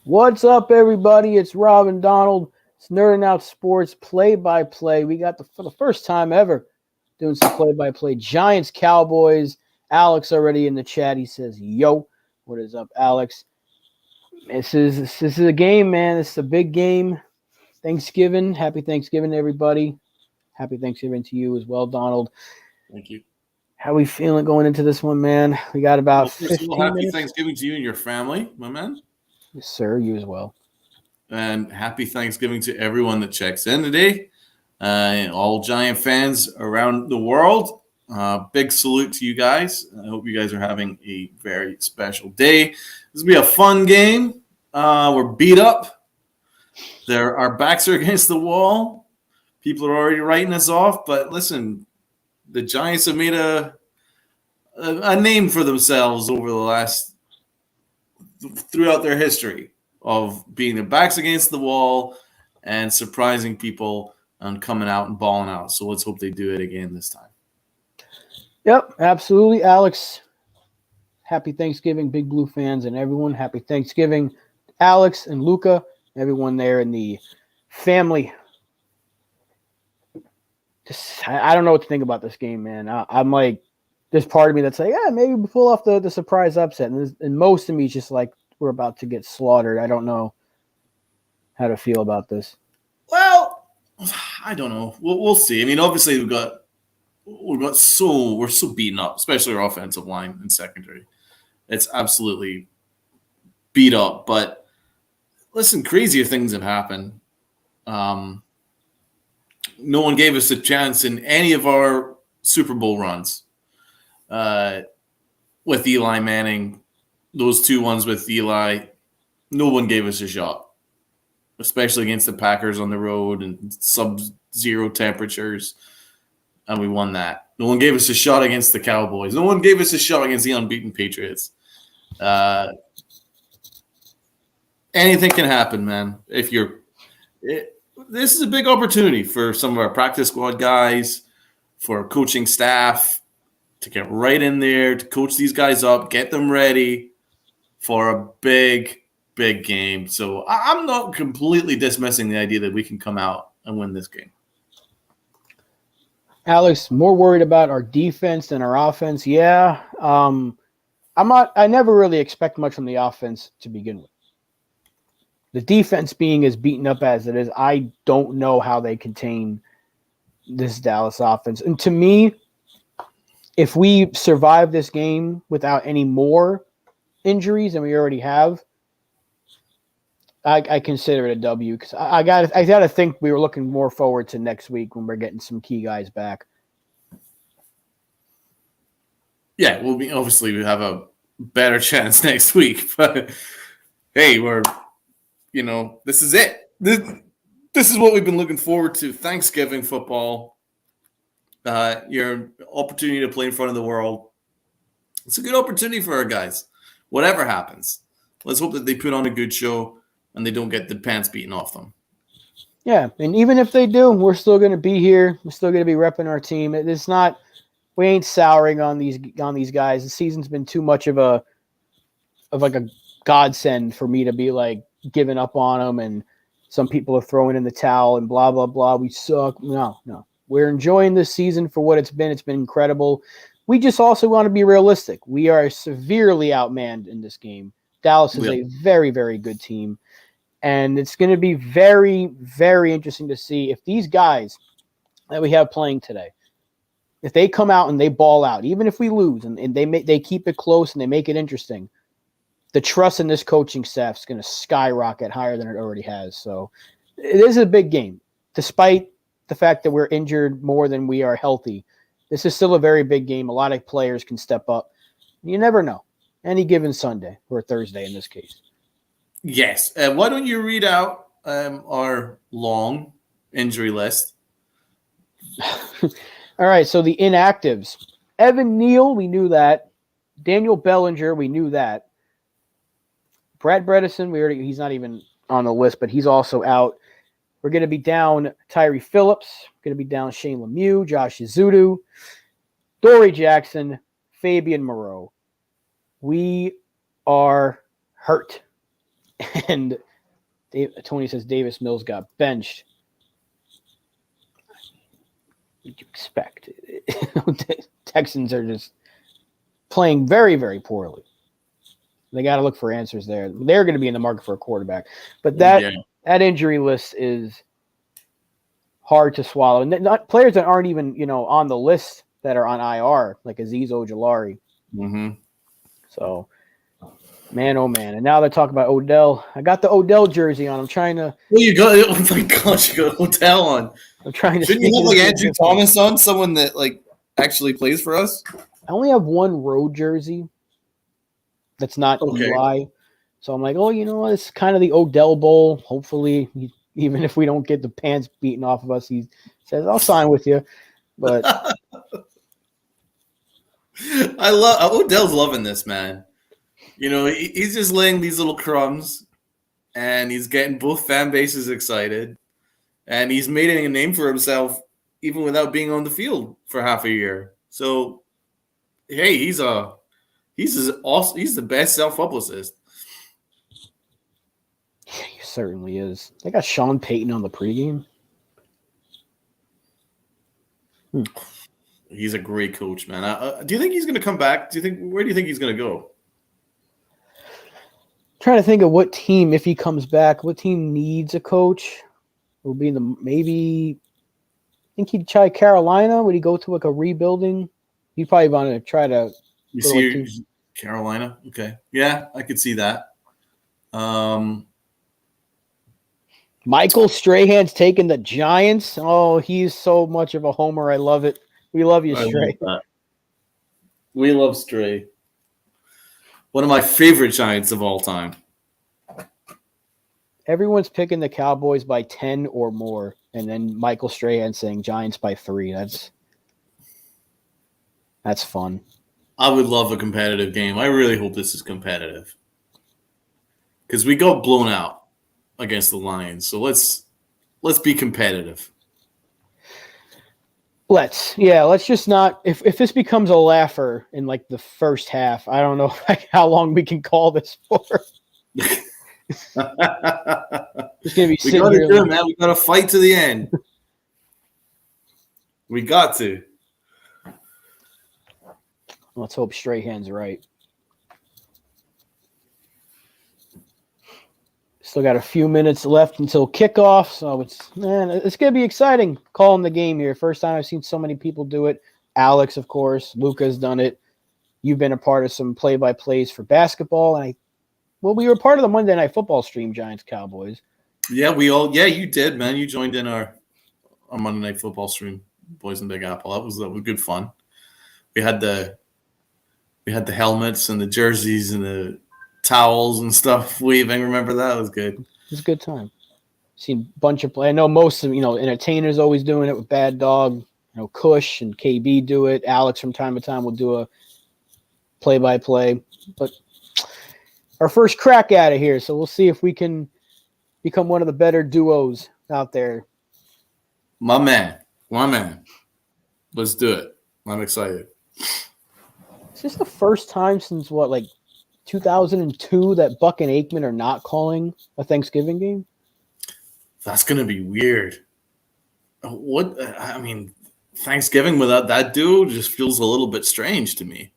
What's up, everybody? It's Rob and Donald. It's Nerding Out Sports play-by-play. We got for the first time ever doing some play-by-play. Giants, Cowboys. Alex already in the chat. He says, "Yo, what is up, Alex?" This is a game, man. This is a big game. Thanksgiving. Happy Thanksgiving, everybody. Happy Thanksgiving to you as well, Donald. Thank you. How we feeling going into this one, man? We got about Well, first of all, 15 happy minutes. Thanksgiving to you and your family, my man. Yes, sir. You as well. And happy Thanksgiving to everyone that checks in today. All Giant fans around the world. Big salute to you guys. I hope you guys are having a very special day. This will be a fun game. We're beat up. Our backs are against the wall. People are already writing us off. But listen, the Giants have made a name for themselves over the throughout their history of being their backs against the wall and surprising people and coming out and balling out. So let's hope they do it again this time. Yep, absolutely, Alex. Happy Thanksgiving, Big Blue fans and everyone. Happy Thanksgiving, Alex and Luca, everyone there in the family. I don't know what to think about this game, man. I'm like, there's part of me that's like, yeah, maybe we pull off the surprise upset. And most of me is just like, we're about to get slaughtered. I don't know how to feel about this. Well, I don't know. We'll see. I mean, obviously we're so beaten up, especially our offensive line and secondary. It's absolutely beat up. But listen, crazier things have happened. No one gave us a chance in any of our Super Bowl runs with Eli Manning. Those two ones with Eli, no one gave us a shot, especially against the Packers on the road and sub-zero temperatures, and we won that. No one gave us a shot against the Cowboys. No one gave us a shot against the unbeaten Patriots. Anything can happen, man. This is a big opportunity for some of our practice squad guys, for our coaching staff to get right in there, to coach these guys up, get them ready for a big, big game. So I'm not completely dismissing the idea that we can come out and win this game. Alex, more worried about our defense than our offense. Yeah. I never really expect much from the offense to begin with. The defense being as beaten up as it is, I don't know how they contain this Dallas offense. And to me, if we survive this game without any more injuries than we already have, I consider it a W because I got to think we were looking more forward to next week when we're getting some key guys back. Yeah, obviously we have a better chance next week, but hey, this is it. This is what we've been looking forward to. Thanksgiving football. Your opportunity to play in front of the world. It's a good opportunity for our guys. Whatever happens, let's hope that they put on a good show and they don't get the pants beaten off them. Yeah, and even if they do, we're still going to be here. We're still going to be repping our team. It's not. We ain't souring on these guys. The season's been too much of a godsend for me to be like giving up on them, and some people are throwing in the towel and blah blah blah. We suck. No. We're enjoying this season for what it's been. It's been incredible. We just also want to be realistic. We are severely outmanned in this game. Dallas is a very, very good team. And it's going to be very, very interesting to see if these guys that we have playing today, if they come out and they ball out, even if we lose and they keep it close and they make it interesting, the trust in this coaching staff is going to skyrocket higher than it already has. So it is a big game. Despite the fact that we're injured more than we are healthy, this is still a very big game. A lot of players can step up. You never know. Any given Sunday or Thursday in this case. Yes. Why don't you read out our long injury list? All right. So the inactives. Evan Neal, we knew that. Daniel Bellinger, we knew that. Brad Bredesen, he's not even on the list, but he's also out. We're going to be down Tyree Phillips. Going to be down Shane Lemieux, Josh Izudu, Dory Jackson, Fabian Moreau. We are hurt. And Tony says Davis Mills got benched. What do you expect? Texans are just playing very, very poorly. They got to look for answers there. They're going to be in the market for a quarterback. But that injury list is hard to swallow. And not players that aren't even, on the list that are on IR, like Azeez Ojulari. Mm-hmm. So, man, oh, man. And now they're talking about Odell. I got the Odell jersey on. I'm trying to. Well, you got, oh my gosh, you got Odell on. I'm trying to. Shouldn't you have like Andrew Thomas on, someone that like actually plays for us? I only have one road jersey that's not Eli. So I'm like, oh, it's kind of the Odell Bowl. Hopefully, even if we don't get the pants beaten off of us, he says, I'll sign with you. But Odell's loving this, man. He's just laying these little crumbs, and he's getting both fan bases excited, and he's made a name for himself even without being on the field for half a year. So, hey, he's the best self-publicist. Yeah, he certainly is. They got Sean Payton on the pregame. He's a great coach, man. Do you think he's going to come back? Where do you think he's going to go? Trying to think of what team, if he comes back, what team needs a coach? Will be maybe. I think he'd try Carolina. Would he go to like a rebuilding? He'd probably want to try to. You see Carolina? Okay, yeah, I could see that. Michael Strahan's taking the Giants. Oh, he's so much of a homer. I love it. We love you, Stray. We love Stray. One of my favorite Giants of all time. Everyone's picking the Cowboys by 10 or more, and then Michael Strahan saying Giants by 3. That's fun. I would love a competitive game. I really hope this is competitive. Because we got blown out against the Lions. So let's be competitive. Let's just not if this becomes a laugher in like the first half, I don't know how long we can call this for. It's gonna be we gotta do it, man. We gotta fight to the end. We got to. Let's hope Strahan's right. Still got a few minutes left until kickoff, so it's going to be exciting calling the game here. First time I've seen so many people do it. Alex, of course. Luca's done it. You've been a part of some play-by-plays for basketball, and we were part of the Monday Night Football stream, Giants Cowboys. Yeah, you did, man. You joined in our Monday Night Football stream, Boys in Big Apple. That was good fun. We had the helmets and the jerseys and the towels and stuff waving. Remember that? It was good. It was a good time. Seen a bunch of play. I know most of entertainers always doing it with Bad Dog. Kush and KB do it. Alex from time to time will do a play-by-play. But our first crack at it here, so we'll see if we can become one of the better duos out there. My man. Let's do it. I'm excited. Is this the first time since 2002 that Buck and Aikman are not calling a Thanksgiving game? That's going to be weird. Thanksgiving without that dude just feels a little bit strange to me.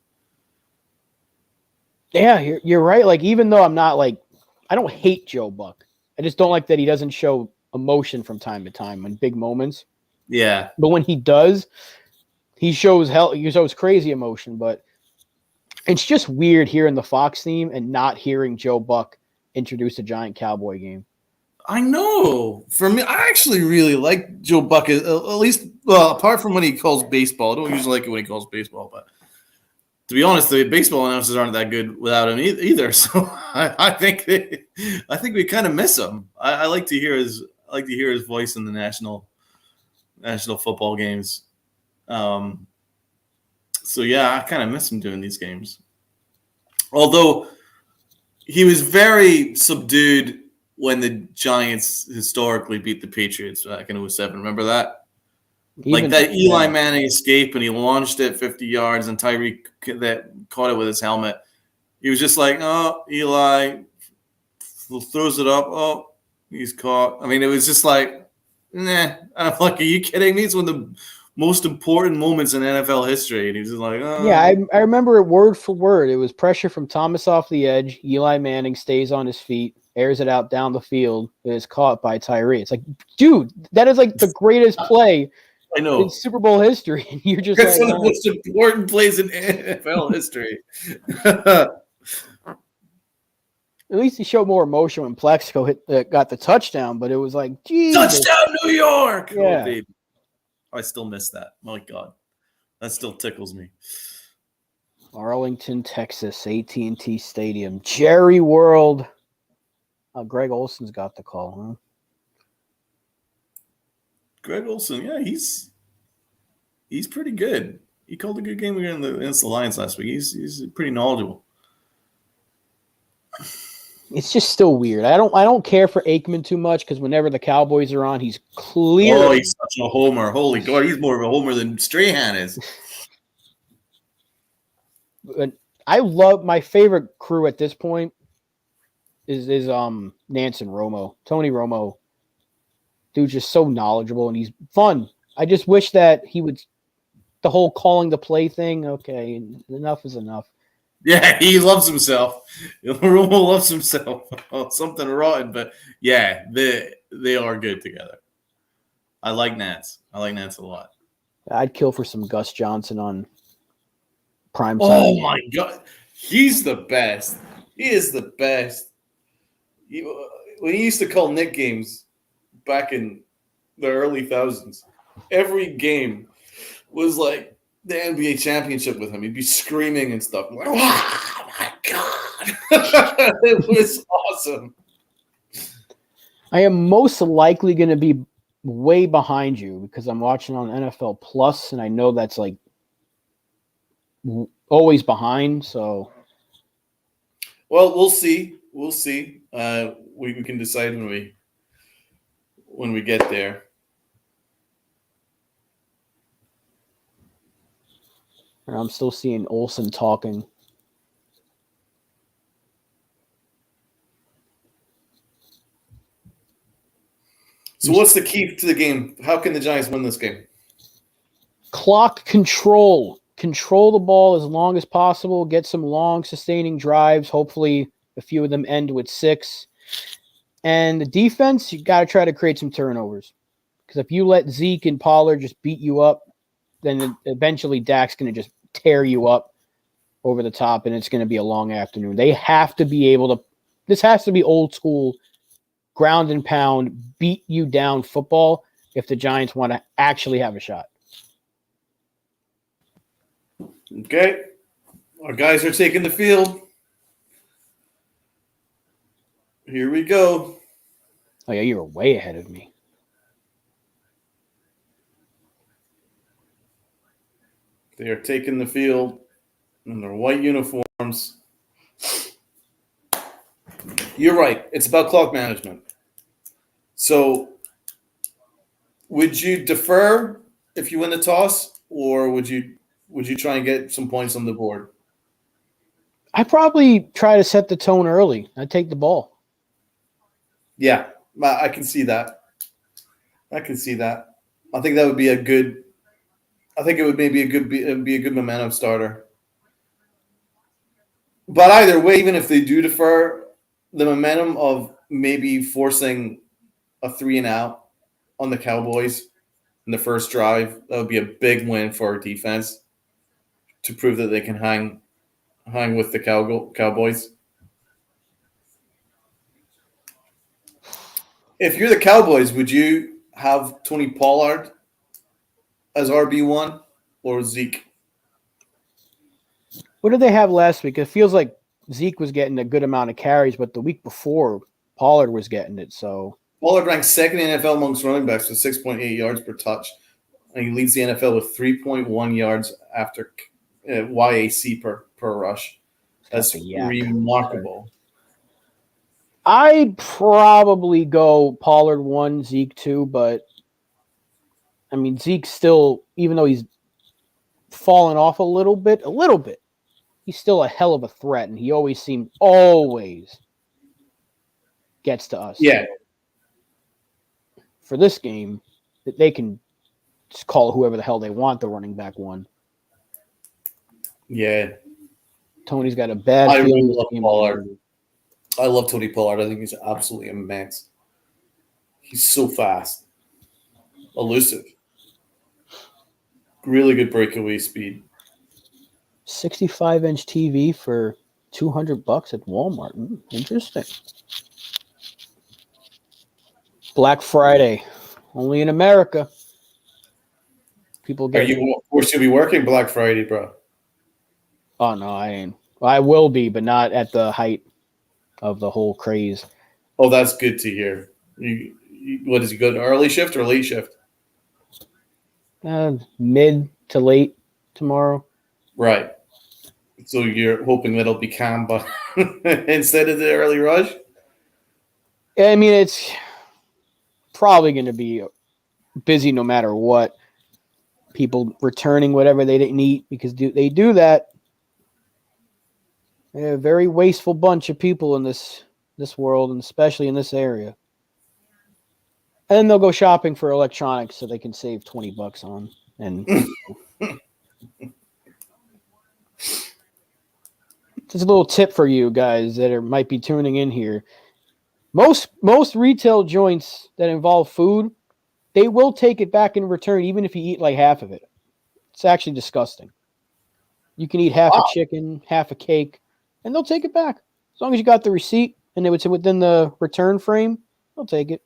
Yeah, you're right. Like, even though I'm not I don't hate Joe Buck. I just don't like that he doesn't show emotion from time to time in big moments. Yeah. But when he does, he shows crazy emotion, but it's just weird hearing the Fox theme and not hearing Joe Buck introduce a Giant Cowboy game. I know. For me, I actually really like Joe Buck, at least, apart from when he calls baseball. I don't usually like it when he calls baseball, but to be honest, the baseball announcers aren't that good without him either. So I think we kind of miss him. I like to hear his voice in the national football games. So, yeah, I kind of miss him doing these games. Although he was very subdued when the Giants historically beat the Patriots back in 2007. Remember that? That Eli Manning escape, and he launched it 50 yards, and Tyreek that caught it with his helmet. He was just like, oh, Eli, throws it up. Oh, he's caught. I mean, it was just like, nah. I'm like, are you kidding me? It's one of the most important moments in NFL history. And he's just like, Yeah, oh. I remember it word for word. It was pressure from Thomas off the edge. Eli Manning stays on his feet, airs it out down the field. It is caught by Tyree. It's like, dude, that is like the greatest play I know. in Super Bowl history. And you're just That's like, one of the most important plays in NFL history. at least he showed more emotion when Plexico got the touchdown, but it was like, Jesus. Touchdown, New York! Yeah. Oh, baby. I still miss that. My God. That still tickles me. Arlington, Texas, AT&T Stadium, Jerry World. Greg Olson's got the call, huh? Greg Olson, yeah, he's pretty good. He called a good game against the Lions last week. He's pretty knowledgeable. It's just still weird. I don't care for Aikman too much because whenever the Cowboys are on, he's clear. Oh, he's such a homer. Holy God, he's more of a homer than Strahan is. I love my favorite crew at this point is Nance and Romo. Tony Romo. Dude's just so knowledgeable and he's fun. I just wish that he would the whole calling the play thing. Okay, enough is enough. Yeah, he loves himself. Romo loves himself. Something rotten, but yeah, they are good together. I like Nance. I like Nance a lot. I'd kill for some Gus Johnson on prime time. Oh my God, he's the best. He is the best. When he used to call Nick games back in the early thousands, every game was like the NBA championship with him. He'd be screaming and stuff. I'm like, oh my God. It was awesome. I am most likely going to be way behind you because I'm watching on NFL Plus, and I know that's like always behind. So, well, we'll see. We'll see. We can decide when we get there. I'm still seeing Olsen talking. So what's the key to the game? How can the Giants win this game? Clock control. Control the ball as long as possible. Get some long, sustaining drives. Hopefully, a few of them end with 6. And the defense, you got to try to create some turnovers. Because if you let Zeke and Pollard just beat you up, then eventually Dak's going to just tear you up over the top, and it's going to be a long afternoon. They have to be able to – this has to be old school ground and pound, beat you down football if the Giants want to actually have a shot. Okay. Our guys are taking the field. Here we go. Oh, yeah, you were way ahead of me. They are taking the field in their white uniforms. You're right. It's about clock management. So would you defer if you win the toss, or would you try and get some points on the board? I probably try to set the tone early. I'd take the ball. Yeah, I can see that. I can see that. I think that would be a good – I think it would maybe be a good momentum starter. But either way, even if they do defer, the momentum of maybe forcing a 3-and-out on the Cowboys in the first drive, that would be a big win for our defense to prove that they can hang with the Cowboys. If you're the Cowboys, would you have Tony Pollard as RB1 or Zeke? What did they have last week? It feels like Zeke was getting a good amount of carries, but the week before, Pollard was getting it. So Pollard ranks second in NFL amongst running backs with 6.8 yards per touch. And he leads the NFL with 3.1 yards after YAC per rush. That's remarkable. I'd probably go Pollard 1, Zeke 2, but I mean, Zeke still, even though he's fallen off a little bit, he's still a hell of a threat, and he always seemed gets to us. Yeah. For this game, they can just call whoever the hell they want the running back one. Yeah. Tony's got a bad I feeling. really love Pollard. I love Tony Pollard. I think he's absolutely immense. He's so fast. Elusive. Really good breakaway speed. 65-inch TV for $200 at Walmart. Interesting. Black Friday, only in America. People get. Of course, you'll be working Black Friday, bro. Oh no, I ain't. Well, I will be, but not at the height of the whole craze. Oh, that's good to hear. What does he go to early shift or late shift? Mid to late tomorrow. Right. So you're hoping that it'll be calm, but instead of the early rush. I mean, it's probably going to be busy no matter what. People returning whatever they didn't eat because they do that. They're a very wasteful bunch of people in this world, and especially in this area. And then they'll go shopping for electronics so they can save $20 on. And just a little tip for you guys that might be tuning in here. Most retail joints that involve food, they will take it back in return, even if you eat like half of it. It's actually disgusting. You can eat half a chicken, half a cake, and they'll take it back. As long as you got the receipt and it's within the return frame, they'll take it.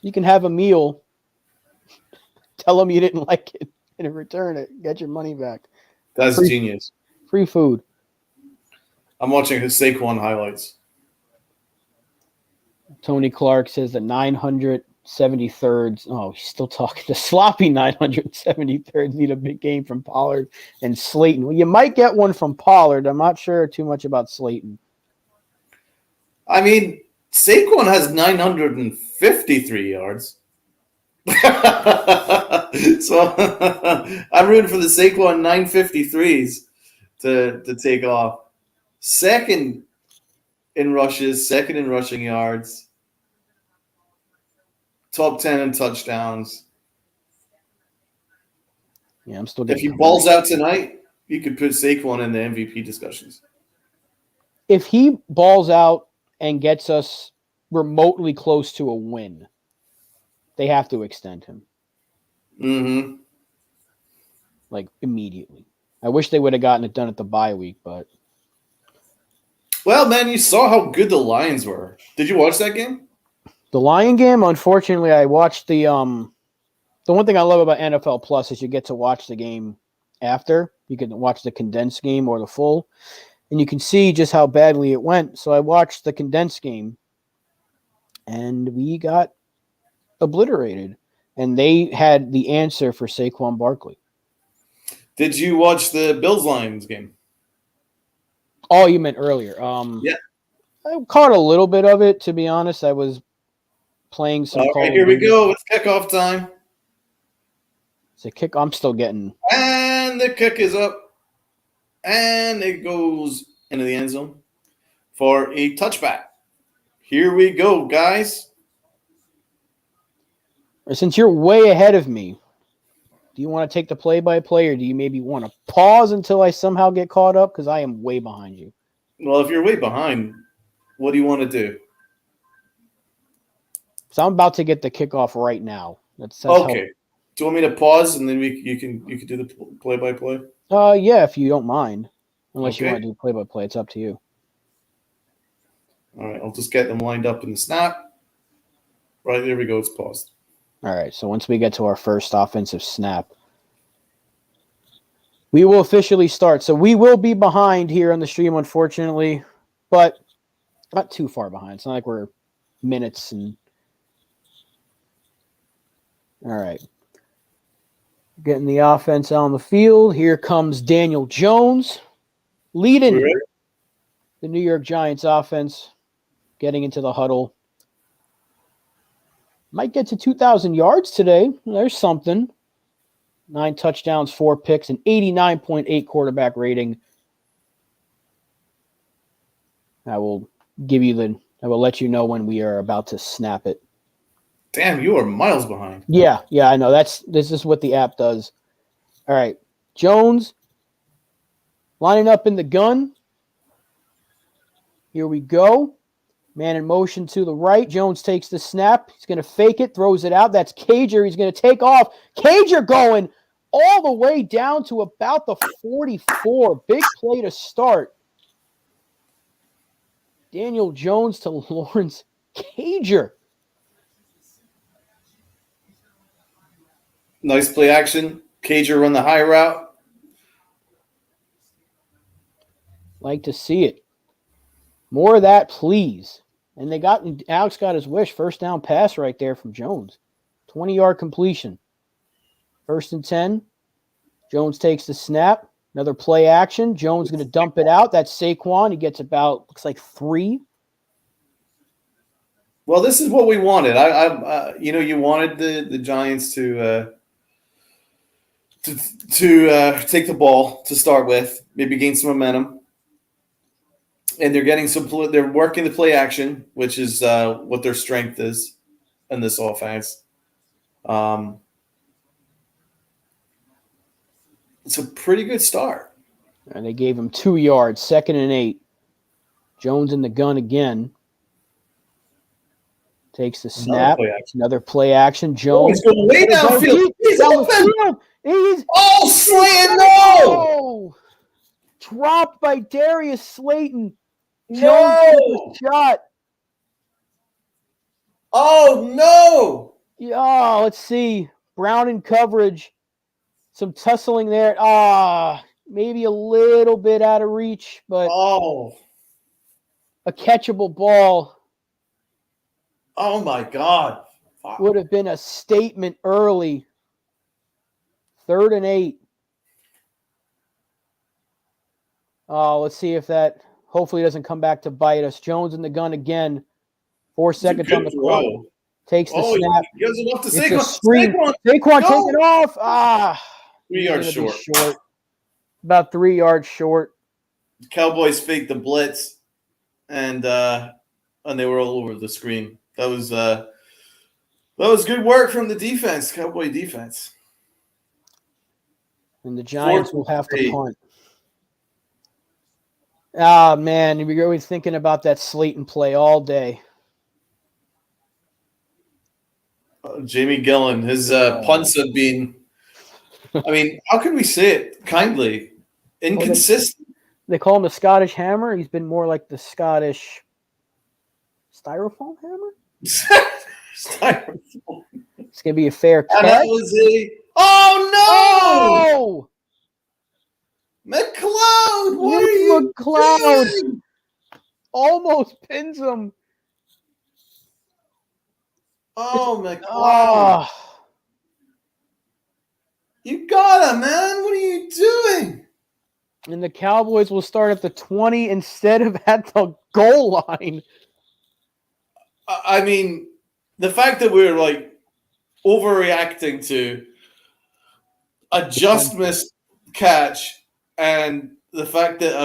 You can have a meal, tell them you didn't like it, and return it. Get your money back. That's genius. Free food. I'm watching his Saquon highlights. Tony Clark says the 973rds. Oh, he's still talking. The sloppy 973rds need a big game from Pollard and Slayton. Well, you might get one from Pollard. I'm not sure too much about Slayton. I mean, Saquon has 953 yards. So I'm rooting for the Saquon 953s to take off. Second in rushes, second in rushing yards, top 10 in touchdowns. Yeah, I'm still getting. If he balls out tonight, you could put Saquon in the MVP discussions. If he balls out and gets us remotely close to a win, they have to extend him. Mm-hmm. Like immediately. I wish they would have gotten it done at the bye week, but. Well, man, you saw how good the Lions were. Did you watch that game? The Lion game, unfortunately, I watched the one thing I love about NFL Plus is you get to watch the game after. You can watch the condensed game or the full, and you can see just how badly it went. So I watched the condensed game, and we got obliterated. And they had the answer for Saquon Barkley. Did you watch the Bills-Lions game? Oh, you meant earlier. Yeah. I caught a little bit of it, to be honest. I was playing some. All right, here we go. It's kickoff time. It's a kick. I'm still getting. And the kick is up. And it goes into the end zone for a touchback. Here we go, guys. Since you're way ahead of me, do you want to take the play-by-play, or do you maybe want to pause until I somehow get caught up? Because I am way behind you. Well, if you're way behind, what do you want to do? So I'm about to get the kickoff right now. That's okay. Do you want me to pause and then you can do the play-by-play? Yeah, if you don't mind. Unless you want to do play-by-play, it's up to you. All right, I'll just get them lined up in the snap. Right, there we go. It's paused. All right, so once we get to our first offensive snap, we will officially start. So we will be behind here on the stream, unfortunately, but not too far behind. It's not like we're minutes and. All right. Getting the offense on the field. Here comes Daniel Jones leading the New York Giants offense, getting into the huddle. Might get to 2,000 yards today. There's something. 9 touchdowns, 4 picks, an 89.8 quarterback rating. I will let you know when we are about to snap it. Damn, you are miles behind. Yeah, I know. This is what the app does. All right. Jones lining up in the gun. Here we go. Man in motion to the right. Jones takes the snap. He's going to fake it, throws it out. That's Cager. He's going to take off. Cager going all the way down to about the 44. Big play to start. Daniel Jones to Lawrence Cager. Nice play action. Cager run the high route. Like to see it. More of that, please. And Alex got his wish. First down pass right there from Jones. 20-yard completion. 1st and 10. Jones takes the snap. Another play action. Jones going to dump it out. That's Saquon. He gets about, looks like 3. Well, this is what we wanted. You wanted the Giants to take the ball to start with, maybe gain some momentum. And they're getting they're working the play action, which is what their strength is in this offense. It's a pretty good start. And they gave him 2 yards, 2nd and 8. Jones in the gun again. Takes the snap. Another play action. Jones. He's going way downfield. He's open. Slayton, no! Dropped by Darius Slayton. No! Shot. Oh, no! Yeah, let's see. Brown in coverage. Some tussling there. Maybe a little bit out of reach, but a catchable ball. Oh, my God. Fuck. Would have been a statement early. 3rd and 8. Let's see if that hopefully doesn't come back to bite us. Jones in the gun again. 4 seconds on the clock. Takes the snap. He goes enough to Saquon. Saquon taking off. 3 yards short. About 3 yards short. Cowboys faked the blitz, and they were all over the screen. That was good work from the defense, Cowboy defense. And the Giants will have to punt. Man, you're always thinking about that Slayton play all day. Jamie Gillen, his punts have been, how can we say it kindly? Inconsistent. They call him the Scottish Hammer. He's been more like the Scottish Styrofoam Hammer? Styrofoam. It's going to be a fair catch. That was Oh, no! McLeod! What are you doing? Almost pins him. Oh, McLeod. You got him, man. What are you doing? And the Cowboys will start at the 20 instead of at the goal line. The fact that we're overreacting to a just missed catch and the fact that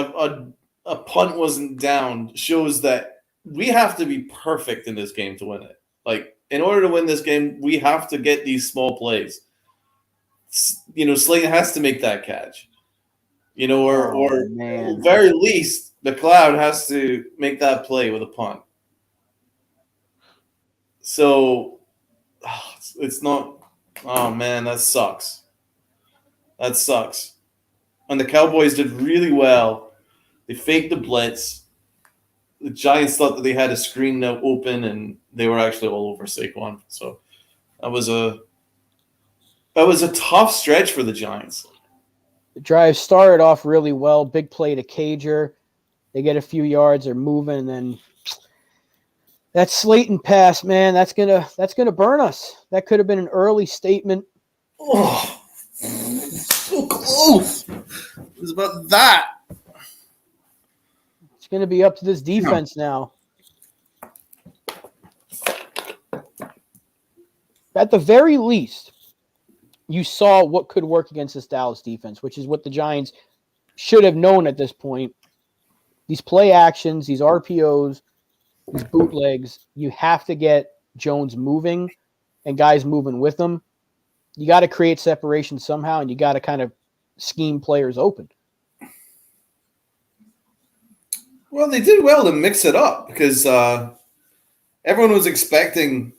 a punt wasn't down shows that we have to be perfect in this game to win it. In order to win this game, we have to get these small plays. Slayton has to make that catch. Or at the very least, McLeod has to make that play with a punt. So it's not. Oh man, that sucks. That sucks. And the Cowboys did really well. They faked the blitz. The Giants thought that they had a screen open, and they were actually all over Saquon. So that was a tough stretch for the Giants. The drive started off really well. Big play to Cager. They get a few yards, they're moving, and then that Slayton pass, man, that's gonna burn us. That could have been an early statement. Oh, so close. It was about that. It's gonna be up to this defense now. At the very least, you saw what could work against this Dallas defense, which is what the Giants should have known at this point. these play actions, these RPOs, these bootlegs, you have to get Jones moving and guys moving with him. You got to create separation somehow, and you got to kind of scheme players open. Well, they did well to mix it up because everyone was expecting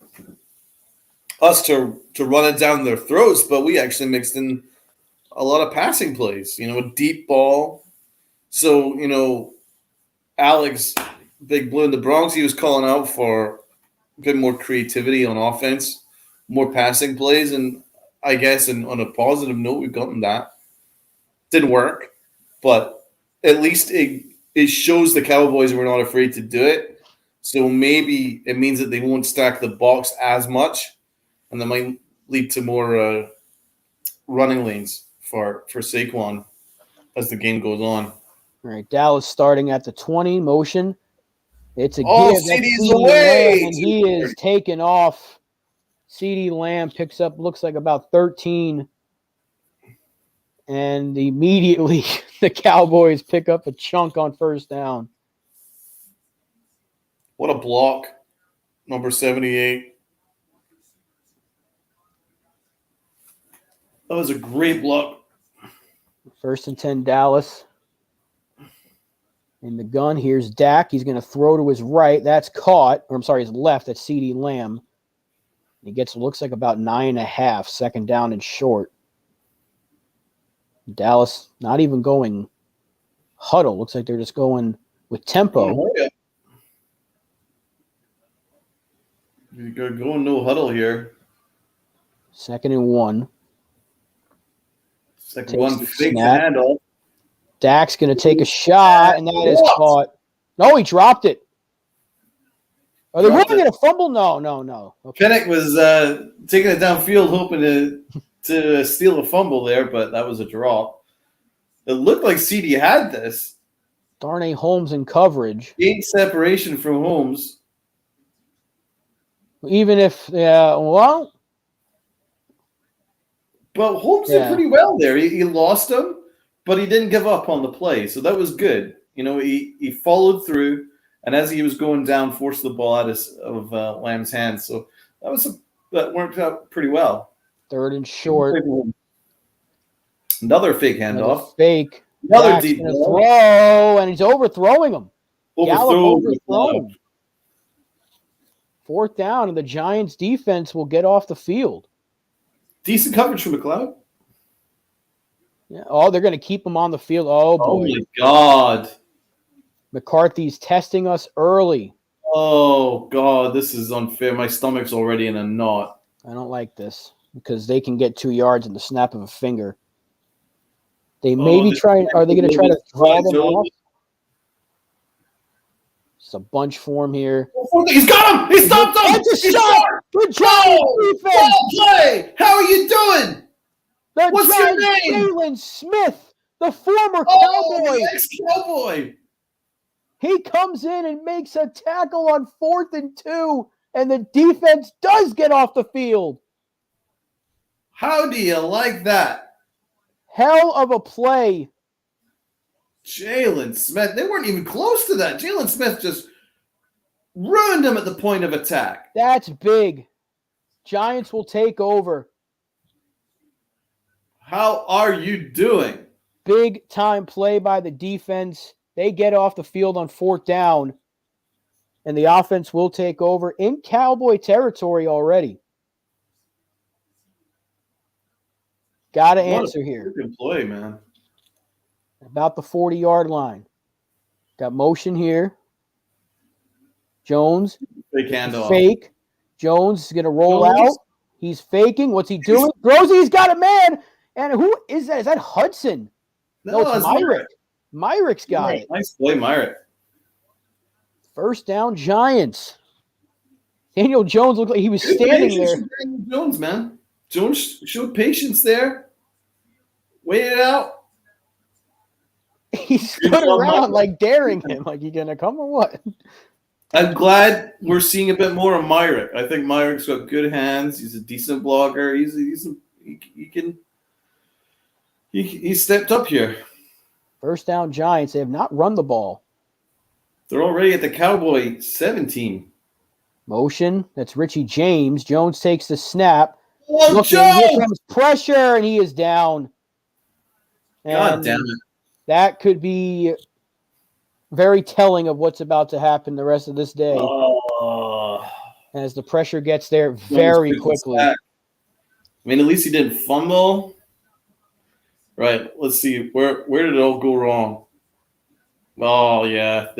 us to run it down their throats, but we actually mixed in a lot of passing plays, a deep ball. So, Alex, Big Blue in the Bronx, he was calling out for a bit more creativity on offense, more passing plays, and I guess on a positive note, we've gotten that. Didn't work, but at least it shows the Cowboys we're not afraid to do it. So maybe it means that they won't stack the box as much, and that might lead to more running lanes for Saquon as the game goes on. All right, Dallas starting at the 20, motion. It's a give. CeeDee's away. Lamb, and he is taken off. CeeDee Lamb picks up, looks like about 13. And immediately the Cowboys pick up a chunk on first down. What a block. Number 78. That was a great block. 1st and 10, Dallas. In the gun, here's Dak. He's going to throw to his right. That's caught. Or I'm sorry, his left. That's CeeDee Lamb. He gets, looks like about 9.5, 2nd down and short. Dallas not even going huddle. Looks like they're just going with tempo. Oh, yeah. You're going no huddle here. 2nd and 1. 2nd one, fake handoff. Dak's going to take a shot, and that is caught. No, he dropped it. Are they going to get a fumble? No. Okay. Pennick was taking it downfield, hoping to steal a fumble there, but that was a drop. It looked like CeeDee had this. Darnay Holmes in coverage. 8 separation from Holmes. Even if, well. But Holmes did pretty well there. He lost him, but he didn't give up on the play, so that was good. He followed through, and as he was going down, forced the ball out of Lamb's hands. So that worked out pretty well. 3rd and short. Another fake handoff. Another fake. Another deep ball. Throw, and he's overthrowing him. Overthrown him. 4th down, and the Giants' defense will get off the field. Decent coverage from McLeod. Yeah. Oh, they're going to keep him on the field. Oh, boy. Oh, my God. McCarthy's testing us early. Oh, God, this is unfair. My stomach's already in a knot. I don't like this because they can get 2 yards in the snap of a finger. They may be trying – are they going to try to draw them off? It's a bunch form here. He's got him! He stopped him! That's a shot! Good job, defense! Well play! How are you doing? What's your name? Jalen Smith, the former Cowboy. The ex-Cowboy. He comes in and makes a tackle on 4th and 2, and the defense does get off the field. How do you like that? Hell of a play. Jalen Smith. They weren't even close to that. Jalen Smith just ruined him at the point of attack. That's big. Giants will take over. How are you doing? Big time play by the defense. They get off the field on 4th down, and the offense will take over in Cowboy territory already. Got to answer here. Good play, man. About the 40-yard line. Got motion here. Jones. Fake handoff. Fake. Jones is going to roll out. He's faking. What's he doing? Throws. He's got a man. And who is that? Is that Hudson? No, it's Myrick. Myrick's got it. Nice play, Myrick. 1st down, Giants. Daniel Jones looked like he was standing there. Daniel Jones, man. Jones showed patience there. Waited it out. He stood around like daring him. Like, you gonna come or what? I'm glad we're seeing a bit more of Myrick. I think Myrick's got good hands. He's a decent blocker. He stepped up here. 1st down, Giants. They have not run the ball. They're already at the Cowboy 17. Motion. That's Richie James. Jones takes the snap. Oh, Looking, here Joe! comes pressure, and he is down. God And damn it. that could be very telling of what's about to happen the rest of this day as the pressure gets there very quickly. I mean, at least he didn't fumble. Right. Let's see. Where did it all go wrong? Oh, yeah.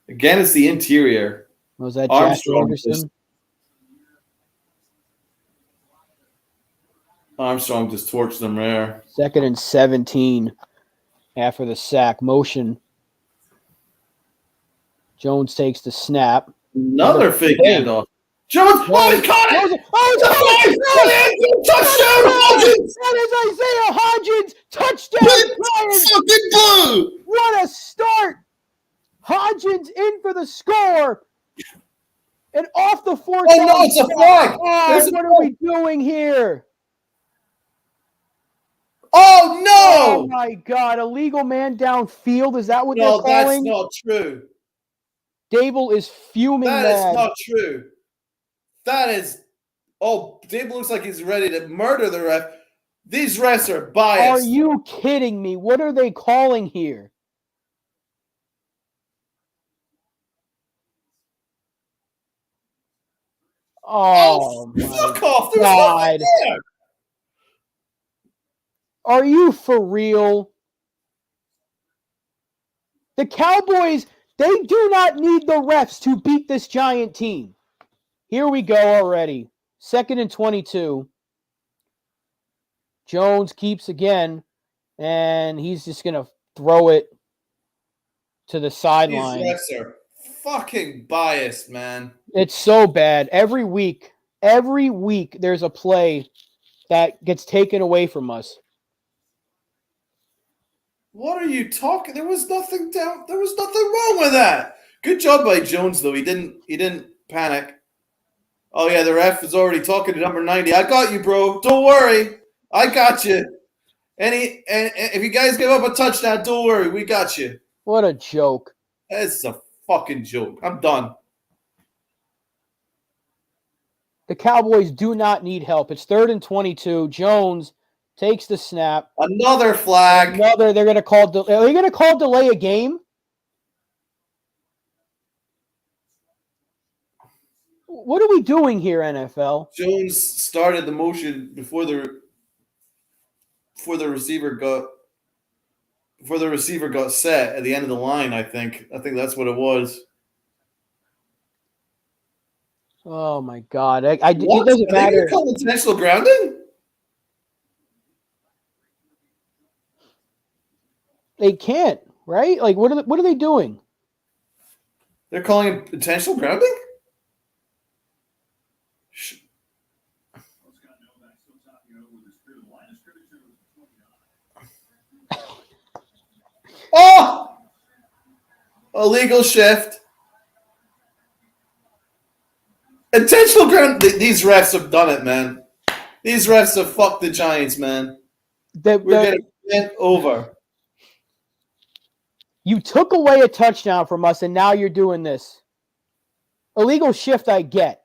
Again, it's the interior. Was that Jack Anderson? Armstrong just torched them there. 2nd and 17 after the sack. Motion. Jones takes the snap. Another fake handoff. Jones, he caught it! Touchdown, Hodgins! That is Isaiah Hodgins! Touchdown, fucking blue! What a start! Hodgins in for the score. And off the 4th. Oh, no, it's a flag. What are we doing here? Oh, no! Oh, my God. Illegal man downfield. Is that what they're No, that's calling? not true. Dable is fuming That mad. is not true. That is... Oh, Dable looks like he's ready to murder the ref. These refs are biased. Are you kidding me? What are they calling here? Oh, fuck my off. There's God. nothing there. Are you for real? The Cowboys, they do not need the refs to beat this Giant team. Here we go already. 2nd and 22. Jones keeps again, and he's just going to throw it to the sideline. These refs are fucking biased, man. It's so bad. Every week, there's a play that gets taken away from us. What are you talking? There was nothing wrong with that. Good job by Jones, though. He didn't panic. Oh yeah, the ref is already talking to number 90. I got you, bro. Don't worry. I got you. And if you guys give up a touchdown, don't worry. We got you. What a joke. That's a fucking joke. I'm done. The Cowboys do not need help. It's 3rd and 22. Jones takes the snap. Another flag. They're going to call. Are they going to call delay a game? What are we doing here, NFL? Jones started the motion before the receiver got set at the end of the line. I think that's what it was. Oh my God! It doesn't matter. Are they call intentional grounding? They can't, right? Like, what are they doing? They're calling it intentional grounding? Oh! Illegal shift. Intentional ground. These refs have done it, man. These refs have fucked the Giants, man. We're getting bent over. You took away a touchdown from us, and now you're doing this. Illegal shift, I get.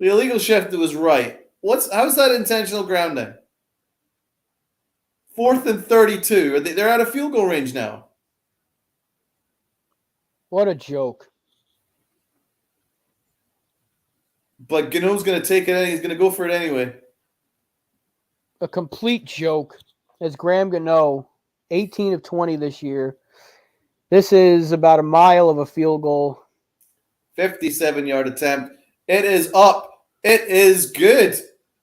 The illegal shift was right. How's that intentional grounding? 4th and 32. They're out of field goal range now. What a joke. But Gano's going to take it. He's going to go for it anyway. A complete joke. As Graham Gano, 18 of 20 this year. This is about a mile of a field goal. 57-yard attempt. It is up. It is good.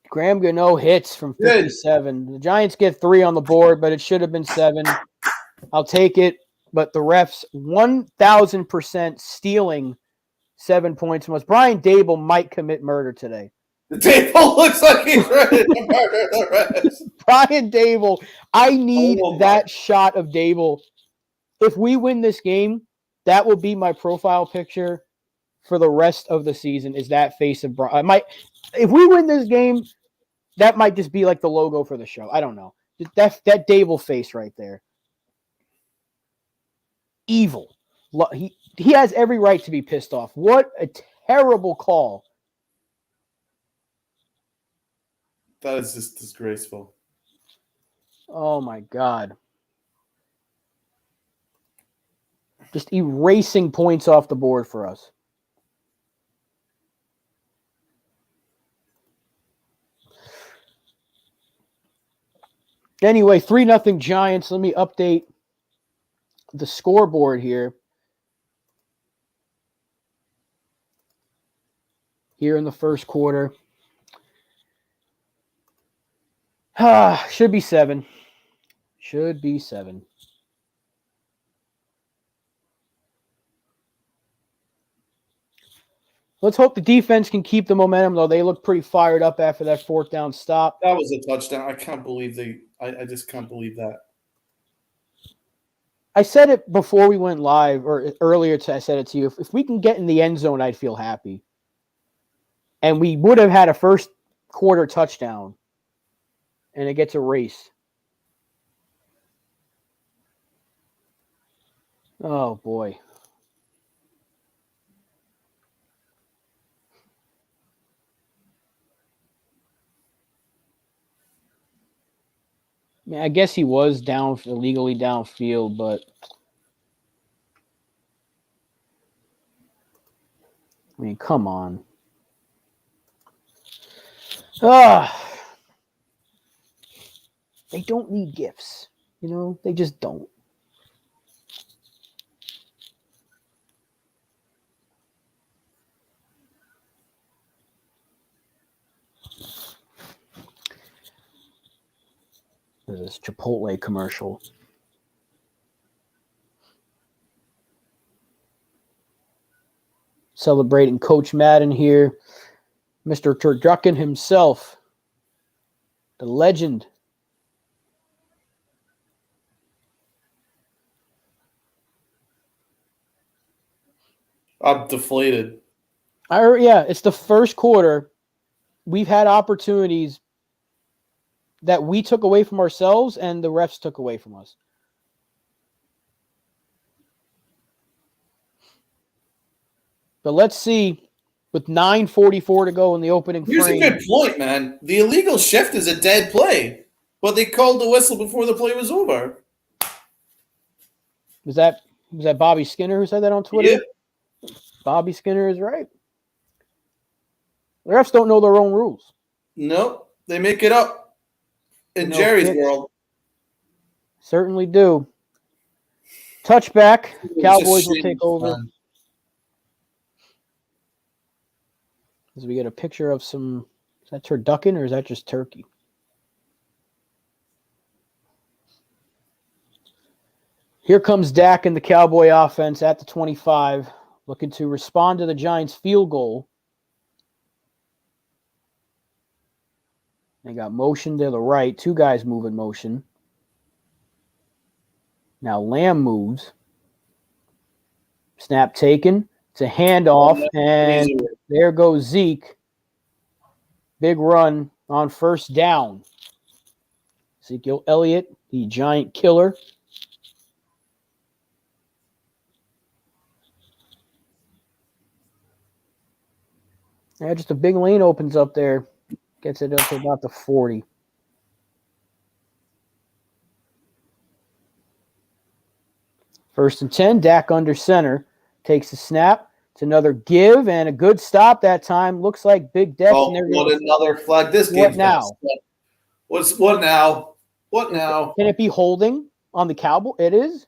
Graham Gano hits from 57. Good. The Giants get 3 on the board, but it should have been 7. I'll take it. But the refs 1,000% stealing 7 points from us. Brian Dable might commit murder today. Dable looks like he's ready to murder the rest. Brian Dable. I need that shot of Dable. If we win this game, that will be my profile picture for the rest of the season, is that face of Brian. If we win this game, that might just be like the logo for the show. I don't know. That Dable face right there. Evil. He has every right to be pissed off. What a terrible call. That is just disgraceful. Oh, my God. Just erasing points off the board for us. Anyway, 3-0 Giants. Let me update the scoreboard here. Here in the first quarter. Should be 7. Should be 7. Let's hope the defense can keep the momentum, though. They look pretty fired up after that 4th down stop. That was a touchdown. I can't believe I just can't believe that. I said it before we went live, or earlier I said it to you. If we can get in the end zone, I'd feel happy. And we would have had a first quarter touchdown. And it gets erased. Oh, boy. I mean, I guess he was illegally downfield, but I mean, come on. They don't need gifts. You know, they just don't. There's this Chipotle commercial. Celebrating Coach Madden here. Mr. Turducken himself. The legend. I'm deflated. It's the first quarter. We've had opportunities that we took away from ourselves and the refs took away from us. But let's see, with 9:44 to go in the opening Here's frame. a good point, man. The illegal shift is a dead play, but they called the whistle before the play was over. Was that Bobby Skinner who said that on Twitter? Yeah. Bobby Skinner is right. The refs don't know their own rules. No, they make it up in Jerry's world. Certainly do. Touchback. Cowboys will take over. As we get a picture of some, is that turducken or is that just turkey? Here comes Dak and the Cowboy offense at the 25, looking to respond to the Giants' field goal. They got motion to the right. 2 guys move in motion. Now Lamb moves. Snap taken. It's a handoff, and there goes Zeke. Big run on first down. Ezekiel Elliott, the giant killer. Yeah, just a big lane opens up there. Gets it up to about the 40. First and 10, Dak under center. Takes the snap. It's another give and a good stop that time. Looks like Big Dex. Oh, what another flag. This game. What now? What now? What now? Can it be holding on the Cowboy? It is?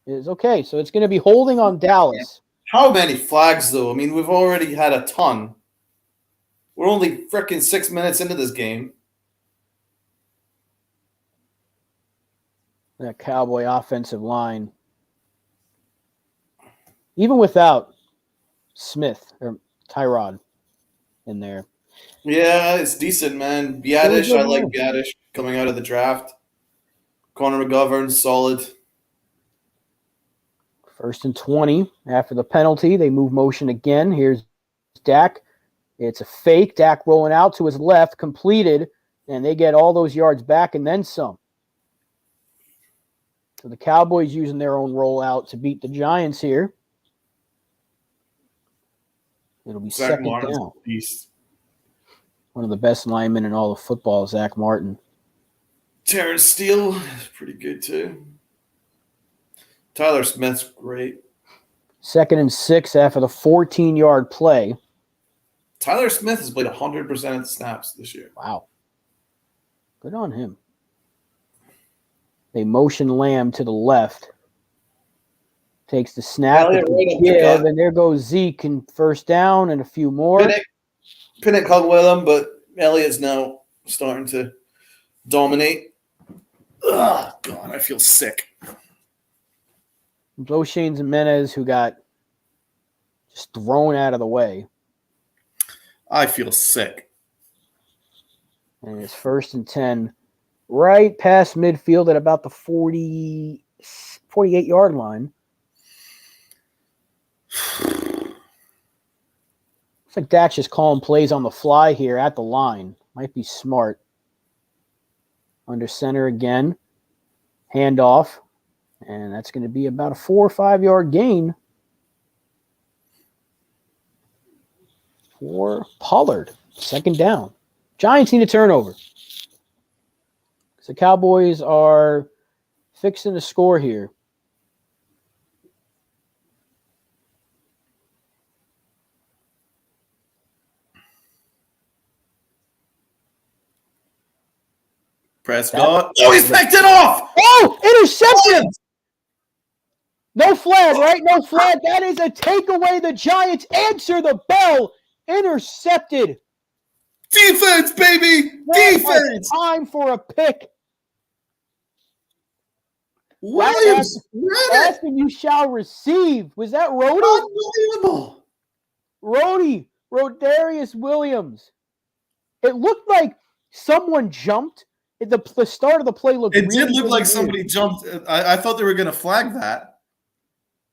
It is. Okay, so it's going to be holding on Dallas. How many flags, though? I mean, we've already had a ton. We're only freaking 6 minutes into this game. That Cowboy offensive line. Even without Smith or Tyrod in there. Yeah, it's decent, man. Biadish, I like Biadish coming out of the draft. Connor McGovern, solid. First and 20. After the penalty, they move motion again. Here's Dak. It's a fake. Dak rolling out to his left, completed, and they get all those yards back and then some. So the Cowboys using their own rollout to beat the Giants here. It'll be Zach second Martin's down. a beast. One of the best linemen in all of football, Zach Martin. Terrence Steele is pretty good too. Tyler Smith's great. 2nd and 6 after the 14-yard play. Tyler Smith has played 100% of the snaps this year. Wow. Good on him. They motion Lamb to the left. Takes the snap Elliott and right up the give, gut. and there goes Zeke and first down and a few more. Pinnock hung with him, but Elliott's now starting to dominate. Oh, God, I feel sick. Shane Jimenez, who got just thrown out of the way. I feel sick. And it's 1st and 10, right past midfield at about the 48-yard line. Looks like Dak's just calling plays on the fly here at the line. Might be smart. Under center again. Handoff. And that's going to be about a 4 or 5 yard gain for Pollard. 2nd down. Giants need a turnover. The Cowboys are fixing to score here. Prescott. Oh, he picked it off! Oh, interception! No flag, right? No flag. That is a takeaway. The Giants answer the bell. Intercepted. Defense, baby! Defense! Time for a pick. Williams! Read it! And you shall receive. Was that Rhodey? Unbelievable! Rodarius Williams. It looked like someone jumped. The start of the play looked It really, did look really like weird. somebody jumped. I thought they were going to flag that.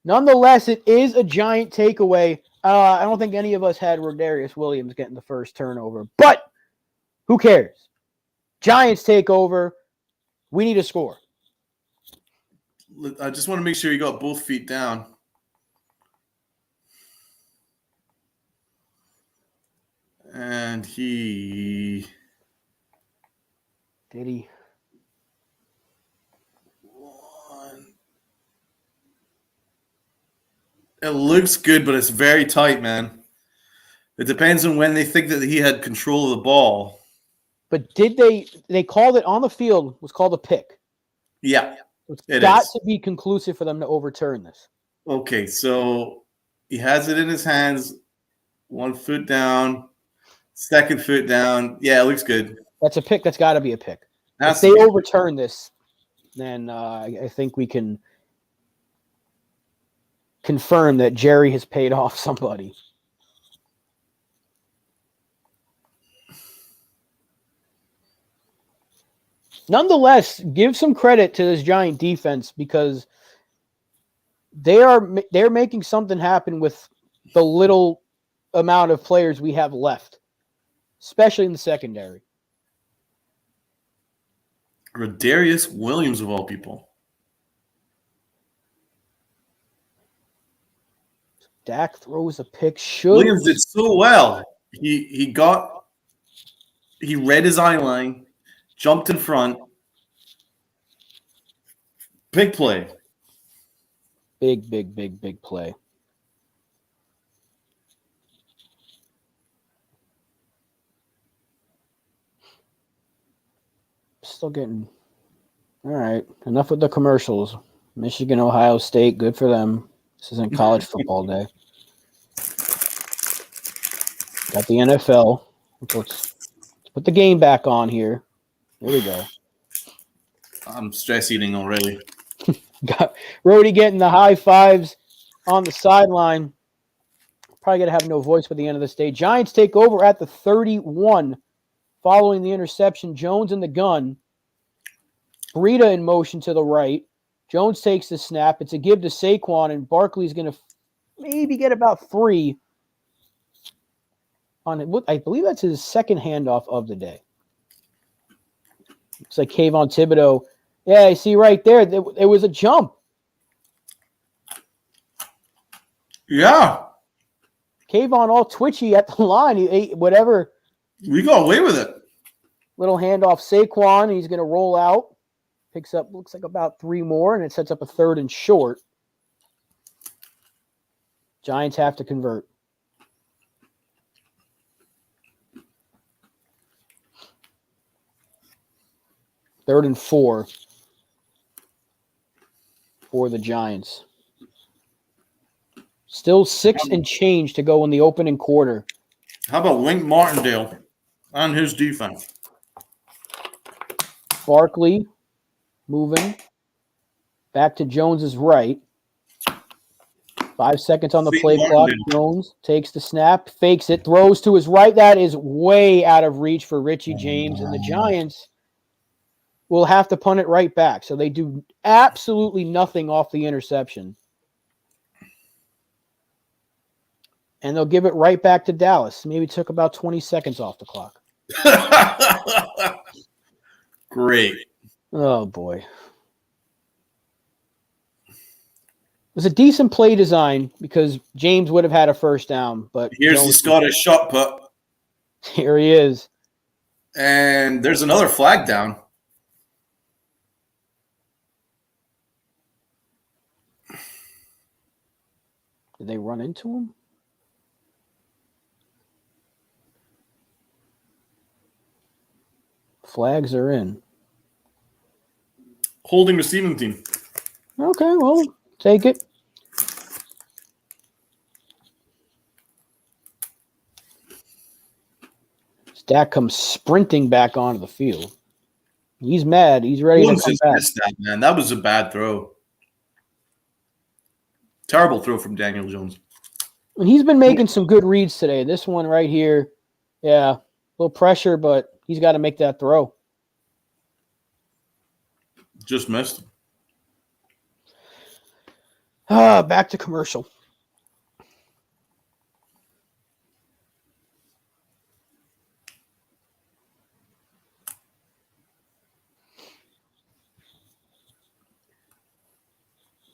Nonetheless, it is a Giant takeaway. I don't think any of us had Rodarius Williams getting the first turnover, but who cares? Giants take over. We need a score. I just want to make sure you got both feet down. And he... Did he? It looks good, but it's very tight, man. It depends on when they think that he had control of the ball. But did they called it on the field, was called a pick. Yeah. It's It got is. to be conclusive for them to overturn this. Okay, so he has it in his hands. 1 foot down. 2nd foot down. Yeah, it looks good. That's a pick. That's got to be a pick. Has If they to be. overturn this, then I think we can confirm that Jerry has paid off somebody. Nonetheless, give some credit to this Giant defense because they're making something happen with the little amount of players we have left, especially in the secondary. Rodarius Williams, of all people. Dak throws a pick. Williams did so well. He read his eye line, jumped in front. Big play. Big play. Still getting all right. Enough with the commercials. Michigan, Ohio State, good for them. This isn't college football day. Got the NFL. Let's put the game back on here. There we go. I'm stress eating already. Got Rhodey getting the high fives on the sideline. Probably going to have no voice by the end of this day. Giants take over at the 31 following the interception. Jones in the gun. Breida in motion to the right. Jones takes the snap. It's a give to Saquon, and Barkley's going to maybe get about 3 on it. I believe that's his second handoff of the day. Looks like Kayvon Thibodeau Yeah, you see right there, it was a jump. Yeah. Kayvon all twitchy at the line. He ate whatever. We got away with it. Little handoff Saquon. He's going to roll out. Picks up, looks like about 3 more, and it sets up a 3rd and short. Giants have to convert. Third and 4 for the Giants. Still 6 and change to go in the opening quarter. How about Wink Martindale on his defense? Barkley moving. Back to Jones's right. 5 seconds on the play clock. Jones takes the snap, fakes it, throws to his right. That is way out of reach for Richie James. And the Giants will have to punt it right back. So they do absolutely nothing off the interception. And they'll give it right back to Dallas. Maybe took about 20 seconds off the clock. Great. Oh, boy. It was a decent play design because James would have had a first down. But here's the Scottish shot put. Here he is. And there's another flag down. Did they run into him? Flags are in. Holding receiving team. Okay, well, take it. Dak comes sprinting back onto the field. He's mad. He's ready to come back. That, man. That was a bad throw. Terrible throw from Daniel Jones. And he's been making some good reads today. This one right here, yeah, a little pressure, but he's got to make that throw. Just missed. Back to commercial.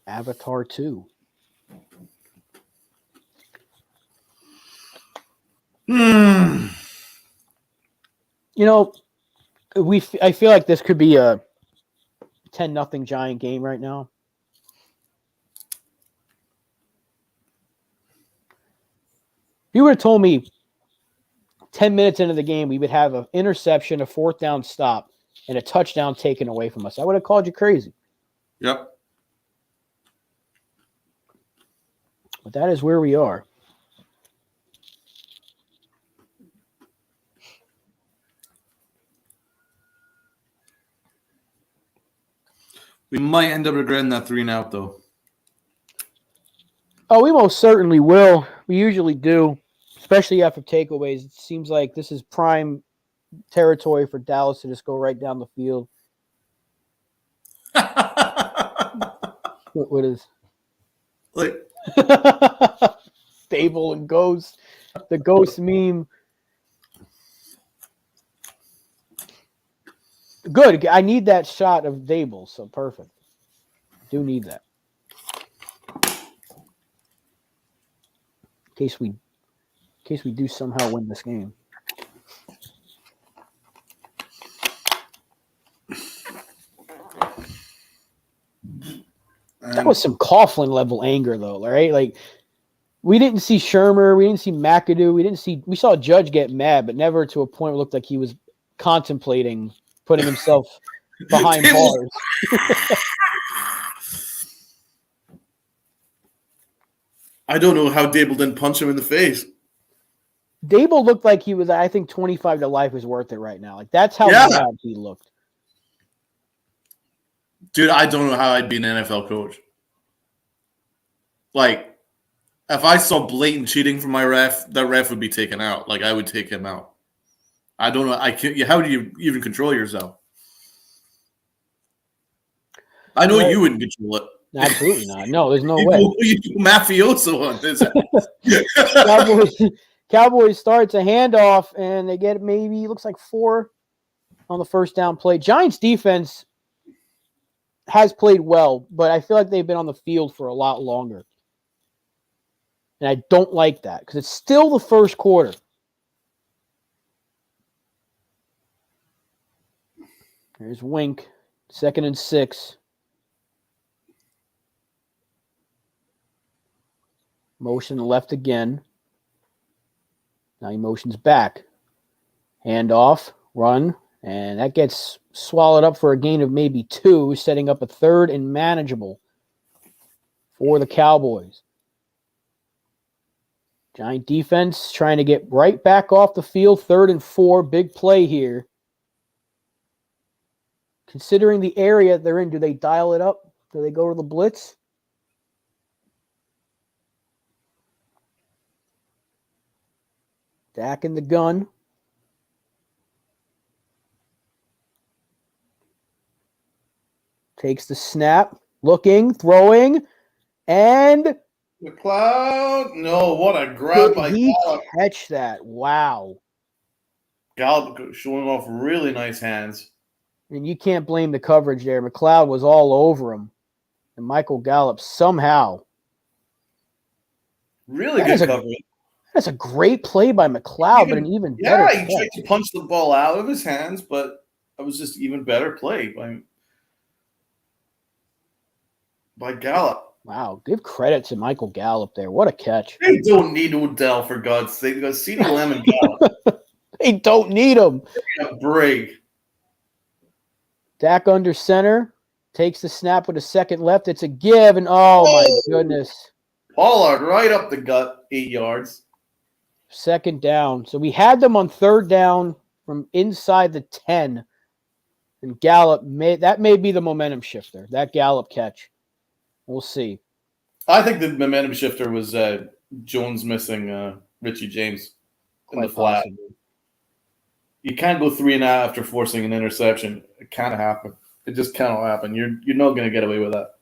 Avatar 2. You know, I feel like this could be a 10-0 Giant game right now. If you would have told me 10 minutes into the game we would have an interception, a 4th down stop, and a touchdown taken away from us, I would have called you crazy. Yep. But that is where we are. We might end up regretting that 3 and out, though. Oh, we most certainly will. We usually do, especially after takeaways. It seems like this is prime territory for Dallas to just go right down the field. What is? Like, Stable and Ghost. The Ghost meme. Good. I need that shot of Dable, so perfect. Do need that. In case we do somehow win this game. That was some Coughlin level anger, though, right? Like, we didn't see Shermer, we didn't see McAdoo, we saw Judge get mad, but never to a point where it looked like he was contemplating putting himself behind bars. I don't know how Dable didn't punch him in the face. Dable looked like he was, I think, 25 to life is worth it right now. Like, that's how bad he looked. Dude, I don't know how I'd be an NFL coach. Like, if I saw blatant cheating from my ref, that ref would be taken out. Like, I would take him out. I don't know. How do you even control yourself? I know you wouldn't control it. Absolutely not. No, there's no way. You mafioso on this. Cowboys starts a handoff, and they get maybe, looks like 4 on the first down play. Giants defense has played well, but I feel like they've been on the field for a lot longer. And I don't like that because it's still the first quarter. There's Wink, 2nd and 6. Motion left again. Now he motions back. Handoff, run, and that gets swallowed up for a gain of maybe 2, setting up a 3rd and manageable for the Cowboys. Giant defense trying to get right back off the field. 3rd and 4, big play here. Considering the area they're in, do they dial it up? Do they go to the blitz? Dak in the gun. Takes the snap, looking, throwing, and McLeod. No, what a grab by did he Gallup. catch that? Wow. Gallup showing off really nice hands. And you can't blame the coverage there. McLeod was all over him. And Michael Gallup somehow. Really good coverage. That's a great play by McLeod, but an even better Yeah, he catch. tried to punch the ball out of his hands, but it was just even better play by Gallup. Wow, give credit to Michael Gallup there. What a catch. They don't need Odell, for God's sake. They got CeeDee Lamb and Gallup. They don't need him. A break. Dak under center. Takes the snap with a second left. It's a give, and oh my goodness. Pollard right up the gut, 8 yards. 2nd down. So we had them on 3rd down from inside the 10. And Gallup, that may be the momentum shifter, that Gallup catch. We'll see. I think the momentum shifter was Jones missing Richie James in the flat. Possibly. You can't go 3 and out after forcing an interception. It can't happen. It just cannot happen. You're not going to get away with that.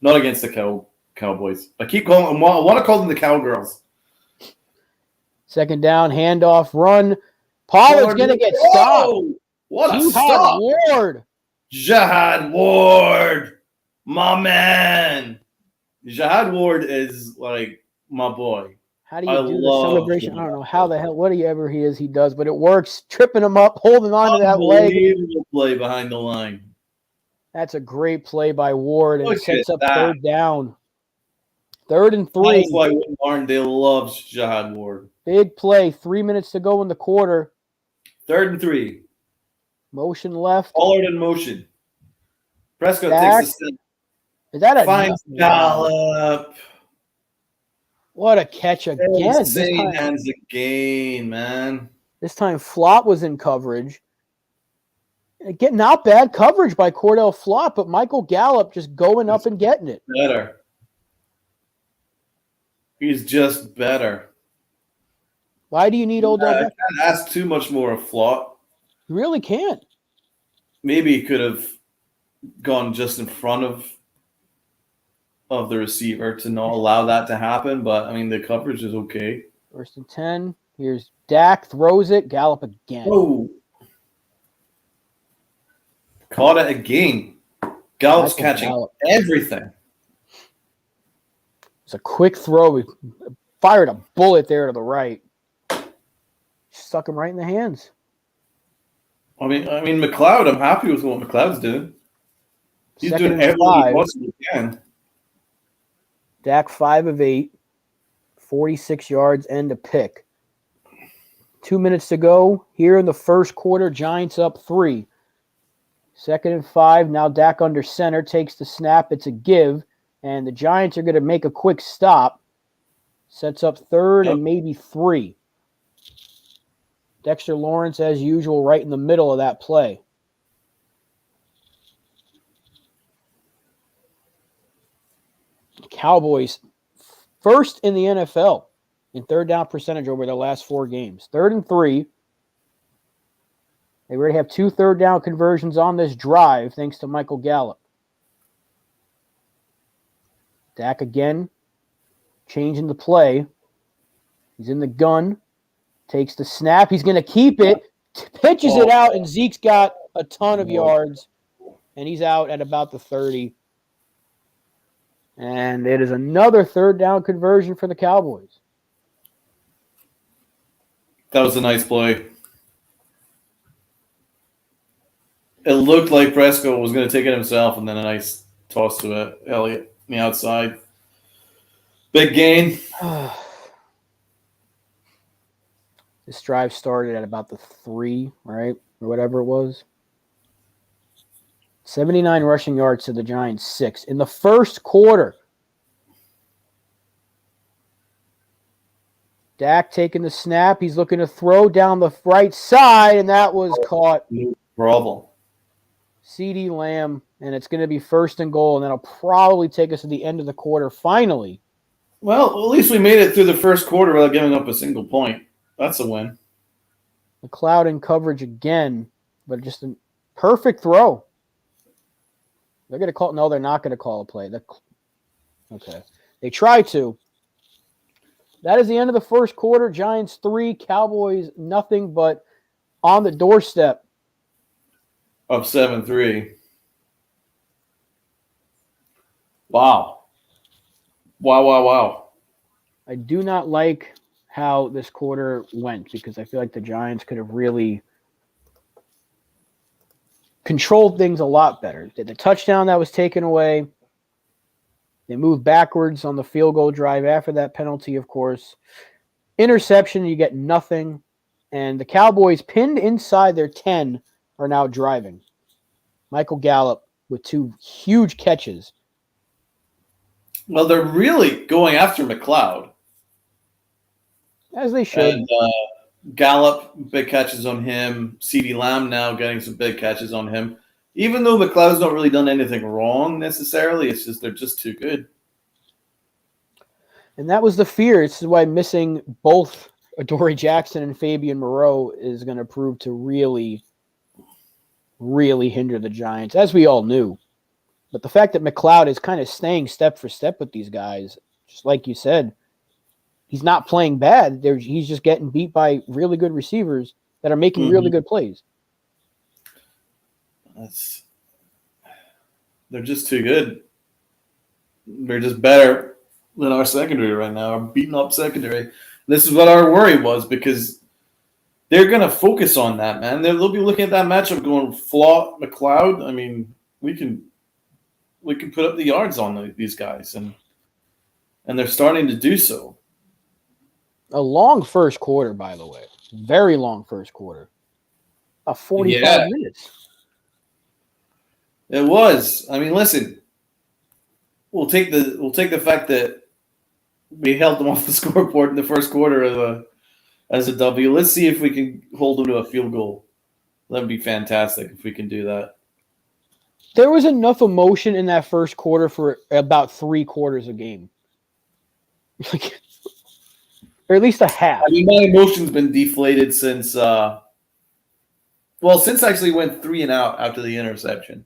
Not against the Cowboys. I keep calling them. I want to call them the Cowgirls. 2nd down, handoff, run. Pollard's going to get stopped. What a stop. Ward. Jihad Ward. My man. Jihad Ward is like my boy. How do you do the celebration? I don't know how the hell, whatever he is, he does, but it works. Tripping him up, holding on to that leg. Unbelievable play behind the line. That's a great play by Ward, and Look it sets at up that. 3rd down. 3rd and 3. That's why Martindale loves Jihad Ward. Big play. 3 minutes to go in the quarter. 3rd and 3. Motion left. Pollard in motion. Prescott Back. takes the snap. Is that a Finds Gallup. What a catch again. Insane hands again, man. This time Flott was in coverage. Again, not bad coverage by Cordell Flott, but Michael Gallup just going up and getting it. Better. He's just better. Why do you need Odell? I can't ask too much more of Flott. You really can't. Maybe he could have gone just in front of the receiver to not allow that to happen, but I mean the coverage is okay. 1st and 10. Here's Dak, throws it, Gallup again. Oh, caught it again. Gallup's catching everything. It's a quick throw. We fired a bullet there to the right. Stuck him right in the hands. I mean, McLeod. I'm happy with what McLeod's doing. He's doing everything he possibly can. Dak 5 of 8, 46 yards and a pick. 2 minutes to go here in the first quarter. Giants up 3. 2nd and 5. Now Dak under center takes the snap. It's a give, and the Giants are going to make a quick stop. Sets up 3rd and maybe 3. Dexter Lawrence, as usual, right in the middle of that play. Cowboys first in the NFL in 3rd down percentage over their last 4 games. 3rd and 3. They already have 2 3rd down conversions on this drive thanks to Michael Gallup. Dak again, changing the play. He's in the gun, takes the snap. He's going to keep it, pitches it out, and Zeke's got a ton of yards. and he's out at about the 30. And it is another third down conversion for the Cowboys. That was a nice play. It looked like Prescott was going to take it himself, and then a nice toss to Elliott on the outside. Big gain. This drive started at about the 3, right? Or whatever it was. 79 rushing yards to the Giants, 6. In the first quarter, Dak taking the snap. He's looking to throw down the right side, and that was caught. Problem. CeeDee Lamb, and it's going to be 1st and goal, and that'll probably take us to the end of the quarter finally. Well, at least we made it through the first quarter without giving up a single point. That's a win. McLeod in coverage again, but just a perfect throw. They're going to call – no, they're not going to call a play. Okay. They try to. That is the end of the first quarter. Giants 3, Cowboys nothing, but on the doorstep. Up 7-3. Wow. Wow. I do not like how this quarter went because I feel like the Giants could have really controlled things a lot better. The touchdown that was taken away, they moved backwards on the field goal drive after that penalty, of course. Interception, you get nothing. And the Cowboys, pinned inside their 10, are now driving. Michael Gallup with 2 huge catches. Well, they're really going after McLeod. As they should. And Gallup, big catches on him. CeeDee Lamb now getting some big catches on him. Even though McLeod's not really done anything wrong necessarily, it's just they're just too good. And that was the fear. This is why missing both Adoree Jackson and Fabian Moreau is going to prove to really, really hinder the Giants, as we all knew. But the fact that McLeod is kind of staying step for step with these guys, just like you said, he's not playing bad. He's just getting beat by really good receivers that are making really good plays. They're just too good. They're just better than our secondary right now, our beaten up secondary. This is what our worry was because they're going to focus on that, man. They'll be looking at that matchup going, Flaw, McLeod. I mean, we can put up the yards on these guys, and they're starting to do so. A long first quarter, by the way. Very long first quarter. 45 minutes. It was. I mean, listen. We'll take the fact that we held them off the scoreboard in the first quarter as a W. Let's see if we can hold them to a field goal. That would be fantastic if we can do that. There was enough emotion in that first quarter for about 3 quarters a game. Or at least a half. I mean, my emotion's been deflated since actually went 3 and out after the interception.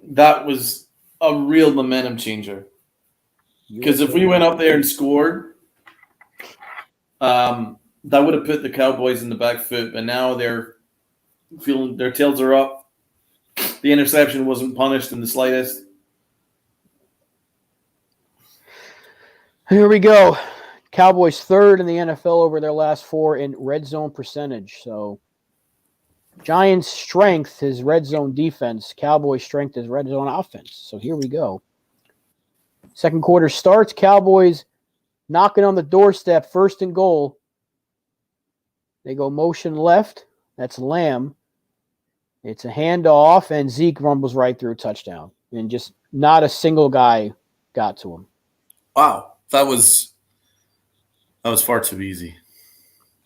That was a real momentum changer. Because if we went up there and scored, that would have put the Cowboys in the back foot. But now they're feeling their tails are up. The interception wasn't punished in the slightest. Here we go. Cowboys 3rd in the NFL over their last 4 in red zone percentage. So Giants' strength is red zone defense. Cowboys' strength is red zone offense. So here we go. Second quarter starts. Cowboys knocking on the doorstep. 1st and goal. They go motion left. That's Lamb. It's a handoff, and Zeke rumbles right through a touchdown. And just not a single guy got to him. Wow. That was far too easy.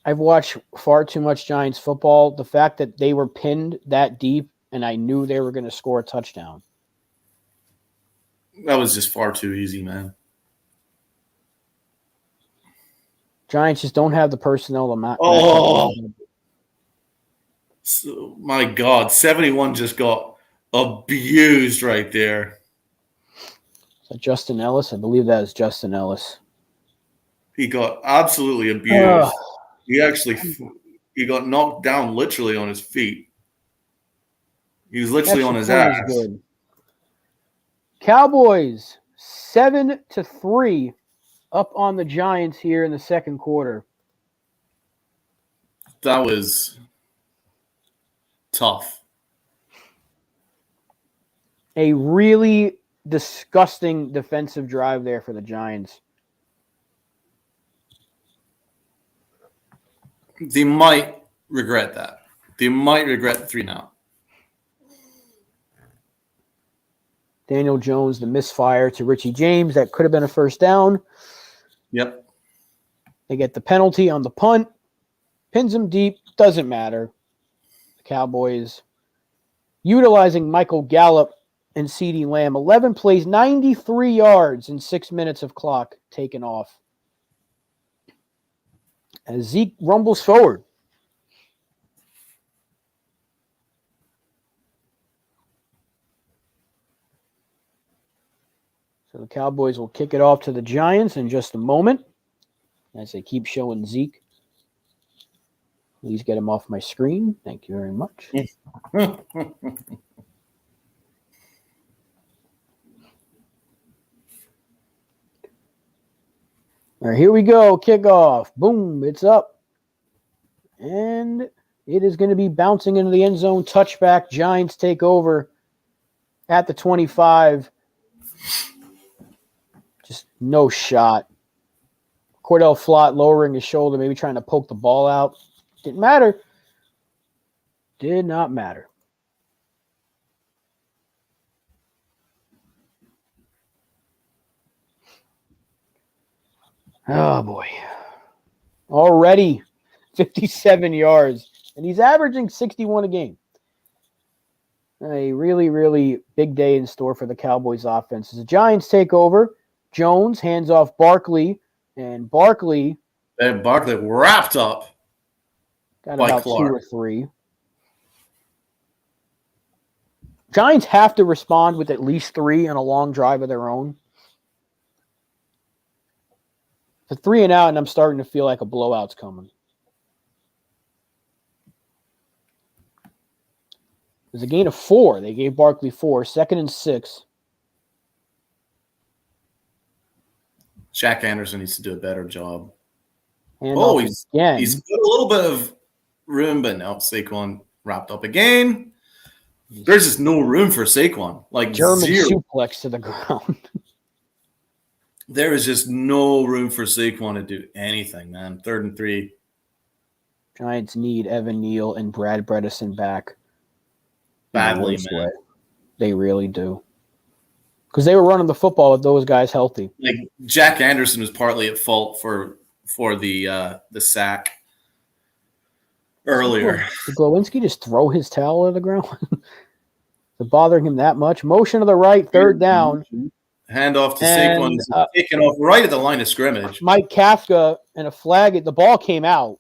I've watched far too much Giants football. The fact that they were pinned that deep and I knew they were going to score a touchdown. That was just far too easy, man. Giants just don't have the personnel to match. So, my God, 71 just got abused right there. Is that Justin Ellis? I believe that is Justin Ellis. He got absolutely abused. He got knocked down literally on his feet. He was literally on his Extra point ass. is good. Cowboys 7-3 up on the Giants here in the second quarter. That was tough. A really disgusting defensive drive there for the Giants. They might regret that. They might regret the 3 now. Daniel Jones, the misfire to Richie James. That could have been a first down. Yep. They get the penalty on the punt. Pins him deep. Doesn't matter. The Cowboys utilizing Michael Gallup and CeeDee Lamb. 11 plays, 93 yards in 6 minutes of clock taken off. As Zeke rumbles forward. So the Cowboys will kick it off to the Giants in just a moment as they keep showing Zeke. Please get him off my screen. Thank you very much. All right, here we go. Kickoff. Boom. It's up. And it is going to be bouncing into the end zone. Touchback. Giants take over at the 25. Just no shot. Cordell Flott lowering his shoulder, maybe trying to poke the ball out. Didn't matter. Did not matter. Oh, boy. Already 57 yards. And he's averaging 61 a game. A really, really big day in store for the Cowboys offense. As the Giants take over, Jones hands off Barkley. And Barkley wrapped up. Got by about Clark. 2 or 3. Giants have to respond with at least 3 on a long drive of their own. It's a 3 and out, and I'm starting to feel like a blowout's coming. There's a gain of 4. They gave Barkley 4. 2nd and 6. Jack Anderson needs to do a better job. He's got a little bit of room, but no, Saquon wrapped up again. There's just no room for Saquon. Like German zero. suplex to the ground. There is just no room for Saquon to do anything, man. 3rd and 3. Giants need Evan Neal and Brad Bredesen back. Badly, man. Way. They really do. Because they were running the football with those guys healthy. Like Jack Anderson was partly at fault for the sack earlier. Did Glowinski just throw his towel to the ground? Is it bothering him that much? Motion to the right, 3rd down. Handoff to Saquon is taken off right at the line of scrimmage. Mike Kafka and a flag. The ball came out,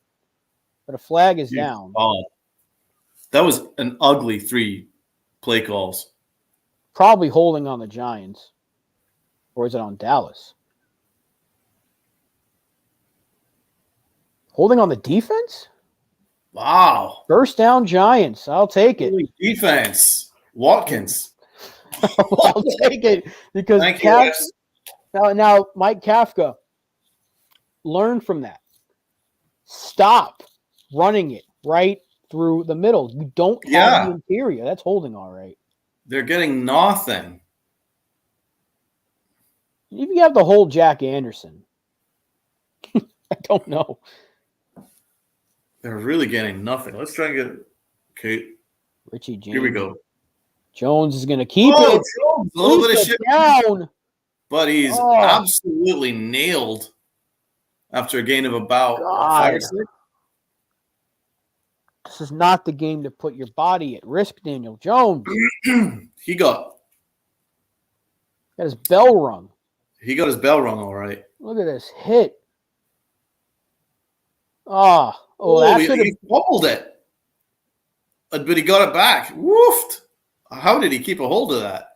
but a flag is down. That was an ugly 3 play calls. Probably holding on the Giants. Or is it on Dallas? Holding on the defense? Wow. First down Giants. I'll take it. Defense. Watkins. I'll take it because now Mike Kafka, learn from that. Stop running it right through the middle. You don't have the interior. That's holding all right. They're getting nothing. If you have to hold Jack Anderson, I don't know. They're really getting nothing. Let's try and get okay. Richie James. Here we go. Jones is going to keep it. Jones, a little bit of shit down. But he's absolutely nailed after a gain of about 5 or 6. This is not the game to put your body at risk, Daniel Jones. He got his bell rung. He got his bell rung all right. Look at this hit. He fumbled it. But he got it back. Woofed. How did he keep a hold of that?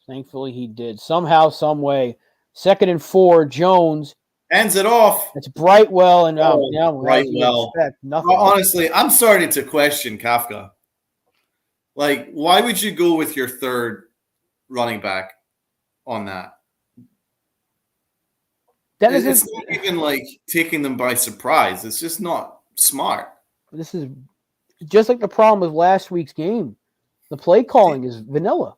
Thankfully, he did. Somehow, some way. 2nd and 4, Jones. Hands it off. It's Brightwell. And Brightwell. Nothing. Well, honestly, I'm starting to question Kafka. Like, why would you go with your third running back on that? That It's isn't. not even like taking them by surprise. It's just not smart. This is just like the problem with last week's game. The play calling is vanilla.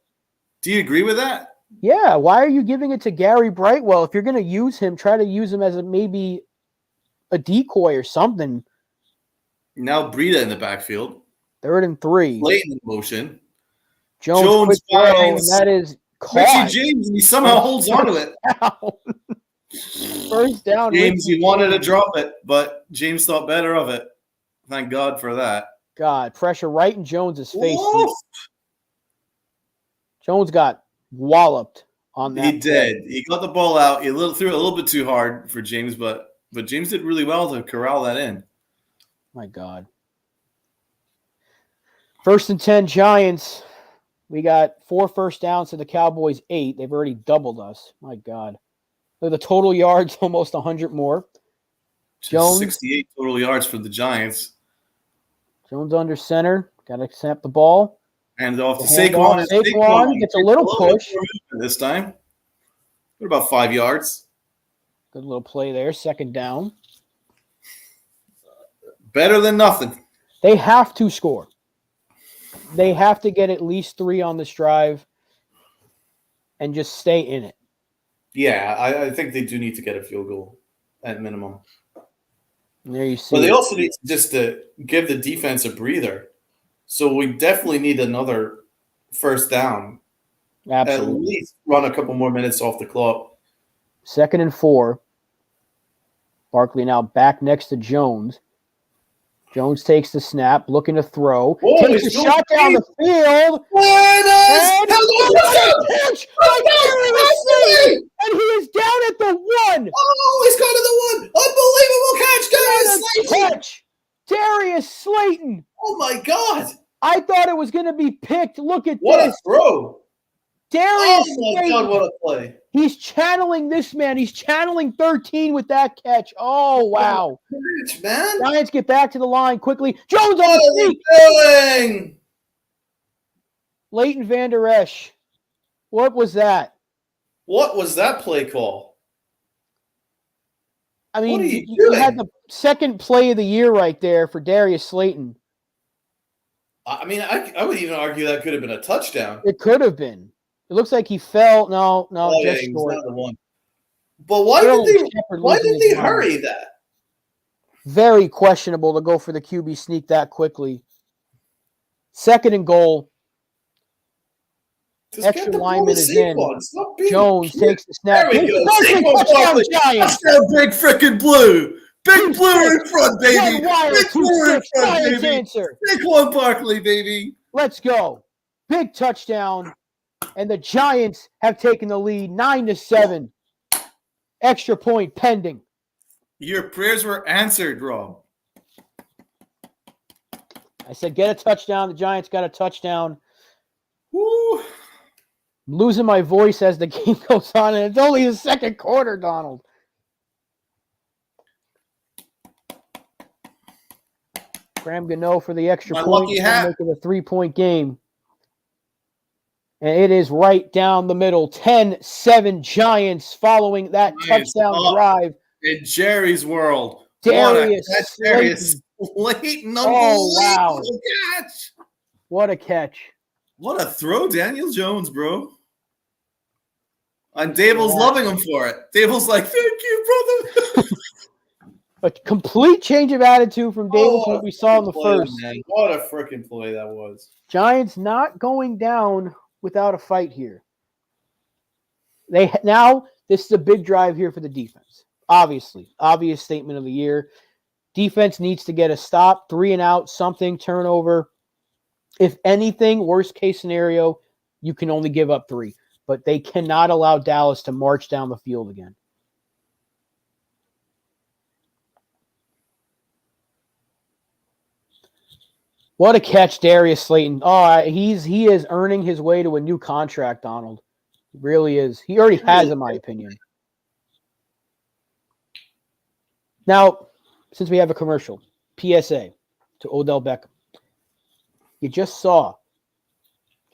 Do you agree with that? Yeah, why are you giving it to Gary Brightwell? If you're going to use him, try to use him as maybe a decoy or something. Now Breida in the backfield. 3rd and 3. Late in motion. Jones quick throw, and finds that is caught. Richie James, and he somehow holds on to it. First down. James, Richie he wanted to James. drop it, but James thought better of it. Thank God for that. God, pressure right in Jones's face. Woof. Jones got walloped on that. He did. He got the ball out. He threw it a little bit too hard for James, but James did really well to corral that in. My God. 1st and 10 Giants. We got 4 first downs to the Cowboys 8. They've already doubled us. My God. The total yards almost 100 more. Jones 68 total yards for the Giants. Jones under center. Got to snap the ball. And off to Saquon. Saquon. Saquon gets a little push. This time. What about 5 yards? Good little play there. 2nd down. Better than nothing. They have to score. They have to get at least 3 on this drive and just stay in it. Yeah, I think they do need to get a field goal at minimum. And there you see. But they also need to give the defense a breather. So we definitely need another first down. Absolutely. At least run a couple more minutes off the clock. 2nd and 4. Barkley now back next to Jones. Jones takes the snap, looking to throw. Takes a shot down the field. And he is down at the 1. Oh, he's gone to the 1. Unbelievable catch, Darius Slayton. Catch. Darius Slayton. Oh, my God. I thought it was going to be picked. Look at What this. a throw. Darius Oh, my Slayton. God, what a play. He's channeling this man. He's channeling 13 with that catch. Oh, wow. Catch, man. Giants get back to the line quickly. Jones on What the are sneak. you doing? Leighton Vander Esch. What was that? What was that play call? I mean, What are you you had doing? the 2nd play of the year right there for Darius Slayton. I mean, I would even argue that could have been a touchdown. It could have been. It looks like he fell. No, Oh, yeah, just he was short. not the one. But why did they hurry that? Very questionable to go for the QB sneak that quickly. 2nd and goal. Just Extra get the ball lineman to is in. Saquon. Stop being Jones cute. takes the snap. There we go. Touchdown, Saquon, Giants. touchdown, big freaking blue. Big blue in front, baby. One wire, Big blue in 2-6. front, Giants baby. answer. Saquon Barkley, baby. Let's go. Big touchdown. And the Giants have taken the lead 9-7. Extra point pending. Your prayers were answered, Rob. I said get a touchdown. The Giants got a touchdown. Woo. I'm losing my voice as the game goes on, and it's only the 2nd quarter, Donald. Graham Gano for the extra My point. lucky hat. Making a 3-point game. And it is right down the middle. 10-7 Giants following that Giants touchdown up. drive. In Jerry's world. Darius Darius Slayton. Unbelievable catch. What a catch. What a throw, Daniel Jones, bro. And Dable's loving him for it. Dable's like, thank you, brother. A complete change of attitude from Davis from what we saw in the first. Man. What a freaking play that was. Giants not going down without a fight here. This is a big drive here for the defense. Obviously, obvious statement of the year. Defense needs to get a stop, 3 and out, something, turnover. If anything, worst case scenario, you can only give up 3. But they cannot allow Dallas to march down the field again. What a catch, Darius Slayton. Oh, he is earning his way to a new contract, Donald. He really is. He already has, in my opinion. Now, since we have a commercial, PSA to Odell Beckham. You just saw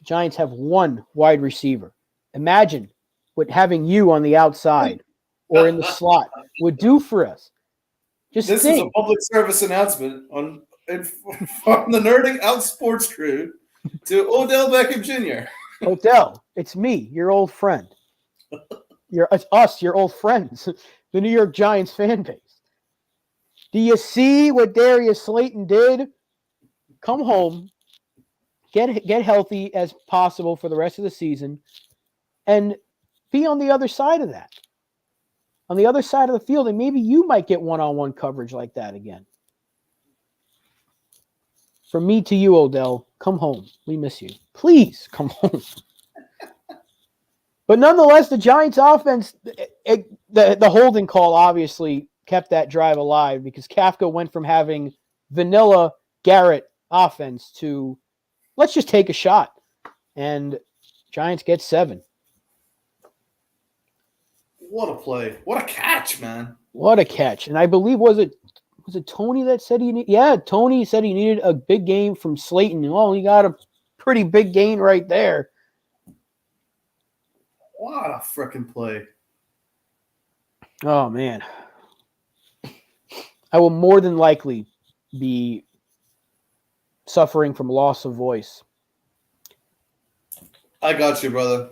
Giants have one wide receiver. Imagine what having you on the outside or in the slot would do for us. Just this think. is a public service announcement from the Nerding Out Sports crew to Odell Beckham Jr. Odell, it's me, your old friend. It's us, your old friends, the New York Giants fan base. Do you see what Darius Slayton did? Come home, get healthy as possible for the rest of the season, and be on the other side of that. On the other side of the field, and maybe you might get one-on-one coverage like that again. From me to you, Odell, come home. We miss you. Please come home. But nonetheless, the Giants' offense, the holding call obviously kept that drive alive because Kafka went from having vanilla Garrett offense to let's just take a shot. And Giants get 7. What a play. What a catch, man. What a catch. And I believe, was it Tony that said he needed? Yeah, Tony said he needed a big game from Slayton. Well, he got a pretty big gain right there. What a freaking play. Oh, man. I will more than likely be suffering from loss of voice. I got you, brother.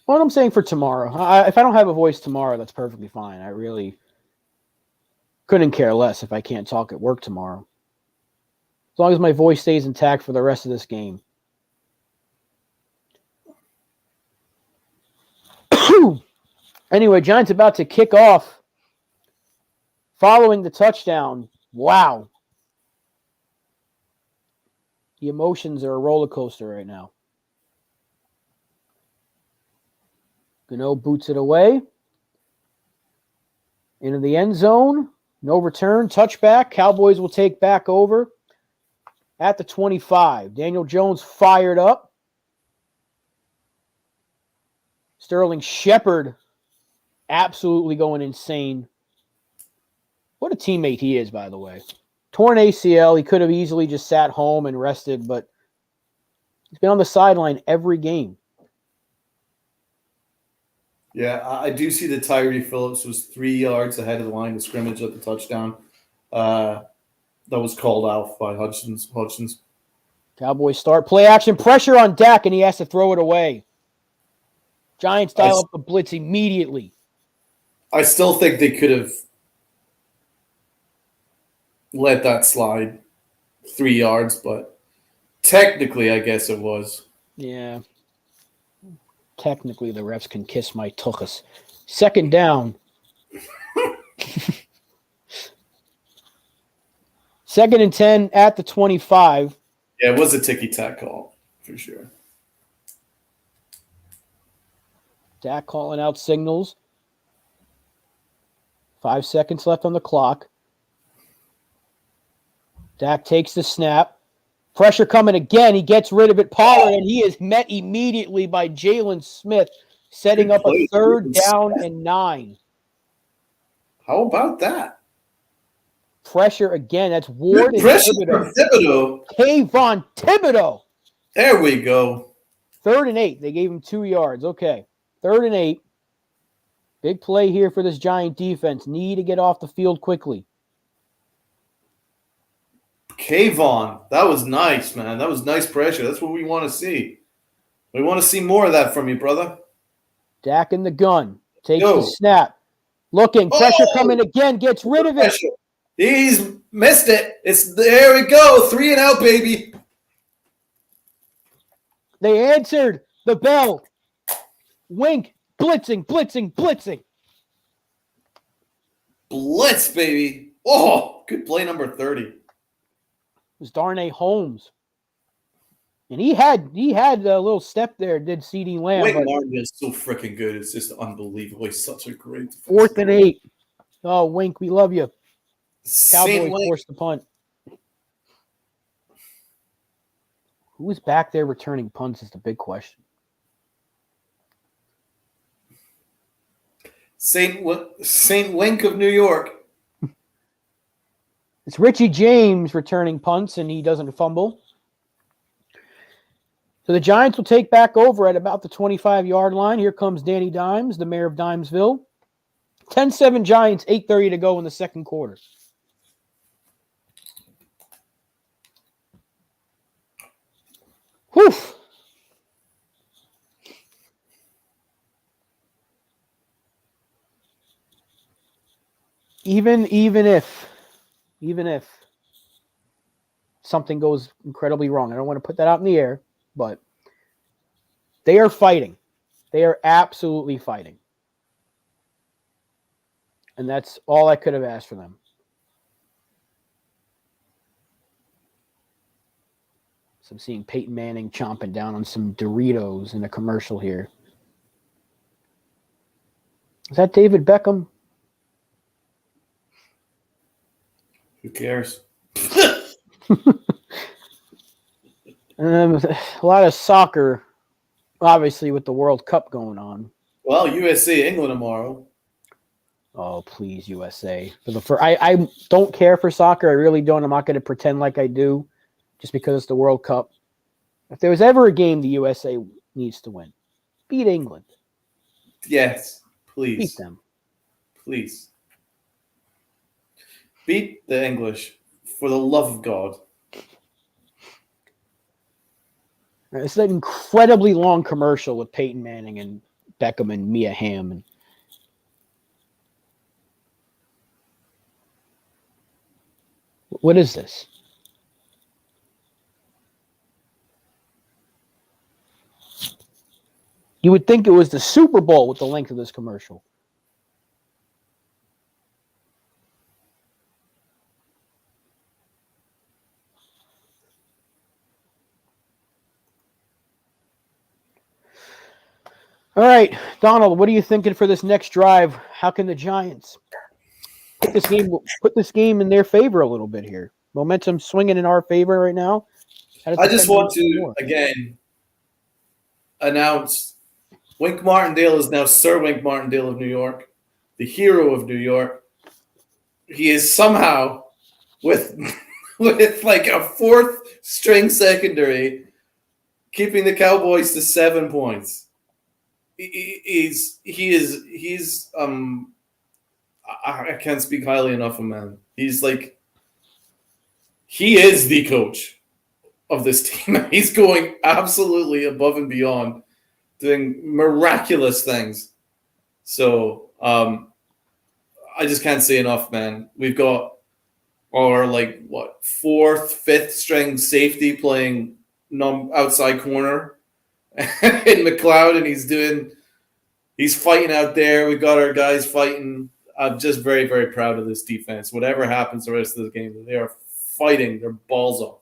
What I'm saying for tomorrow. If I don't have a voice tomorrow, that's perfectly fine. I really couldn't care less if I can't talk at work tomorrow. As long as my voice stays intact for the rest of this game. Anyway, Giants about to kick off following the touchdown. Wow. The emotions are a roller coaster right now. Gano boots it away. Into the end zone. No return. Touchback. Cowboys will take back over at the 25. Daniel Jones fired up. Sterling Shepard absolutely going insane. What a teammate he is, by the way. Torn ACL. He could have easily just sat home and rested, but he's been on the sideline every game. Yeah, I do see that Tyree Phillips was 3 yards ahead of the line of scrimmage at the touchdown. That was called out by Hutchins. Cowboys start play action pressure on Dak, and he has to throw it away. Giants dial up the blitz immediately. I still think they could have let that slide 3 yards, but technically, I guess it was. Yeah. Technically, the refs can kiss my tuchus. Second down. Second and 10 at the 25. Yeah, it was a ticky-tack call, for sure. Dak calling out signals. 5 seconds left on the clock. Dak takes the snap. Pressure coming again. He gets rid of it. Pollard, and he is met immediately by Jalen Smith, setting up a third down and 9. How about that? Pressure again. That's Ward and Pressure Thibodeau. from Thibodeau. Kayvon Thibodeau. There we go. 3rd and 8. They gave him 2 yards. Okay. 3rd and 8. Big play here for this Giant defense. Need to get off the field quickly. Kayvon, that was nice, man. That was nice pressure. That's what we want to see. We want to see more of that from you, brother. Dak in the gun. Takes the snap. Looking. Pressure coming again. Gets rid of it. He's missed it. There we go. 3 and out, baby. They answered the bell. Wink. Blitzing. Blitz, baby. Oh, good play number 30. It was Darnay Holmes. And he had a little step there, did CeeDee Lamb. Wink Martin is so freaking good. It's just unbelievable. He's such a great 4th and 8. Oh, Wink, we love you. Cowboys forced the punt. Who's back there returning punts is the big question. Saint Wink of New York. It's Richie James returning punts, and he doesn't fumble. So the Giants will take back over at about the 25-yard line. Here comes Danny Dimes, the mayor of Dimesville. 10-7 Giants, 8:30 to go in the second quarter. Whew. Even if something goes incredibly wrong, I don't want to put that out in the air, but they are fighting. They are absolutely fighting. And that's all I could have asked for them. So I'm seeing Peyton Manning chomping down on some Doritos in a commercial here. Is that David Beckham? Who cares? A lot of soccer, obviously, with the World Cup going on. Well, USA England tomorrow. Oh, please, USA. I don't care for soccer. I really don't. I'm not going to pretend like I do just because it's the World Cup. If there was ever a game the USA needs to win, beat England. Yes, please. Beat them. Please. Beat the English, for the love of God. It's an incredibly long commercial with Peyton Manning and Beckham and Mia Hamm. What is this? You would think it was the Super Bowl with the length of this commercial. All right, Donald, what are you thinking for this next drive? How can the Giants put this game in their favor a little bit here? Momentum swinging in our favor right now. I just want to, again, announce Wink Martindale is now Sir Wink Martindale of New York, the hero of New York. He is somehow, with like a fourth string secondary, keeping the Cowboys to 7 points. He's I can't speak highly enough of him, man. He is the coach of this team. He's going absolutely above and beyond, doing miraculous things. So I just can't say enough, man. We've got our fourth, fifth string safety playing outside corner in McLeod, and he's fighting out there. We've got our guys fighting. I'm just very, very proud of this defense. Whatever happens the rest of the game, they are fighting their balls off.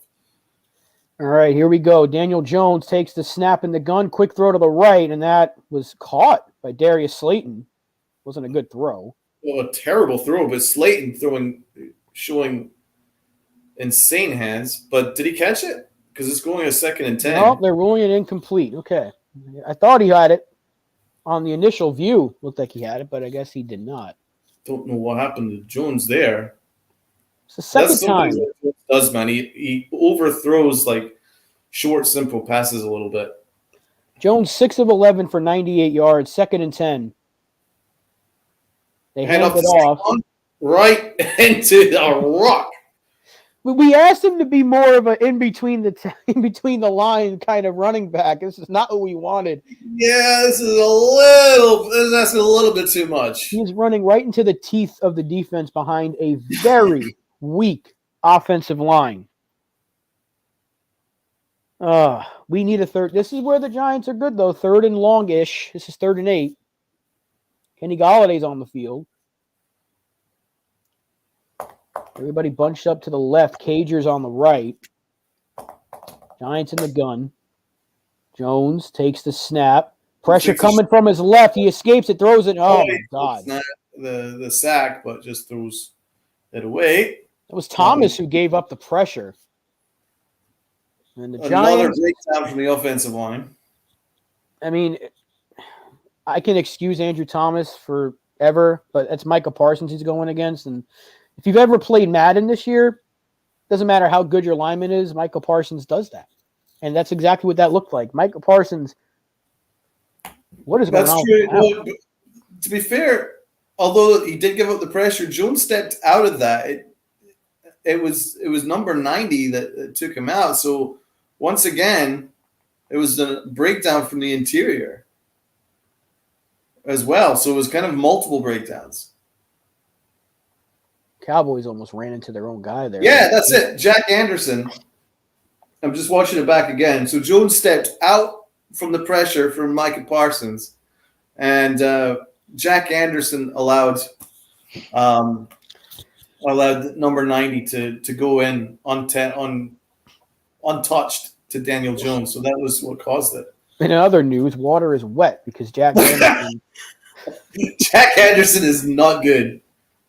All right, here we go. Daniel Jones takes the snap in the gun. Quick throw to the right, and that was caught by Darius Slayton. Wasn't a good throw. Well, a terrible throw, but Slayton showing insane hands. But did he catch it? Because it's going a 2nd and 10. No, they're ruling it incomplete. Okay. I thought he had it. On the initial view, looked like he had it, but I guess he did not. Don't know what happened to Jones there. It's the second time. He does, man. He overthrows short, simple passes a little bit. Jones 6 of 11 for 98 yards, 2nd and 10. They hand it off right into the rock. We asked him to be more of an in between the line kind of running back. This is not what we wanted. Yeah, that's a little bit too much. He's running right into the teeth of the defense behind a very weak offensive line. We need a third. This is where the Giants are good, though. 3rd and long-ish. This is 3rd and 8. Kenny Galladay's on the field. Everybody bunched up to the left. Cager's on the right. Giants in the gun. Jones takes the snap. Pressure coming from his left. He escapes it, throws it. Oh, my God. It's not the sack, but just throws it away. It was Thomas who gave up the pressure. And the Another Giants, breakdown from the offensive line. I mean, I can excuse Andrew Thomas forever, but that's Micah Parsons he's going against. And if you've ever played Madden this year, doesn't matter how good your lineman is, Michael Parsons does that. And that's exactly what that looked like. Michael Parsons, what is going That's on? true. Well, to be fair, although he did give up the pressure, Jones stepped out of that. It was number 90 that took him out. So once again, it was a breakdown from the interior as well. So it was kind of multiple breakdowns. Cowboys almost ran into their own guy there. Yeah, that's it. Jack Anderson. I'm just watching it back again. So Jones stepped out from the pressure from Micah Parsons, and Jack Anderson allowed number 90 to go in untouched to Daniel Jones. So that was what caused it. In other news, water is wet because Jack Anderson. Jack Anderson is not good.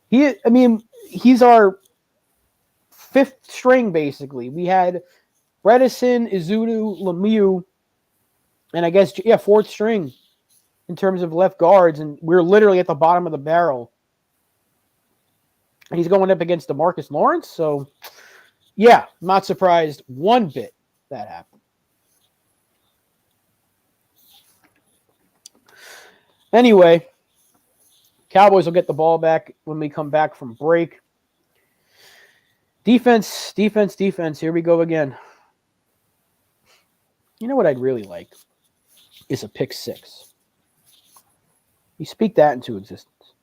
He's our fifth string, basically. We had Bredesen, Izudu, Lemieux, and I guess, fourth string in terms of left guards, and we're literally at the bottom of the barrel. And he's going up against DeMarcus Lawrence, so, yeah, not surprised one bit that happened. Anyway, Cowboys will get the ball back when we come back from break. Defense. Here we go again. You know what I'd really like is a pick six. You speak that into existence.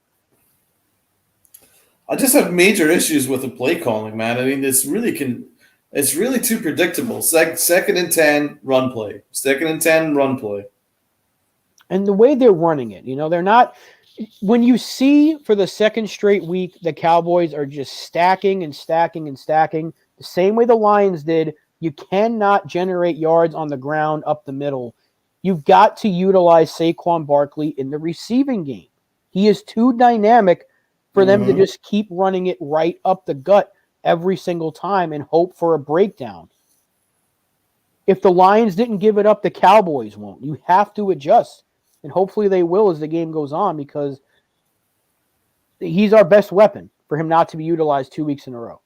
I just have major issues with the play calling, man. I mean, it's really too predictable. Second and 10, run play. Second and 10, run play. And the way they're running it, they're not. When you see for the second straight week, the Cowboys are just stacking and stacking and stacking, the same way the Lions did, you cannot generate yards on the ground up the middle. You've got to utilize Saquon Barkley in the receiving game. He is too dynamic for them to just keep running it right up the gut every single time and hope for a breakdown. If the Lions didn't give it up, the Cowboys won't. You have to adjust. And hopefully they will as the game goes on, because he's our best weapon for him not to be utilized 2 weeks in a row.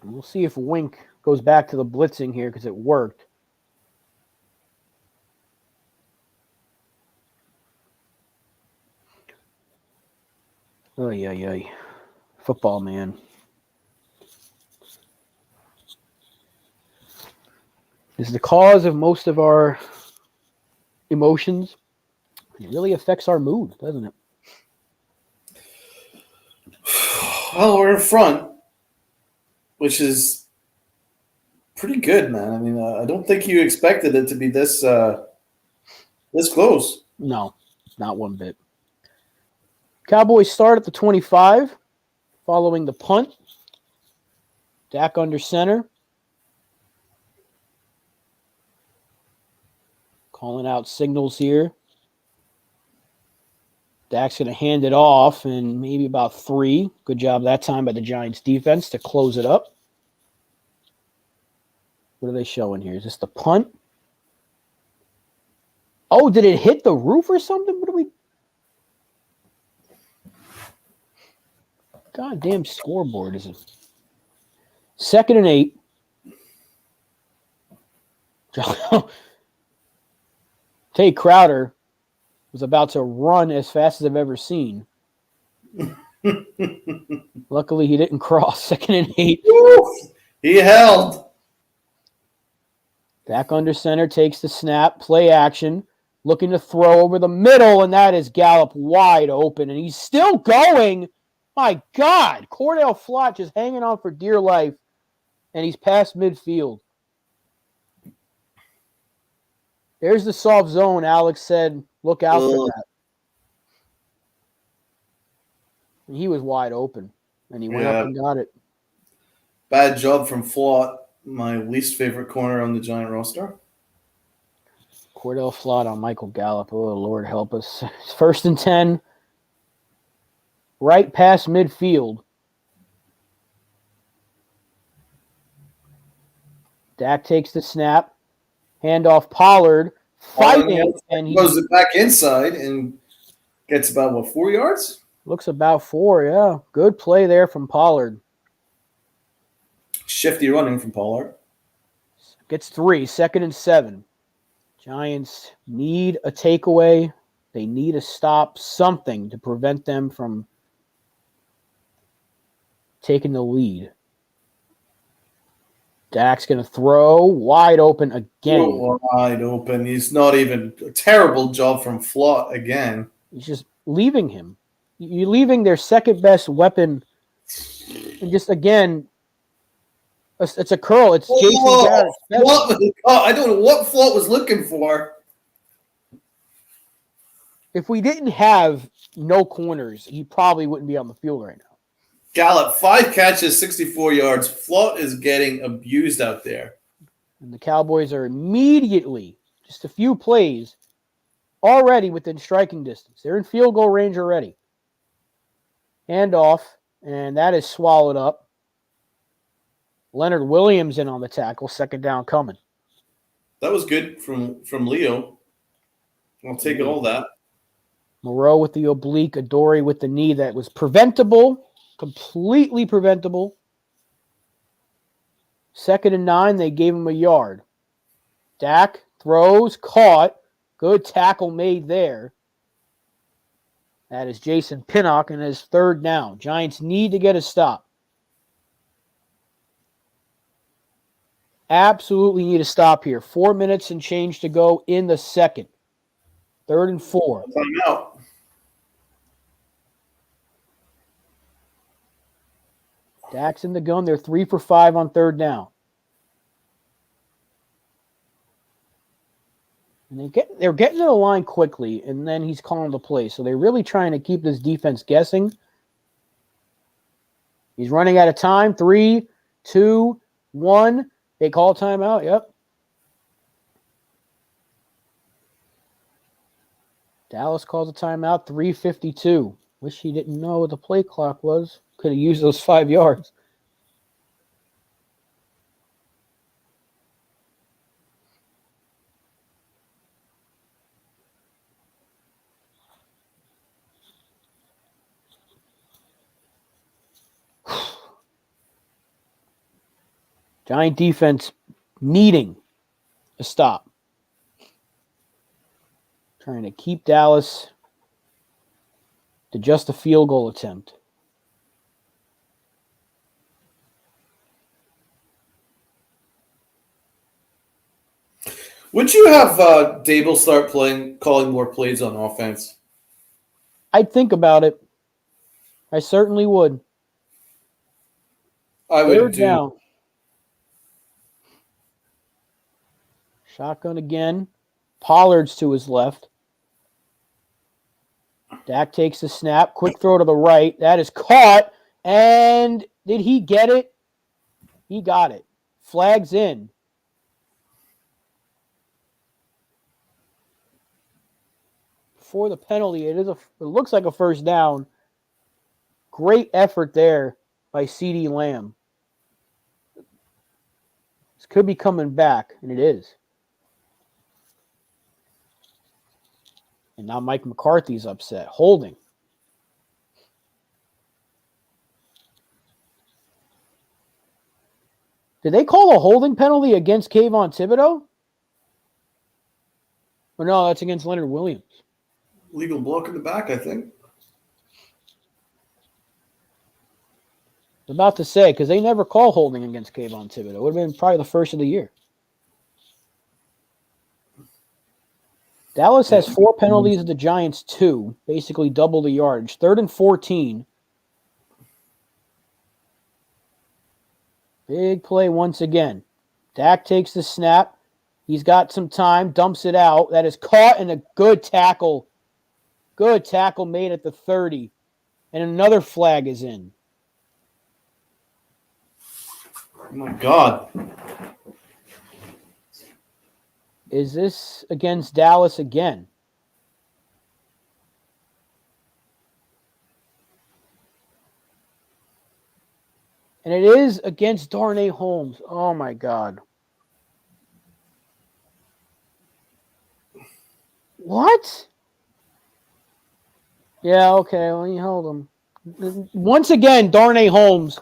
And we'll see if Wink goes back to the blitzing here because it worked. Oy. Football, man. Is the cause of most of our emotions. It really affects our mood, doesn't it? Well, we're in front, which is pretty good, man. I mean, I don't think you expected it to be this close. No, not one bit. Cowboys start at the 25, following the punt. Dak under center. Calling out signals here. Dak's going to hand it off, and maybe about 3. Good job that time by the Giants defense to close it up. What are they showing here? Is this the punt? Oh, did it hit the roof or something? What are we... Goddamn scoreboard is it? 2nd and 8. Tay Crowder was about to run as fast as I've ever seen. Luckily, he didn't cross. 2nd and 8. He held. Dak under center takes the snap, play action, looking to throw over the middle, and that is Gallup wide open, and he's still going. My God, Cordell Flott just hanging on for dear life, and he's past midfield. There's the soft zone. Alex said, look out for that. And he was wide open, and he went up and got it. Bad job from Flott, my least favorite corner on the Giant roster. Cordell Flott on Michael Gallup. Oh, Lord help us. It's 1st and 10. Right past midfield. Dak takes the snap. Handoff Pollard. Fighting. And he goes it back inside and gets about, 4 yards? Looks about 4, yeah. Good play there from Pollard. Shifty running from Pollard. Gets 3, 2nd and 7. Giants need a takeaway. They need to stop something to prevent them from taking the lead. Dak's going to throw wide open again. Wide open. He's not even a terrible job from Flott again. He's just leaving him. You're leaving their second best weapon. And just again, it's a curl. It's Jason Garrett. I don't know what Flott was looking for. If we didn't have no corners, he probably wouldn't be on the field right now. Gallup, 5 catches, 64 yards. Flott is getting abused out there. And the Cowboys are immediately, just a few plays, already within striking distance. They're in field goal range already. Handoff, and that is swallowed up. Leonard Williams in on the tackle, 2nd down coming. That was good from Leo. I'll take all that. Moreau with the oblique, Adoree with the knee that was preventable, completely preventable. 2nd and 9, they gave him a yard. Dak throws, caught. Good tackle made there. That is Jason Pinnock and his 3rd down. Giants need to get a stop. Absolutely need a stop here. 4 minutes and change to go in the second. 3rd and 4. Timeout. Dak's in the gun. They're 3 for 5 on 3rd down. And they're getting to the line quickly, and then he's calling the play. So they're really trying to keep this defense guessing. He's running out of time. 3, 2, 1. They call timeout. Yep. Dallas calls a timeout. 3:52. Wish he didn't know what the play clock was. Could have used those 5 yards. Giant defense needing a stop. Trying to keep Dallas to just a field goal attempt. Would you have Dable start calling more plays on offense? I'd think about it. I certainly would. I would 3rd do. down. Shotgun again. Pollard's to his left. Dak takes the snap. Quick throw to the right. That is caught. And did he get it? He got it. Flags in. For the penalty, it looks like a 1st down. Great effort there by CeeDee Lamb. This could be coming back, and it is. And now Mike McCarthy's upset. Holding. Did they call a holding penalty against Kayvon Thibodeau? Or no, that's against Leonard Williams. Legal block in the back, I think. I was about to say, because they never call holding against Kayvon Thibodeau. It would have been probably the first of the year. Dallas has 4 penalties, the Giants 2, basically double the yardage. 3rd and 14. Big play once again. Dak takes the snap. He's got some time, dumps it out. That is caught, and a good tackle. Good tackle made at the 30. And another flag is in. Oh, my God. Is this against Dallas again? And it is against Darnay Holmes. Oh, my God. What? Yeah, okay. Well, you hold him. Once again, Darnay Holmes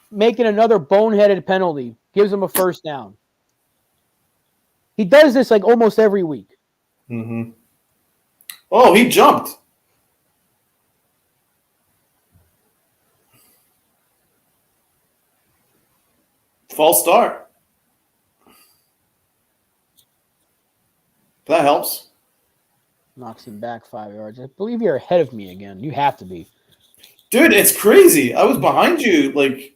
making another boneheaded penalty gives him a first down. He does this like almost every week. Mm-hmm. Oh, he jumped. False start. That helps. Knocks him back 5 yards. I believe you're ahead of me again. You have to be. Dude, it's crazy. I was behind you like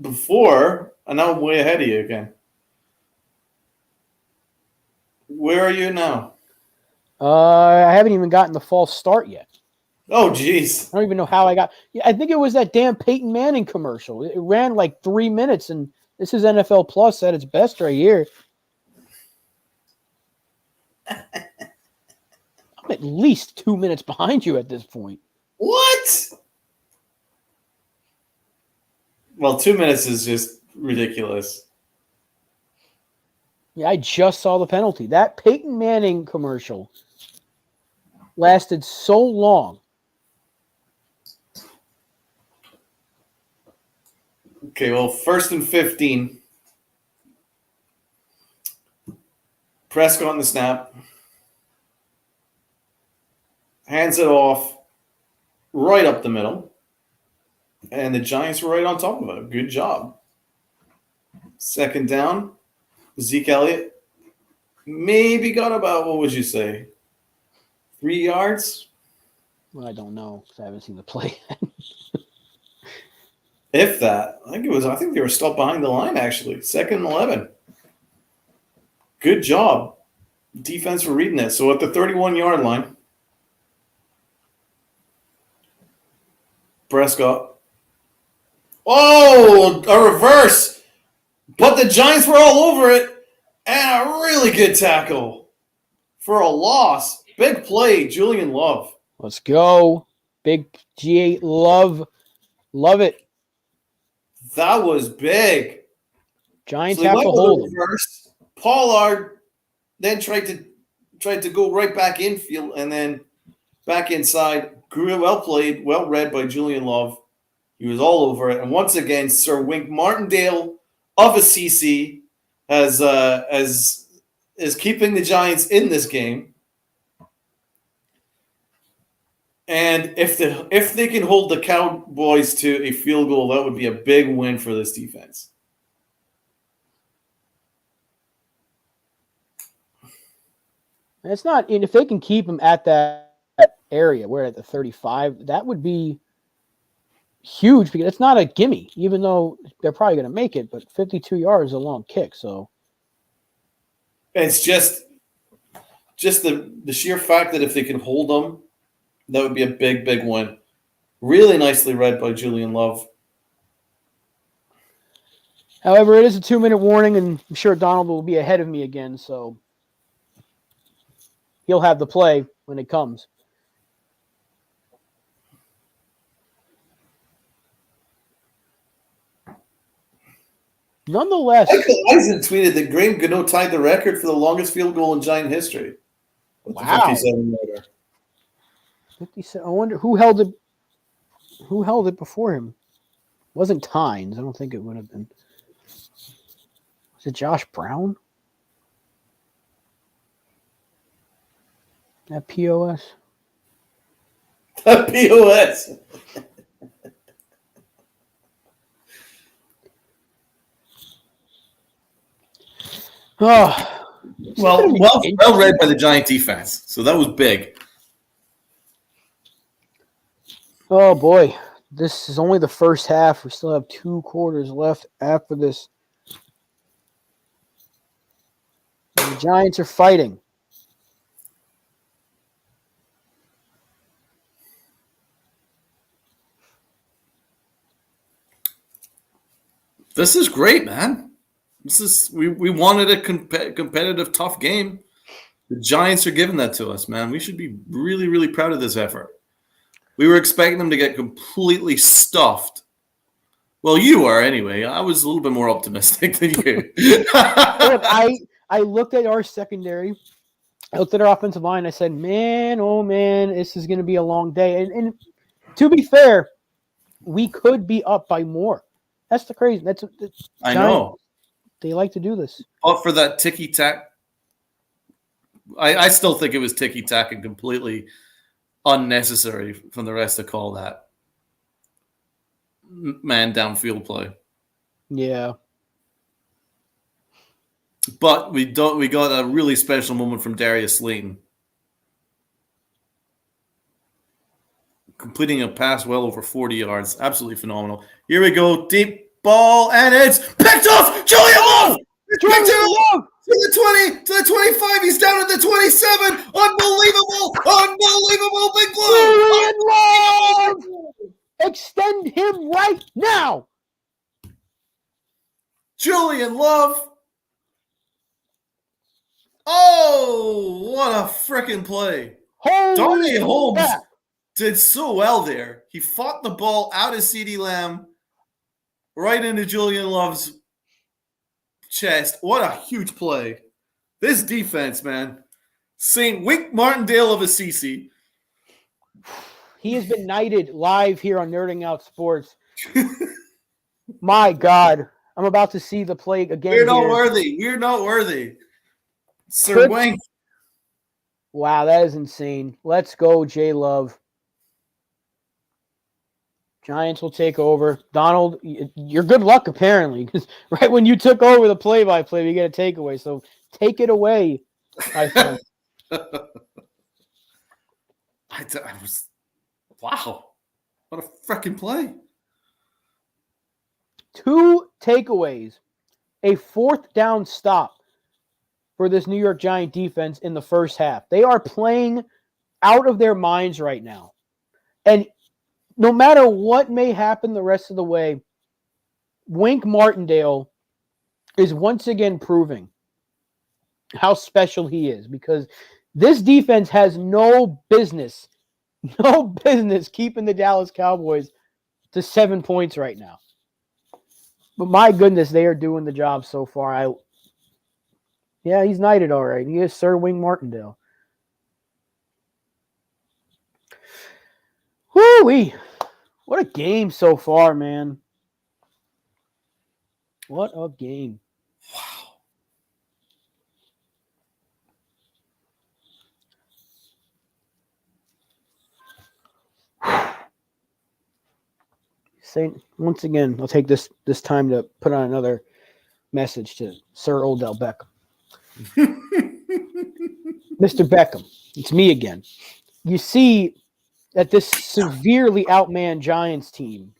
before, and now I'm way ahead of you again. Where are you now? I haven't even gotten the false start yet. Oh, jeez. I don't even know how I got. I think it was that damn Peyton Manning commercial. It ran like 3 minutes, and this is NFL Plus at its best right here. I'm at least 2 minutes behind you at this point. What? Well, 2 minutes is just ridiculous. Yeah, I just saw the penalty. That Peyton Manning commercial lasted so long. Okay, well, 1st and 15. Prescott on the snap. Hands it off right up the middle. And the Giants were right on top of it. Good job. 2nd down. Zeke Elliott maybe got about, what would you say, 3 yards? Well, I don't know because I haven't seen the play. If that. I think they were still behind the line, actually. 2nd and 11. Good job. Defense for reading it. So at the 31-yard line, Prescott. Oh, a reverse. But the Giants were all over it. And a really good tackle for a loss. Big play, Julian Love. Let's go. Big G8 Love. Love it. That was big. Giants So he have went to with hold a him. reverse. Pollard then tried to go right back infield and then back inside. Well played, well read by Julian Love. He was all over it. And once again, Sir Wink Martindale of Assisi is keeping the Giants in this game. And if they can hold the Cowboys to a field goal, that would be a big win for this defense. It's not, and if they can keep him at that area, we're at the 35, that would be huge because it's not a gimme, even though they're probably going to make it, but 52 yards is a long kick. So it's just the sheer fact that if they can hold them, that would be a big, big win. Really nicely read by Julian Love. however, it is a 2-minute warning, and I'm sure Donald will be ahead of me again, so he'll have the play when it comes. Nonetheless, Michael Eisen tweeted that Graham Gano tied the record for the longest field goal in Giant history. With the wow. 57-yarder. 57. I wonder who held it. Who held it before him? It wasn't Tynes. I don't think it would have been. Was it Josh Brown? At POS? POS. Oh, Well read by the Giant defense. So that was big. oh boy. This is only the first half. We still have 2 quarters left after this. And the Giants are fighting. This is great, man. We wanted a competitive, tough game. The Giants are giving that to us, man. We should be really, really proud of this effort. We were expecting them to get completely stuffed. Well, you are anyway. I was a little bit more optimistic than you. Look, I looked at our secondary, I looked at our offensive line. I said, man, oh man, this is going to be a long day. And to be fair, we could be up by more. That's the crazy. That's I Giants, know. they like to do this. But for that ticky tack, I still think it was ticky tack and completely unnecessary from the rest to call that man downfield play. Yeah. But we got a really special moment from Darius Slayton, completing a pass well over 40 yards. Absolutely phenomenal. Here we go, deep ball, and it's picked off. Julian Love! It's picked it off to the 20, to the 25. He's down at the 27. Unbelievable! Unbelievable! Big blow! Julian Love! Extend him right now. Julian Love. Oh, what a freaking play. Darnay Holmes did so well there. He fought the ball out of CeeDee Lamb right into Julian Love's chest. What a huge play. This defense, man. St. Wink Martindale of Assisi. He has been knighted live here on Nerding Out Sports. My God. I'm about to see the play again. We're not worthy. We're not worthy. Sir Wink. Wow, that is insane. Let's go, J Love. Giants will take over. Donald, you're good luck, apparently, because right when you took over the play-by-play, we get a takeaway. So take it away, my friend. I was, wow. What a freaking play. 2 takeaways, a 4th down stop for this New York Giant defense in the first half. They are playing out of their minds right now. And no matter what may happen the rest of the way, Wink Martindale is once again proving how special he is, because this defense has no business keeping the Dallas Cowboys to 7 points right now. But my goodness, they are doing the job so far. Yeah, he's knighted all right. He is Sir Wink Martindale. Whoo-wee. What a game so far, man. What a game. Wow. Once again, I'll take this time to put on another message to Sir Odell Beckham. Mr. Beckham, it's me again. You see that this severely outmanned Giants team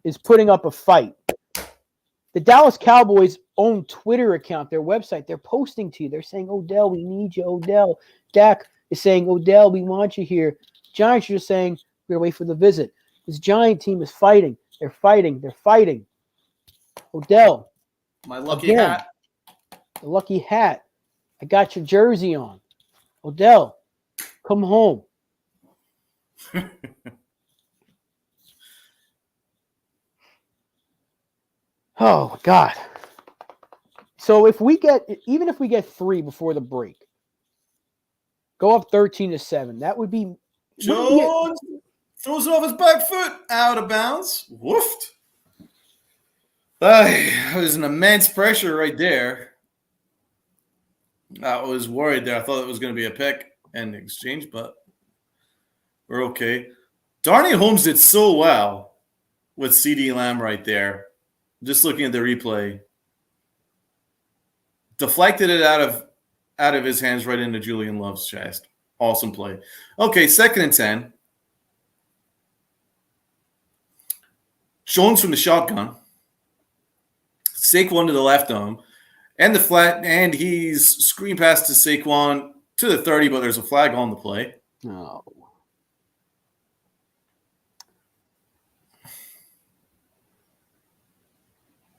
is putting up a fight. The Dallas Cowboys' own Twitter account, their website, they're posting to you. They're saying, Odell, we need you, Odell. Dak is saying, Odell, we want you here. Giants are just saying, we're going to wait for the visit. This Giant team is fighting. They're fighting. They're fighting. Odell. My lucky hat. The lucky hat. I got your jersey on. Odell, come home. Oh, God. So even if we get 3 before the break, go up 13-7, that would be. Jones throws it off his back foot, out of bounds. Woofed. That was an immense pressure right there. I was worried there. I thought it was going to be a pick and exchange, but we're okay. Darnay Holmes did so well with CeeDee Lamb right there. Just looking at the replay. Deflected it out of his hands right into Julian Love's chest. Awesome play. Okay, 2nd and 10. Jones from the shotgun. Saquon to the left of him. And the flat, and he's screen pass to Saquon to the 30, but there's a flag on the play. No.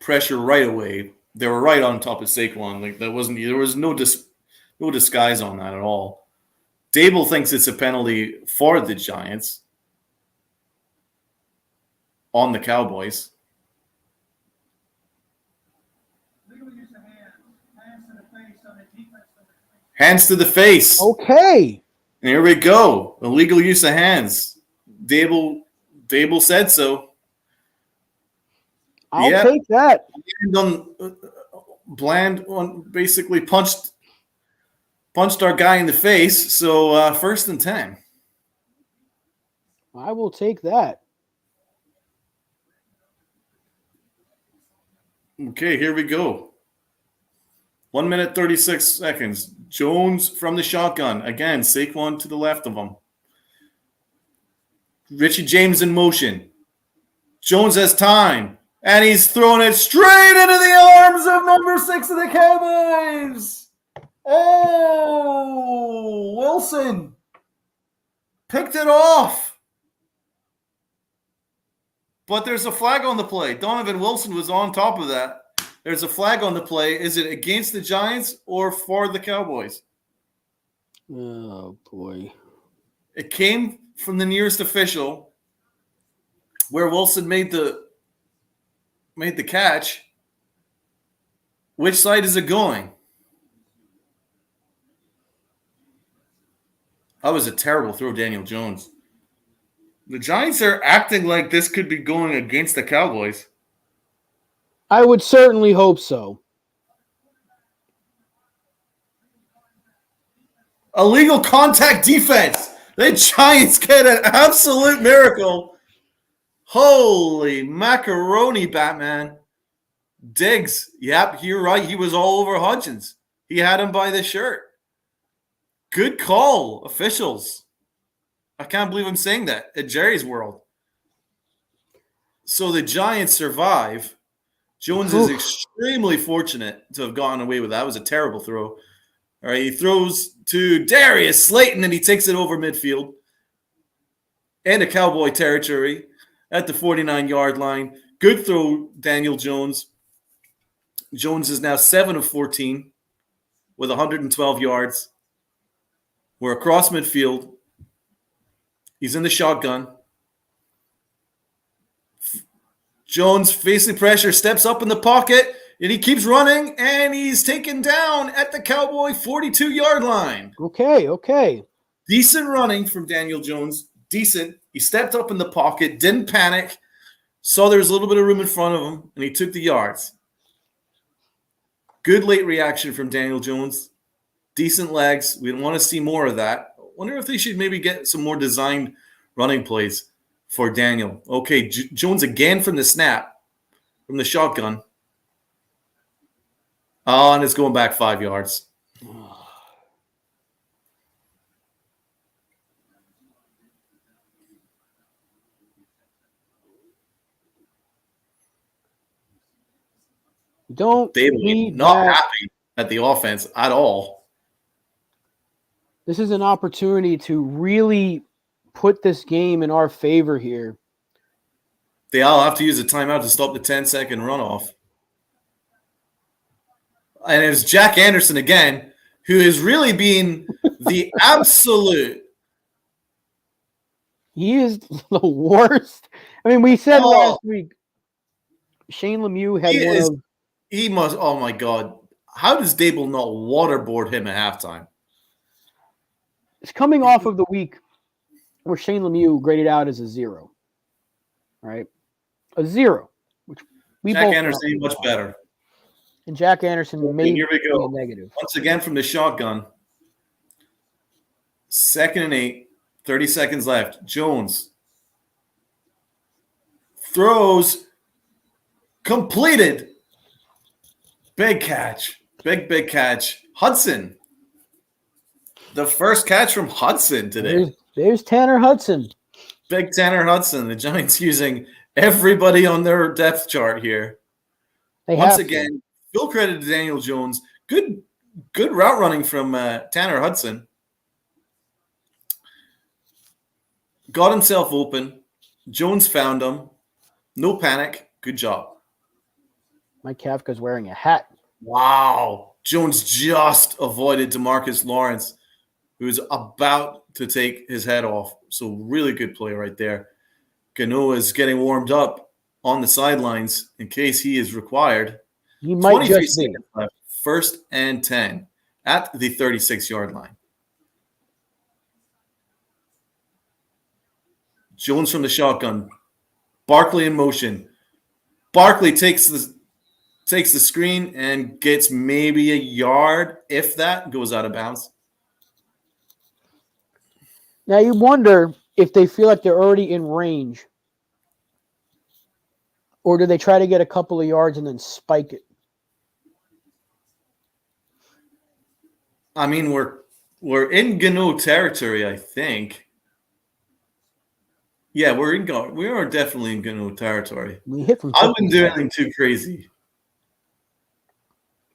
Pressure right away. They were right on top of Saquon. Like there was no disguise on that at all. Dable thinks it's a penalty for the Giants on the Cowboys. Hands to the face. Okay. Here we go. Illegal use of hands. Dable said so. I'll take that. Bland basically punched our guy in the face. So 1st and 10. I will take that. Okay, here we go. 1 minute, 36 seconds. Jones from the shotgun. Again, Saquon to the left of him. Richie James in motion. Jones has time. And he's throwing it straight into the arms of number 6 of the Cowboys. Oh, Wilson picked it off. But there's a flag on the play. Donovan Wilson was on top of that. There's a flag on the play. Is it against the Giants or for the Cowboys? Oh, boy. It came from the nearest official where Wilson made the catch. Which side is it going? That was a terrible throw, Daniel Jones. The Giants are acting like this could be going against the Cowboys. I would certainly hope so. Illegal contact defense. The Giants get an absolute miracle. Holy macaroni, Batman. Diggs. Yep, you're right. He was all over Hutchins. He had him by the shirt. Good call, officials. I can't believe I'm saying that at Jerry's World. So the Giants survive. Jones is extremely fortunate to have gotten away with that. It was a terrible throw. All right, he throws to Darius Slayton, and he takes it over midfield and a Cowboy territory at the 49-yard line. Good throw, Daniel Jones. Jones is now 7 of 14 with 112 yards. We're across midfield. He's in the shotgun. Jones facing pressure, steps up in the pocket, and he keeps running, and he's taken down at the Cowboy 42-yard line. Okay. Decent running from Daniel Jones. Decent. He stepped up in the pocket, didn't panic, saw there was a little bit of room in front of him, and he took the yards. Good late reaction from Daniel Jones. Decent legs. We want to see more of that. Wonder if they should maybe get some more designed running plays for Daniel. Okay, Jones again from the snap, from the shotgun. Oh, and it's going back 5 yards. They were not happy at the offense at all. This is an opportunity to really put this game in our favor here. They all have to use a timeout to stop the 10-second runoff. And it's Jack Anderson again, who is really being the absolute. He is the worst. I mean, we said last week, Shane Lemieux had He must. Oh my God! How does Dable not waterboard him at halftime? It's coming off of the week where Shane Lemieux graded out as a 0, right? A 0, which we Jack both Anderson much better. And Jack Anderson made here we go. A negative. Once again from the shotgun. 2nd and 8, 30 seconds left. Jones throws, completed. Big catch. Big catch. Hudson. The first catch from Hudson today. There's Tanner Hudson. Big Tanner Hudson. The Giants using everybody on their depth chart here. Once again, full credit to Daniel Jones. Good route running from Tanner Hudson. Got himself open. Jones found him. No panic. Good job. Mike Kafka's wearing a hat. Wow. Jones just avoided DeMarcus Lawrence, who was about to take his head off. So really good play right there. Gano is getting warmed up on the sidelines in case he is required. He might just be. Left. 1st and 10 at the 36-yard line. Jones from the shotgun. Barkley in motion. Barkley takes the screen and gets maybe a yard, if that, goes out of bounds. Now you wonder if they feel like they're already in range, or do they try to get a couple of yards and then spike it? I mean, we're in Gano territory, I think. Yeah, we are definitely in Gano territory. We hit from. I wouldn't do anything too crazy.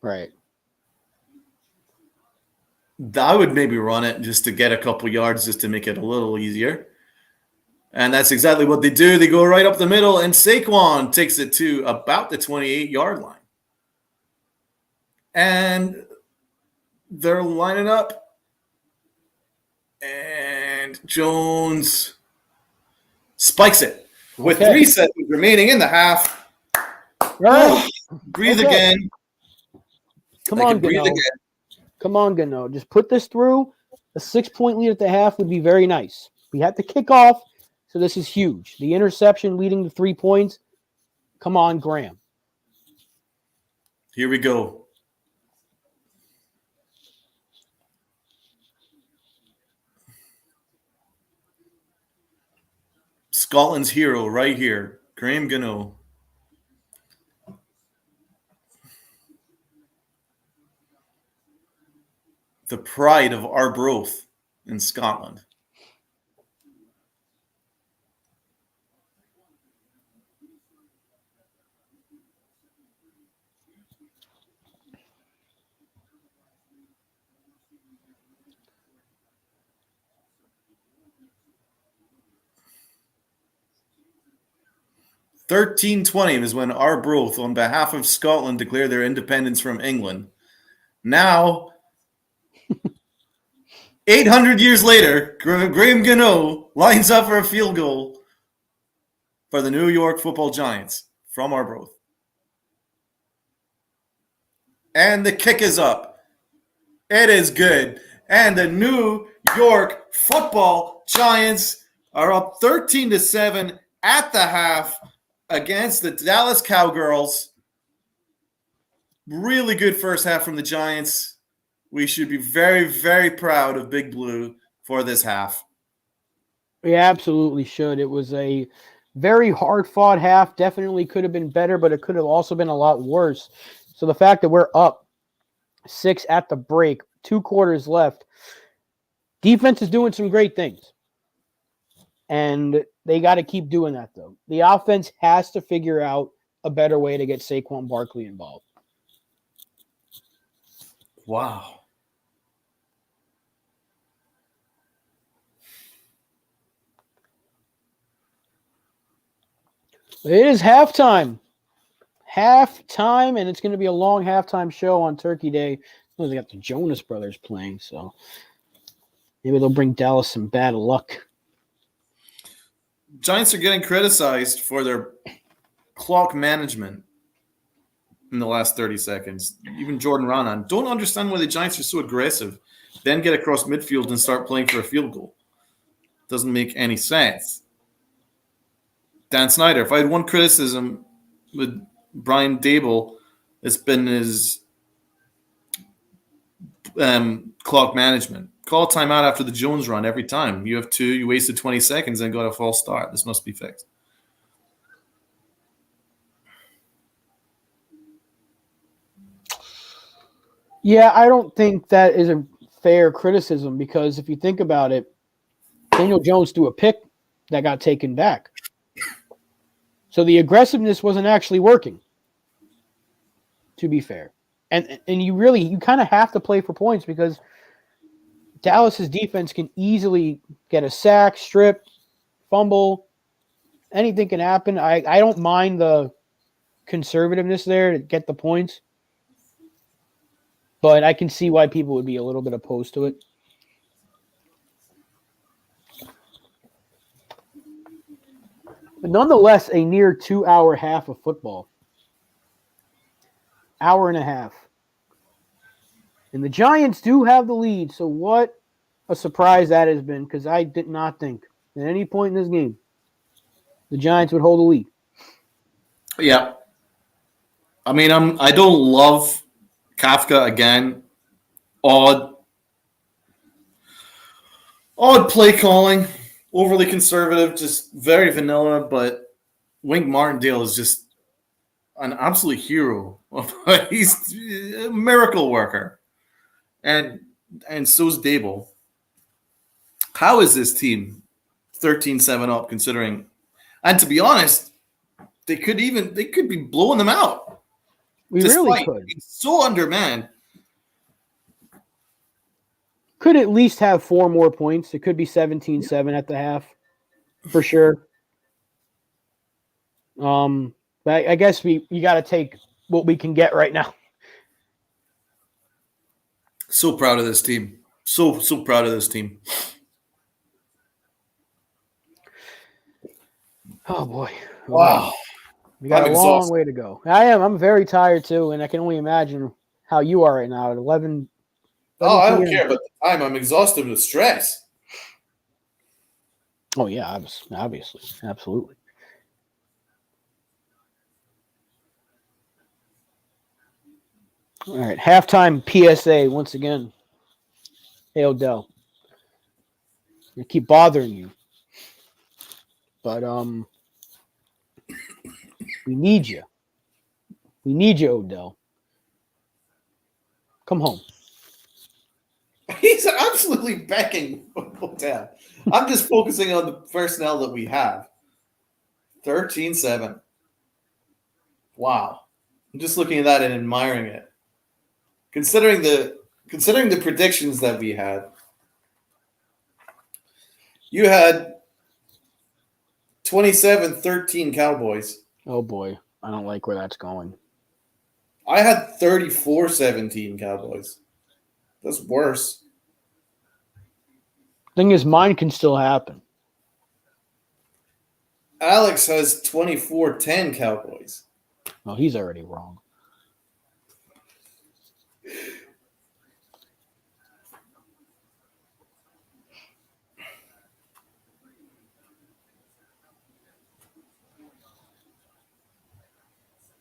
Right. I would maybe run it just to get a couple yards, just to make it a little easier. And that's exactly what they do. They go right up the middle, and Saquon takes it to about the 28-yard line. And they're lining up. And Jones spikes it with 3 seconds remaining in the half. Right. Breathe again. Come on, Gano. Come on, Gano. Just put this through. A 6-point lead at the half would be very nice. We have to kick off, so this is huge. The interception leading to 3 points. Come on, Graham. Here we go. Scotland's hero right here, Graham Gano. The pride of Arbroath in Scotland. $13.20 is when Arbroath, on behalf of Scotland, declared their independence from England. Now, 800 years later, Graham Gano lines up for a field goal for the New York Football Giants from Arbroath. And the kick is up. It is good. And the New York Football Giants are up 13-7 at the half against the Dallas Cowgirls. Really good first half from the Giants. We should be very, very proud of Big Blue for this half. We absolutely should. It was a very hard-fought half. Definitely could have been better, but it could have also been a lot worse. So the fact that we're up 6 at the break, 2 quarters left, defense is doing some great things. And they got to keep doing that, though. The offense has to figure out a better way to get Saquon Barkley involved. Wow. It is halftime. Halftime, and it's going to be a long halftime show on Turkey Day. Well, they got the Jonas Brothers playing, so maybe they'll bring Dallas some bad luck. Giants are getting criticized for their clock management in the last 30 seconds. Even Jordan Raanan. Don't understand why the Giants are so aggressive, then get across midfield and start playing for a field goal. Doesn't make any sense. Dan Snyder, if I had one criticism with Brian Dable, it's been his clock management. Call timeout after the Jones run every time. You have 2, you wasted 20 seconds and got a false start. This must be fixed. Yeah, I don't think that is a fair criticism because if you think about it, Daniel Jones threw a pick that got taken back. So the aggressiveness wasn't actually working, to be fair. And you kind of have to play for points because Dallas's defense can easily get a sack, strip, fumble. Anything can happen. I don't mind the conservativeness there to get the points. But I can see why people would be a little bit opposed to it. But nonetheless, a near 2-hour half of football. Hour and a half. And the Giants do have the lead, so what a surprise that has been, because I did not think at any point in this game the Giants would hold the lead. Yeah. I mean, I don't love Kafka again. Odd play calling, overly conservative, just very vanilla. But Wink Martindale is just an absolute hero. He's a miracle worker, and so's Dable. How is this team 13-7 up? Considering, and to be honest, they could be blowing them out. We really could. Being so undermanned. Could at least have 4 more points. It could be 17-7 at the half, for sure. But I guess you got to take what we can get right now. So proud of this team. So proud of this team. Oh boy! Wow. We got I'm a long exhausted. way to go. I am. I'm very tired too, and I can only imagine how you are right now at 11. Oh, I don't PM. care about the time. I'm exhausted with stress. Oh yeah, obviously, absolutely. All right, halftime PSA once again. Hey Odell, I keep bothering you, but we need you. We need you, Odell. Come home. He's absolutely becking Odell. I'm just focusing on the personnel that we have. 13-7. Wow. I'm just looking at that and admiring it. Considering the predictions that we had, you had 27-13 Cowboys. Oh boy, I don't like where that's going. I had 34-17 Cowboys. That's worse. Thing is, mine can still happen. Alex has 24-10 Cowboys. Oh, he's already wrong.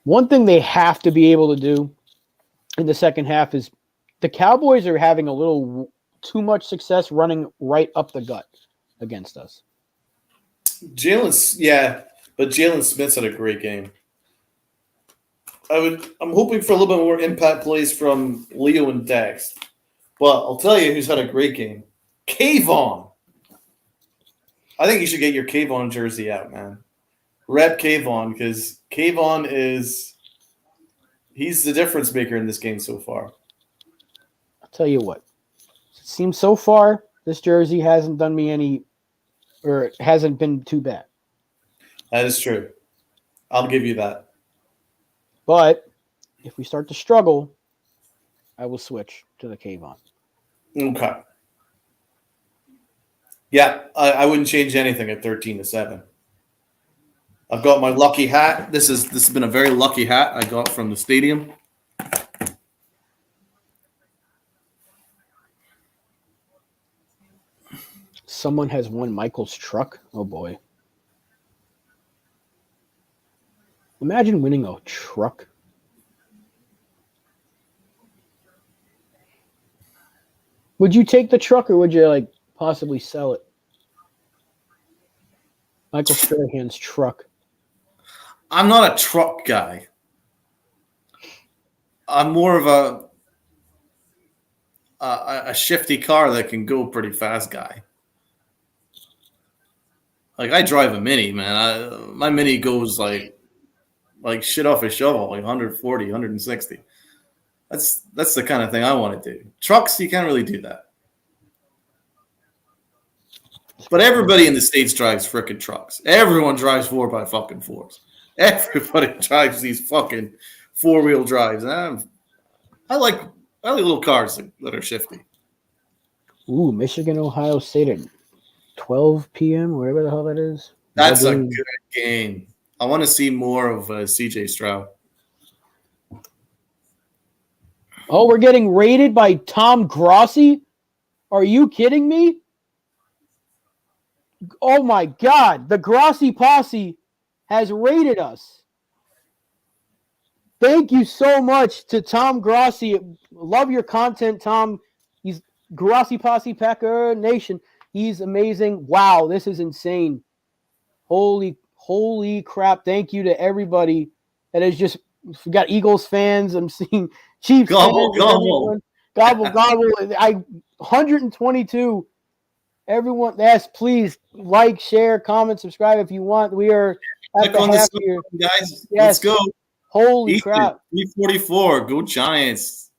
One thing they have to be able to do in the second half is the Cowboys are having a little too much success running right up the gut against us. Jalen Smith's had a great game. I'm hoping for a little bit more impact plays from Leo and Dex. But I'll tell you who's had a great game. Kayvon. I think you should get your Kayvon jersey out, man. Rep Kayvon, because Kayvon he's the difference maker in this game so far. I'll tell you what. It seems so far this jersey hasn't done me any, or it hasn't been too bad. That is true. I'll give you that. But if we start to struggle, I will switch to the Kayvon. Okay. Yeah, I wouldn't change anything at 13-7. I've got my lucky hat. This has been a very lucky hat I got from the stadium. Someone has won Michael's truck. Oh boy. Imagine winning a truck. Would you take the truck or would you possibly sell it? Michael Strahan's truck. I'm not a truck guy. I'm more of a shifty car that can go pretty fast guy. I drive a Mini, man. My Mini goes like shit off a shovel, 140, 160. That's the kind of thing I want to do. Trucks, you can't really do that. But everybody in the States drives frickin' trucks. Everyone drives 4x4s. Everybody drives these fucking 4-wheel drives. And I like little cars that are shifty. Ooh, Michigan, Ohio State at 12 p.m., whatever the hell that is. That's a good game. I want to see more of CJ Stroud. Oh, we're getting rated by Tom Grossi? Are you kidding me? Oh my God. The Grossi posse has rated us. Thank you so much to Tom Grossi. Love your content, Tom. He's Grossi Posse Packer Nation. He's amazing. Wow, this is insane. Holy crap. Thank you to everybody that is just, we got Eagles fans. I'm seeing Chiefs Gobble, fans. gobble. Gobble. 122. Everyone, yes, please like, share, comment, subscribe if you want. We are at Click the on the half screen, year. guys. Yes. Let's go. Holy Ethan, crap. 344. Go Giants.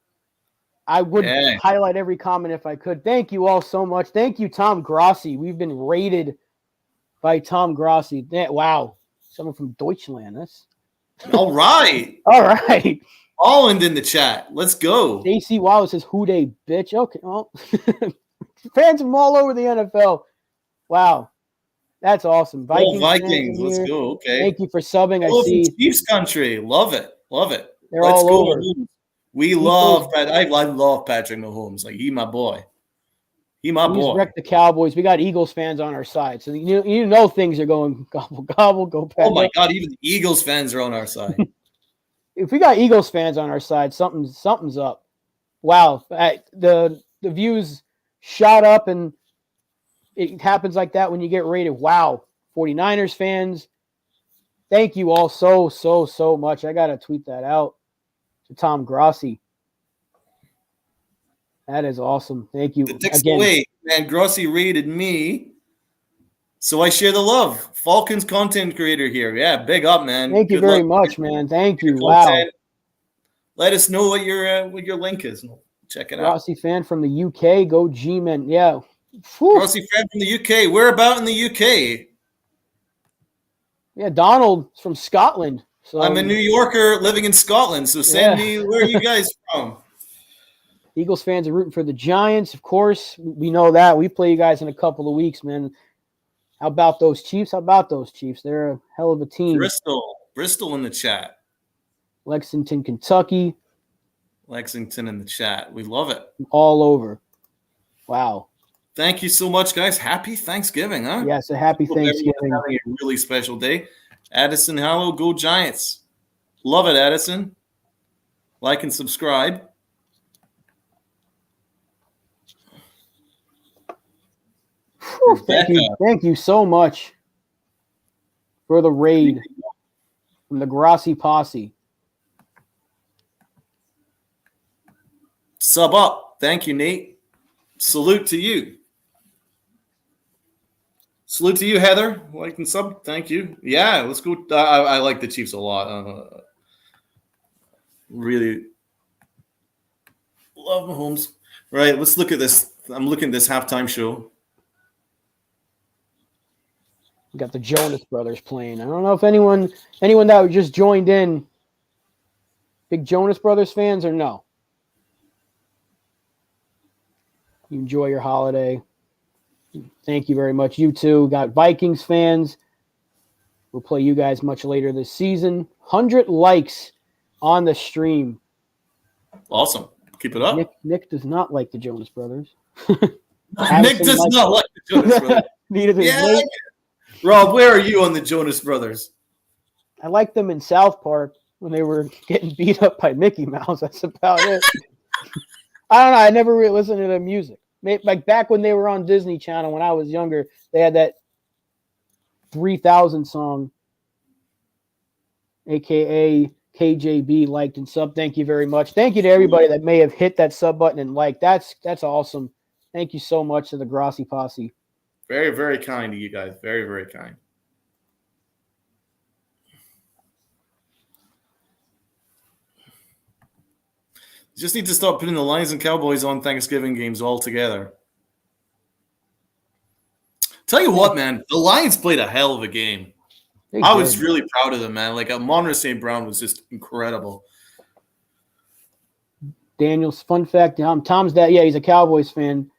I would Yeah. highlight every comment if I could. Thank you all so much. Thank you, Tom Grossi. We've been rated by Tom Grossi. Wow. Someone from Deutschland. That's All right. all right. Holland in the chat. Let's go. JC Wallace says, "Who they bitch?" Okay. Well, fans from all over the NFL. Wow. That's awesome. Oh, Vikings. Vikings. Let's here. go. Okay. Thank you for subbing. Oh, I see. from Chiefs country. Love it. Love it. They're Let's all go. over. We love Pat. I love Patrick Mahomes. Like, he my boy. He my We just boy. wrecked the Cowboys. We got Eagles fans on our side. So you know things are going gobble, gobble, go Patrick. Oh, my God. Even the Eagles fans are on our side. If we got Eagles fans on our side, something's up. Wow. The views shot up, and it happens like that when you get rated. Wow. 49ers fans, thank you all so much. I got to tweet that out to Tom Grossi. That is awesome. Thank you. Again, man, Grossi rated me, so I share the love. Falcons content creator here. Yeah, big up, man. Thank you Good very luck. much, man. Thank you. Good Wow. content. Let us know what your link is. Check it out. Grossi fan from the UK. Go G-Men. Yeah. Grossi fan from the UK. Where about in the UK? Yeah, Donald's from Scotland. So I'm a New Yorker living in Scotland, so send me where are you guys from? Eagles fans are rooting for the Giants, of course. We know that. We play you guys in a couple of weeks, man. How about those Chiefs? They're a hell of a team. Bristol in the chat. Lexington, Kentucky. Lexington in the chat. We love it. All over. Wow. Thank you so much, guys. Happy Thanksgiving, huh? Yes, a happy Thanksgiving. Having a really special day. Addison Hallow, go Giants. Love it, Addison. Like and subscribe. Thank you so much for the raid from the Grossi Posse. Sub up. Thank you, Nate. Salute to you. Salute to you, Heather. Like and sub. Thank you. Yeah, let's go. I like the Chiefs a lot. Really love Mahomes. Right, let's look at this. I'm looking at this halftime show. We got the Jonas Brothers playing. I don't know if anyone that just joined in, big Jonas Brothers fans or no. You enjoy your holiday. Thank you very much. You too. Got Vikings fans. We'll play you guys much later this season. 100 likes on the stream. Awesome. Keep it up. Nick does not like the Jonas Brothers. Nick does not like the Jonas Brothers. Neither does Nate. Rob, where are you on the Jonas Brothers? I liked them in South Park when they were getting beat up by Mickey Mouse. That's about it. I don't know. I never really listened to their music. Like back when they were on Disney Channel when I was younger, they had that 3000 song, a.k.a. KJB, liked and sub. Thank you very much. Thank you to everybody that may have hit that sub button and liked. That's awesome. Thank you so much to the Grossi Posse. Very, very kind to you guys. Very, very kind. Just need to stop putting the Lions and Cowboys on Thanksgiving games all together. Tell you what, man, the Lions played a hell of a game. I was really proud of them, man. Like, Amon-Ra St. Brown was just incredible. Daniel's fun fact, Tom's dad, yeah, he's a Cowboys fan.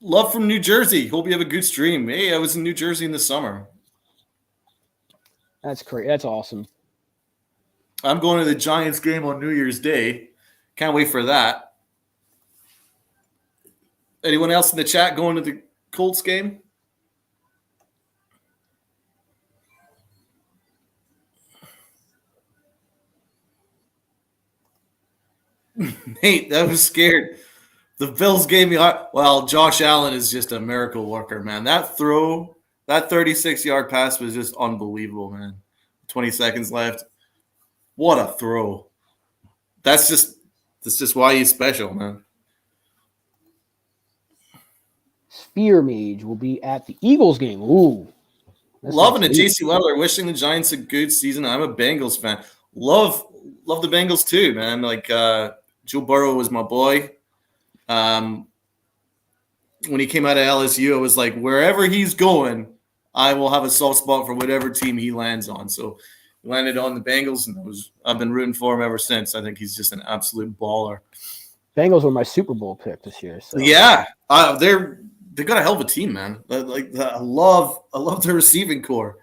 Love from New Jersey. Hope you have a good stream. Hey, I was in New Jersey in the summer. That's great. That's awesome. I'm going to the Giants game on New Year's Day. Can't wait for that. Anyone else in the chat going to the Colts game? Nate, that was scared. The Bills gave me – well, Josh Allen is just a miracle worker, man. That throw, that 36-yard pass was just unbelievable, man. 20 seconds left. What a throw. That's just why he's special, man. Sphere Mage will be at the Eagles game. Ooh. Loving it. JC Weller, wishing the Giants a good season. I'm a Bengals fan. Love the Bengals too, man. Like Joe Burrow was my boy. When he came out of LSU, I was like, wherever he's going, I will have a soft spot for whatever team he lands on. So he landed on the Bengals, and I've been rooting for him ever since. I think he's just an absolute baller. Bengals were my Super Bowl pick this year. So. Yeah, they got a hell of a team, man. I love their receiving core.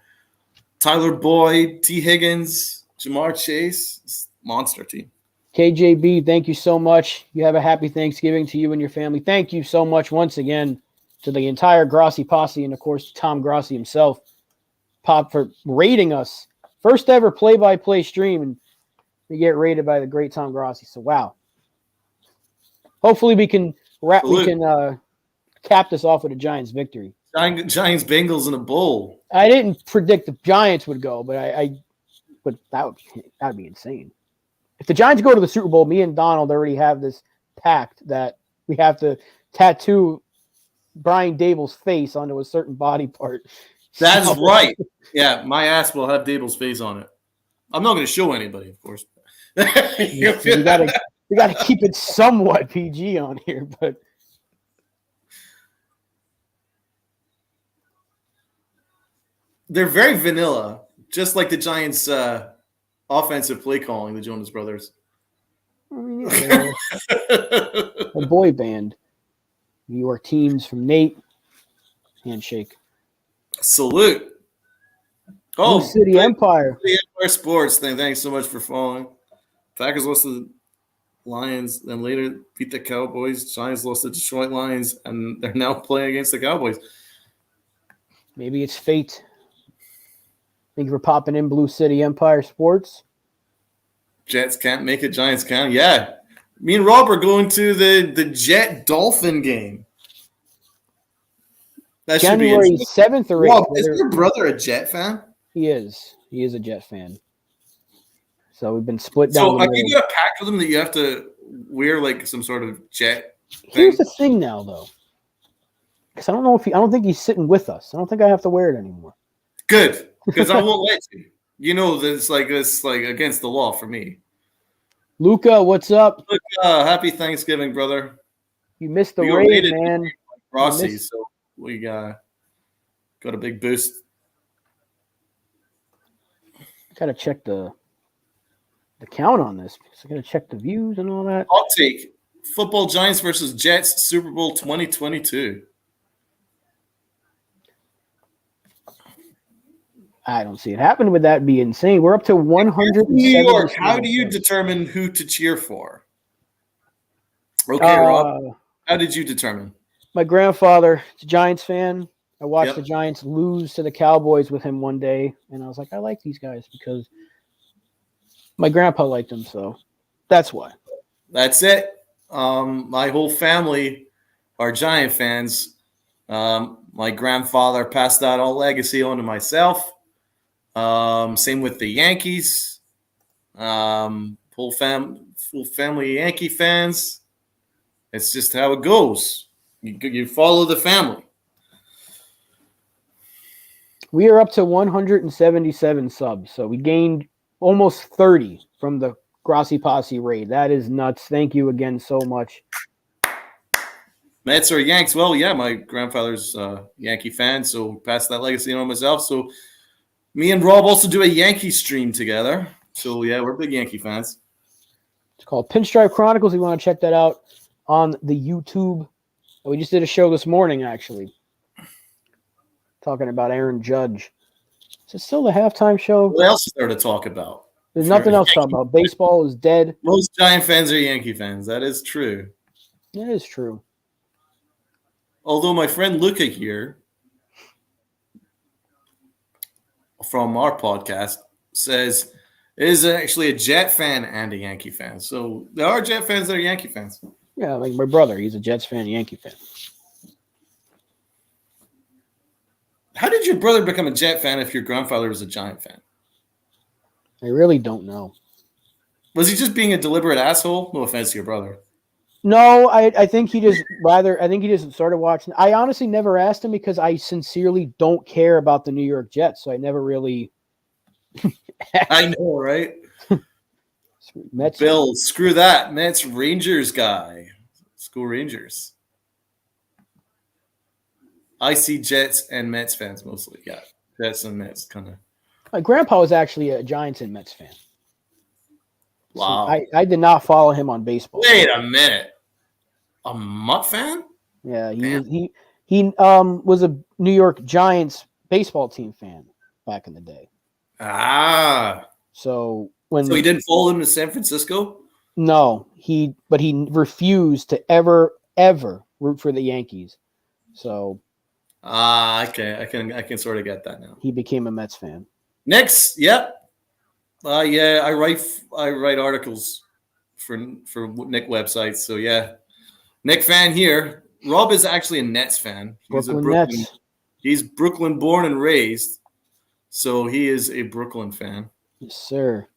Tyler Boyd, T. Higgins, Jamar Chase, monster team. KJB, thank you so much. You have a happy Thanksgiving to you and your family. Thank you so much once again to the entire Grossi posse and, of course, Tom Grossi himself, Pop, for rating us. First ever play-by-play stream, and we get rated by the great Tom Grossi. So, wow. Hopefully we can cap this off with a Giants victory. Giants Bengals in a bowl. I didn't predict the Giants would go, but but that would be insane. If the Giants go to the Super Bowl, me and Donald already have this pact that we have to tattoo Brian Dable's face onto a certain body part. That's right. Yeah, my ass will have Dable's face on it. I'm not going to show anybody, of course. You gotta keep it somewhat PG on here, but they're very vanilla, just like the Giants' offensive play calling, the Jonas Brothers. I mean, yeah, a boy band. New York teams from Nate. Handshake. Salute. Oh, Blue City Empire. The Empire Sports thing. Thanks so much for following. Packers lost to the Lions, then later beat the Cowboys. Giants lost to Detroit Lions, and they're now playing against the Cowboys. Maybe it's fate. Thank you for popping in, Blue City Empire Sports. Jets can't make it. Giants can. Yeah. Me and Rob are going to the Jet Dolphin game. That January 7th or 8th. Rob, is your brother a Jet fan? He is. He is a Jet fan. So we've been split down. So have you got a pact with him that you have to wear like some sort of Jet thing? Here's the thing now, though. Because I don't think he's sitting with us. I don't think I have to wear it anymore. Good. Because I won't let you. You know that it's like against the law for me. Luca, what's up? Luca, happy Thanksgiving, brother. You missed the raid, man. Rossi, so we got a big boost. Gotta check the count on this. I gotta check the views and all that. I'll take football Giants versus Jets Super Bowl 2022. I don't see it happen. Would that be insane? We're up to 100. New York. How do you determine who to cheer for? Okay, Rob. How did you determine? My grandfather is a Giants fan. I watched the Giants lose to the Cowboys with him one day, and I was like, I like these guys because my grandpa liked them, so that's why. That's it. My whole family are Giant fans. My grandfather passed that all legacy on to myself. Same with the Yankees. Full family Yankee fans. It's just how it goes. You follow the family. We are up to 177 subs, so we gained almost 30 from the Grossi Posse raid. That is nuts. Thank you again so much. Mets or Yanks? Well, yeah, my grandfather's a Yankee fan, so passed that legacy on myself. So me and Rob also do a Yankee stream together. So, yeah, we're big Yankee fans. It's called Pinstripe Chronicles. If you want to check that out on the YouTube. We just did a show this morning, actually, talking about Aaron Judge. Is it still the halftime show? What else is there to talk about? There's nothing else to talk about. Baseball is dead. Most Giant fans are Yankee fans. That is true. That is true. Although my friend Luca here from our podcast says is actually a Jet fan and a Yankee fan. So there are Jet fans that are Yankee fans. Yeah, like my brother. He's a Jets fan, Yankee fan. How did your brother become a Jet fan if your grandfather was a Giant fan? I really don't know. Was he just being a deliberate asshole? No offense to your brother. No, I think he just started watching. I honestly never asked him because I sincerely don't care about the New York Jets. So I never really. I know, right? Mets. Bill, screw that. Mets Rangers guy. Let's go Rangers. I see Jets and Mets fans mostly. Yeah, Jets and Mets kind of. My grandpa was actually a Giants and Mets fan. Wow. So I did not follow him on baseball. Wait a minute. A Mutt fan? Yeah, he was a New York Giants baseball team fan back in the day. Ah. So he didn't follow him to San Francisco? No, but he refused to ever root for the Yankees. So okay. I can sort of get that now. He became a Mets fan. Next, yep. Yeah, I write articles for Nick websites. So yeah, Nick fan here. Rob is actually a Nets fan. Nets. He's Brooklyn born and raised, so he is a Brooklyn fan. Yes, sir.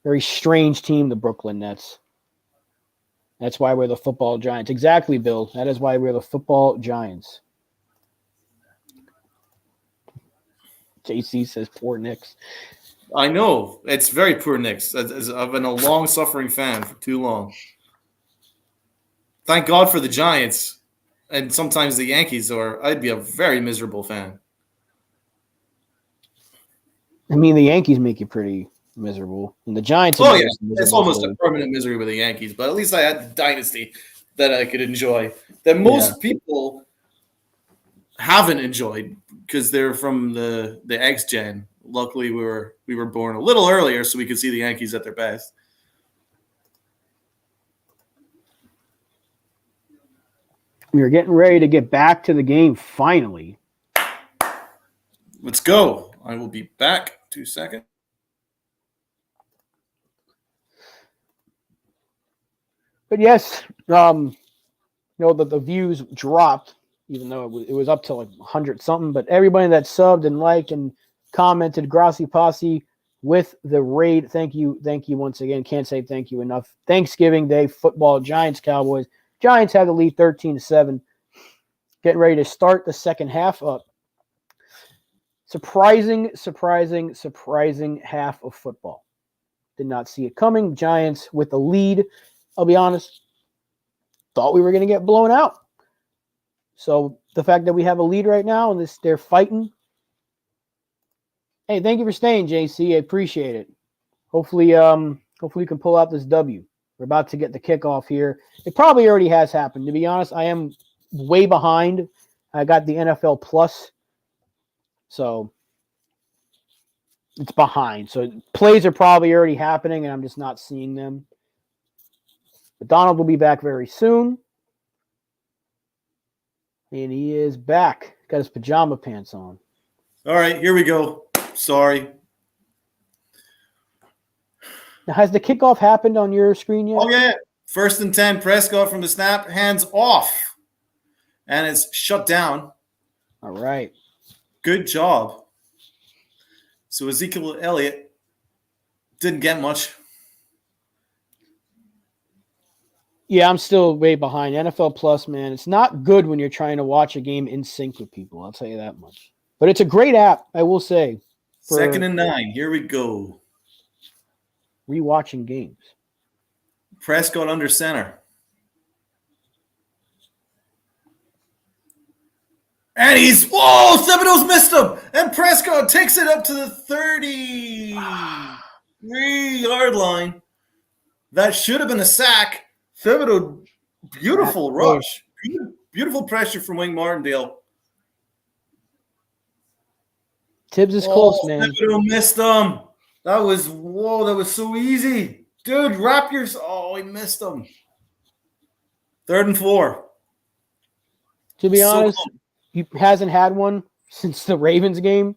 Very strange team, the Brooklyn Nets. That's why we're the football giants. Exactly, Bill. That is why we're the football giants. JC says poor Knicks. I know. It's very poor Knicks. I've been a long-suffering fan for too long. Thank God for the Giants and sometimes the Yankees, or I'd be a very miserable fan. I mean, the Yankees make you pretty miserable. And the Giants yeah. It's almost a permanent misery with the Yankees, but at least I had the dynasty that I could enjoy that most people haven't enjoyed because they're from the X gen. Luckily, we were born a little earlier, so we could see the Yankees at their best. We are getting ready to get back to the game finally. Let's go. I will be back 2 seconds. But yes, the views dropped, even though it was up to like 100 something. But everybody that subbed and liked and commented, Grassi Posse with the raid. Thank you once again. Can't say thank you enough. Thanksgiving Day football, Giants, Cowboys. Giants have the lead 13-7. Getting ready to start the second half up. Surprising half of football. Did not see it coming. Giants with the lead. I'll be honest. Thought we were going to get blown out. So the fact that we have a lead right now and they're fighting. Hey, thank you for staying, JC. I appreciate it. Hopefully we can pull out this W. We're about to get the kickoff here. It probably already has happened. To be honest, I am way behind. I got the NFL Plus. So it's behind. So plays are probably already happening, and I'm just not seeing them. But Donald will be back very soon. And he is back. Got his pajama pants on. All right, here we go. Sorry. Now, has the kickoff happened on your screen yet? Oh, yeah. 1st and 10, Prescott from the snap, hands off. And it's shut down. All right. Good job. So Ezekiel Elliott didn't get much. Yeah, I'm still way behind. NFL Plus, man, it's not good when you're trying to watch a game in sync with people. I'll tell you that much. But it's a great app, I will say. 2nd and 9. Here we go. Rewatching games. Prescott under center. And Thibodeau's missed him. And Prescott takes it up to the 33-yard line. That should have been a sack. Thibodeau, beautiful rush. Beautiful pressure from Wayne Martindale. Tibbs is close, man. Thibodeau missed him. That was so easy. Dude, wrap your... Oh, he missed him. 3rd and 4. To be So honest, close. he hasn't had one since the Ravens game.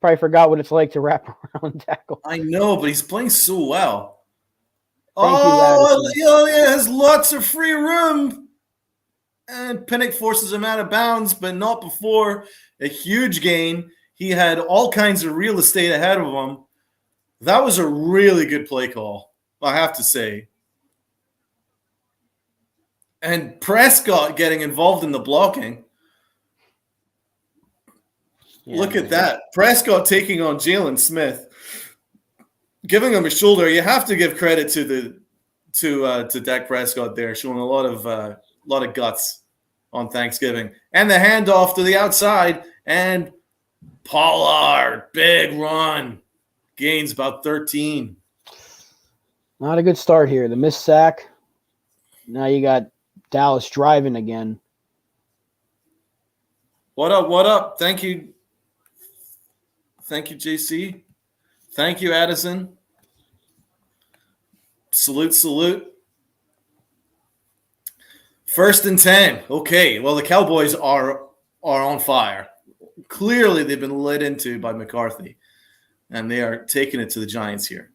Probably forgot what it's like to wrap around and tackle. I know, but he's playing so well. Thank you, He has lots of free room. And Pinnock forces him out of bounds, but not before a huge gain. He had all kinds of real estate ahead of him. That was a really good play call, I have to say. And Prescott getting involved in the blocking. Yeah, Look at that. Prescott taking on Jalen Smith, giving him a shoulder. You have to give credit to Dak Prescott there, showing a lot of guts on Thanksgiving. And the handoff to the outside, and Pollard, big run, gains about 13. Not a good start here. The missed sack. Now you got Dallas driving again. What up? What up? Thank you. Thank you, JC. Thank you, Addison. Salute, salute. 1st and 10. Okay, well, the Cowboys are on fire. Clearly, they've been led into by McCarthy, and they are taking it to the Giants here.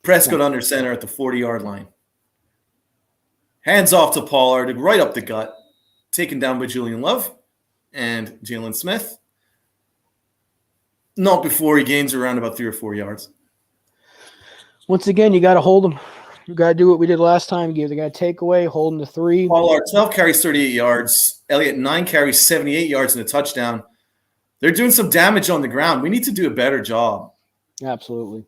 Prescott under center at the 40-yard line. Hands off to Pollard, right up the gut. Taken down by Julian Love and Jalen Smith. Not before he gains around about 3 or 4 yards. Once again, you got to hold him. You got to do what we did last time. Give the guy takeaway, hold him to 3. Pollard, 12 carries, 38 yards. Elliott, 9 carries, 78 yards and a touchdown. They're doing some damage on the ground. We need to do a better job. Absolutely.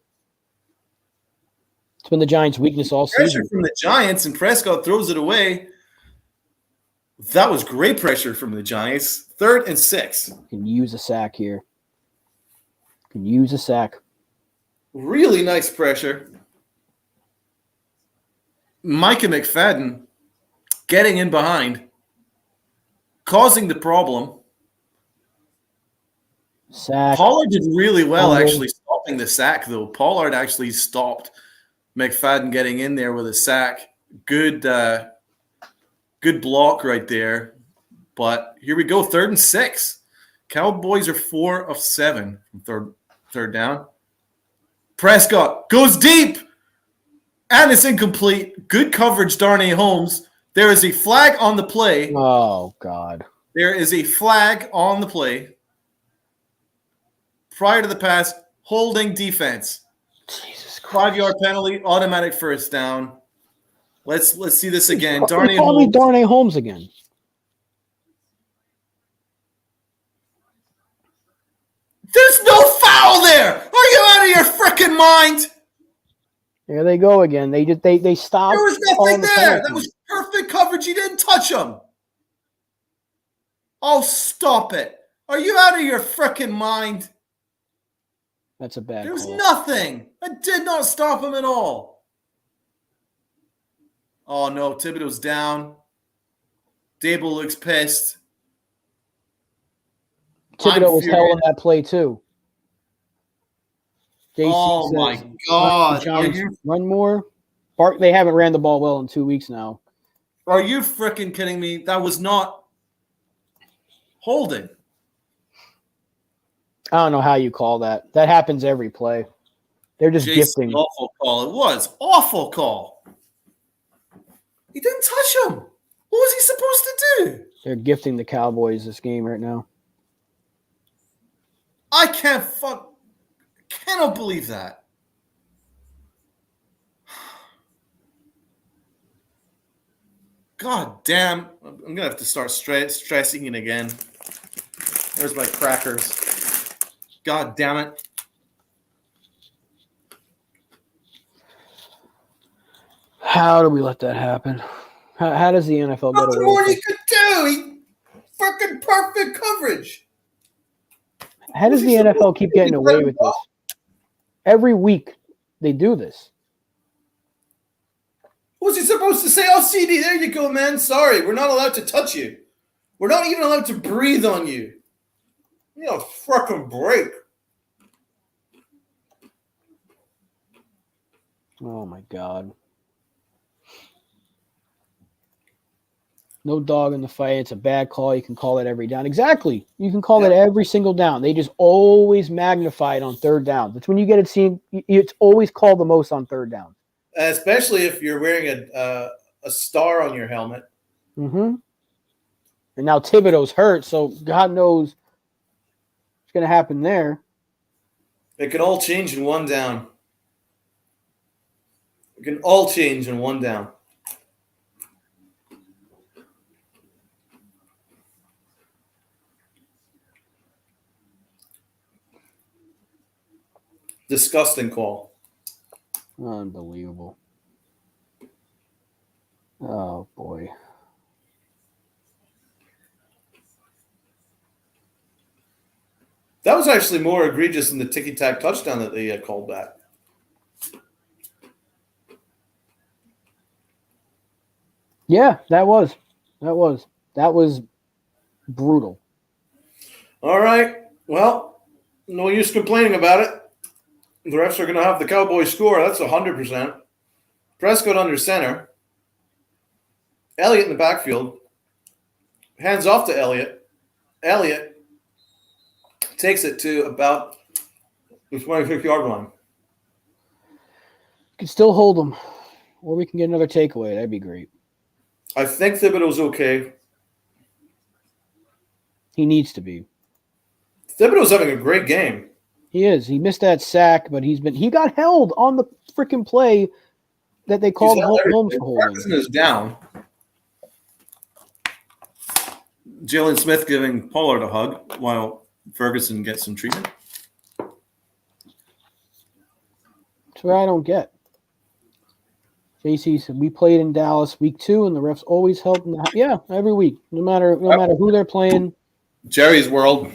It's been the Giants' weakness all Pressure season. from the Giants, and Prescott throws it away. That was great pressure from the Giants. 3rd and 6. Can use a sack here. Can use a sack. Really nice pressure. Micah McFadden getting in behind, causing the problem. Sack. Pollard did really well actually stopping the sack, though. Pollard actually stopped McFadden getting in there with a sack. Good block right there. But here we go, 3rd and 6. Cowboys are 4 of 7 from third down. Prescott goes deep, and it's incomplete. Good coverage, Darnay Holmes. There is a flag on the play. Oh, God. There is a flag on the play. Prior to the pass, holding defense. Jesus Christ. 5-yard penalty, automatic 1st down. Let's see this again. Darnay Holmes again. There's no foul there. Are you out of your freaking mind? There they go again. They stopped. There was nothing there. That was perfect coverage. You didn't touch him. Oh, stop it. Are you out of your freaking mind? That's a bad There was call. nothing. I did not stop him at all. Oh, no. Thibodeau's down. Dable looks pissed. Thibodeau was held on that play, too. JC Oh, my God. Run more. They haven't ran the ball well in 2 weeks now. Are you freaking kidding me? That was not holding. I don't know how you call that. That happens every play. They're just gifting. Awful call. It was. Awful call. He didn't touch him. What was he supposed to do? They're gifting the Cowboys this game right now. I cannot believe that. God damn. I'm going to have to start stressing it again. There's my crackers. God damn it. How do we let that happen? How does the NFL get Nothing away more with he it? could do. He freaking perfect coverage. How does the NFL keep getting away with this? Every week they do this. What was he supposed to say? Oh, CD, there you go, man. Sorry, we're not allowed to touch you. We're not even allowed to breathe on you. You know, freaking break. Oh my God. No dog in the fight. It's a bad call. You can call it every down. Exactly. You can call it every single down. They just always magnify it on third down. That's when you get it seen. It's always called the most on third down. Especially if you're wearing a star on your helmet. Mm-hmm. And now Thibodeau's hurt, so God knows what's going to happen there. It can all change in one down. It can all change in one down. Disgusting call. Unbelievable. Oh, boy. That was actually more egregious than the ticky-tack touchdown that they called back. Yeah, that was brutal. All right. Well, no use complaining about it. The refs are going to have the Cowboys score. That's 100%. Prescott under center. Elliott in the backfield. Hands off to Elliott. Elliott takes it to about the 26-yard line. You can still hold them, or we can get another takeaway. That'd be great. I think Thibodeau's okay. He needs to be. Thibodeau's having a great game. He is. He missed that sack, but he got held on the freaking play that they called Holmes for holding. Ferguson is down. Jalen Smith giving Pollard a hug while Ferguson gets some treatment. That's what I don't get. JC said we played in Dallas week 2, and the refs always help. Yeah, every week, no matter who they're playing. Jerry's world.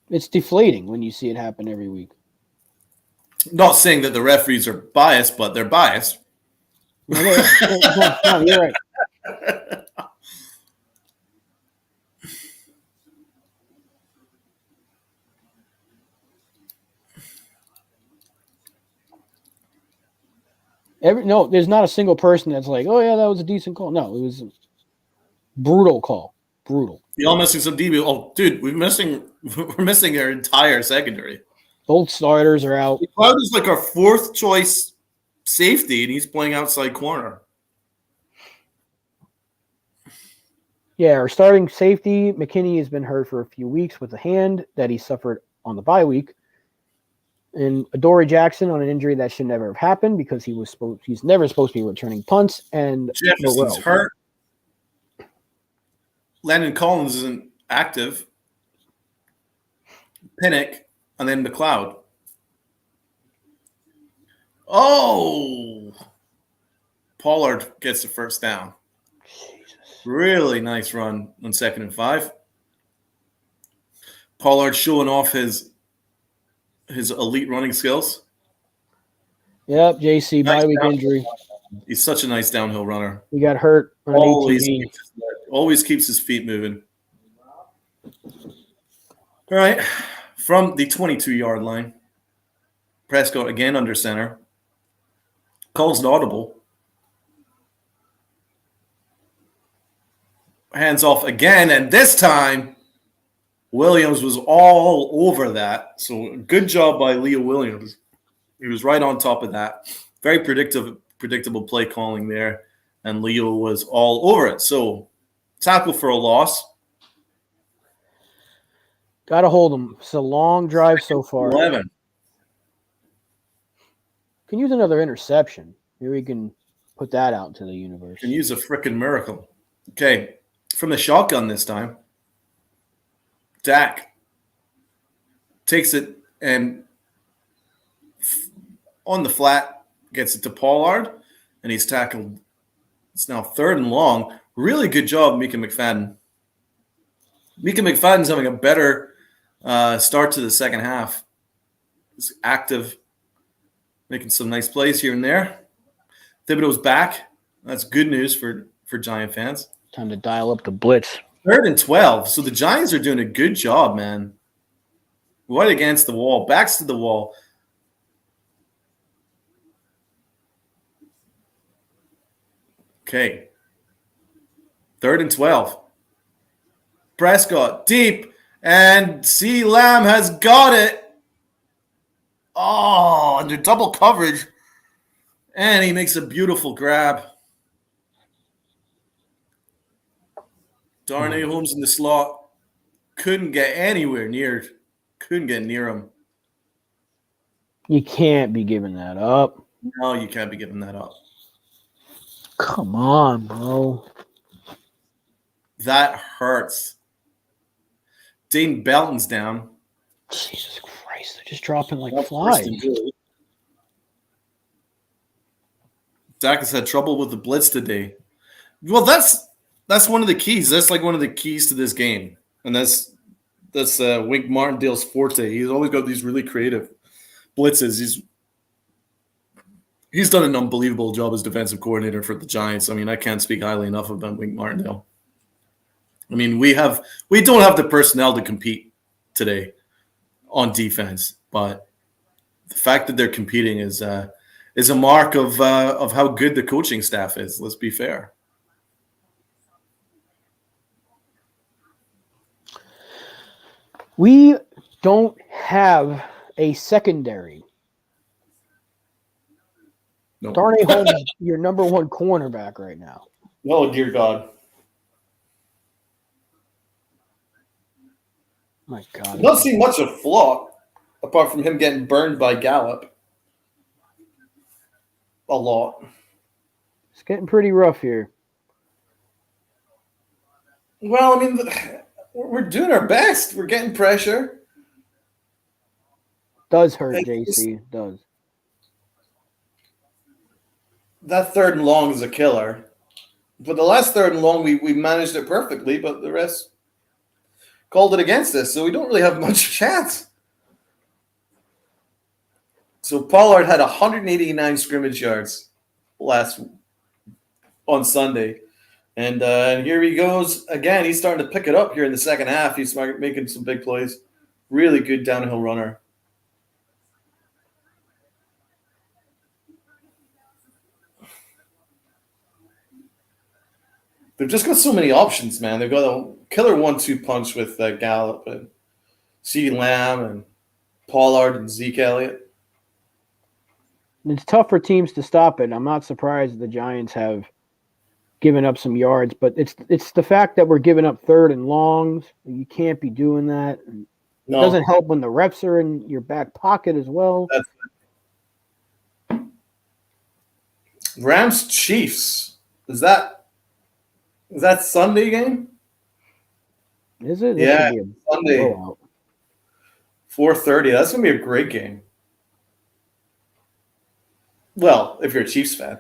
It's deflating when you see it happen every week. Not saying that the referees are biased, but they're biased. No, you're right. There's not a single person that's like, oh yeah, that was a decent call. No, it was a brutal call. Brutal. Y'all missing some DB. Oh, dude, we're missing our entire secondary. Both starters are out. Cloud is like our fourth choice safety, and he's playing outside corner. Yeah, our starting safety, McKinney, has been hurt for a few weeks with a hand that he suffered on the bye week. And Adoree Jackson on an injury that should never have happened because he's never supposed to be returning punts. And Jefferson's hurt. Landon Collins isn't active. Pinnock, and then McLeod. Oh! Pollard gets the first down. Jesus. Really nice run on 2nd and 5. Pollard showing off his elite running skills. Yep, JC, Nice bye week injury. He's such a nice downhill runner. He got hurt on ATV. Always keeps his feet moving. All right. From the 22-yard line, Prescott again under center. Calls an audible. Hands off again, and this time Williams was all over that. So good job by Leo Williams. He was right on top of that. Very predictable play calling there, and Leo was all over it. So tackle for a loss. Got to hold him. It's a long drive so far. 11. Can use another interception. Maybe we can put that out into the universe. Can use a freaking miracle. Okay, from the shotgun this time. Dak takes it and on the flat gets it to Pollard, and he's tackled. It's now 3rd and long. Really good job, Mika McFadden. Mika McFadden's having a better start to the second half. He's active, making some nice plays here and there. Thibodeau's back. That's good news for Giant fans. Time to dial up the blitz. 3rd and 12. So the Giants are doing a good job, man. Right against the wall. Backs to the wall. Okay. 3rd and 12. Prescott deep. And C. Lamb has got it. Oh, under double coverage. And he makes a beautiful grab. Darnay Holmes in the slot. Couldn't get anywhere near. Couldn't get near him. You can't be giving that up. No, you can't be giving that up. Come on, bro. That hurts. Dane Belton's down. Jesus Christ, they're just dropping like flies. Dak has had trouble with the blitz today. Well, that's one of the keys. That's like one of the keys to this game, and that's Wink Martindale's forte. He's always got these really creative blitzes. He's done an unbelievable job as defensive coordinator for the Giants. I mean, I can't speak highly enough about Wink Martindale. I mean, we don't have the personnel to compete today on defense, but the fact that they're competing is a mark of how good the coaching staff is. Let's be fair. We don't have a secondary. No. Darnay Holmes is your number one cornerback right now. Oh, dear God. My God. I've not seen much of Flock, apart from him getting burned by Gallup. A lot. It's getting pretty rough here. Well, I mean, we're doing our best. We're getting pressure. Does hurt, JC. Does. That 3rd and long is a killer. But the last 3rd and long, we managed it perfectly, but the rest called it against us, so we don't really have much chance. So Pollard had 189 scrimmage yards on Sunday. And here he goes again. He's starting to pick it up here in the second half. He's making some big plays. Really good downhill runner. They've just got so many options, man. They've got a killer 1-2 punch with Gallup and CeeDee Lamb and Pollard and Zeke Elliott. It's tough for teams to stop it. I'm not surprised the Giants have given up some yards, but it's the fact that we're giving up 3rd and longs. You can't be doing that. No. It doesn't help when the refs are in your back pocket as well. Rams Chiefs. Is that Sunday game? Is it? Yeah, Sunday. 4:30. That's going to be a great game. Well, if you're a Chiefs fan.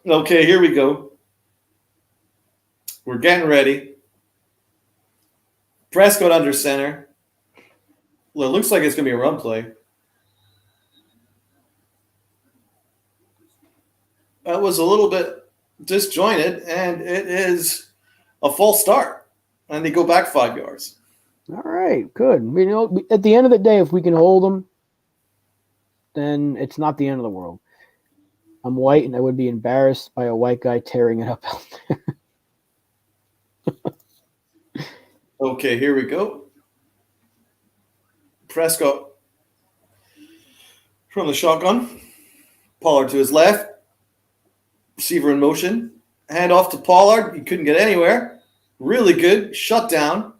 Okay, here we go. We're getting ready. Prescott under center. Well, it looks like it's going to be a run play. That was a little bit disjointed, and it is a false start. And they go back 5 yards. All right, good. You know, at the end of the day, if we can hold them, then it's not the end of the world. I'm white, and I would be embarrassed by a white guy tearing it up out there. Okay, here we go. Prescott from the shotgun. Pollard to his left. Receiver in motion. Hand off to Pollard. He couldn't get anywhere. Really good. Shut down.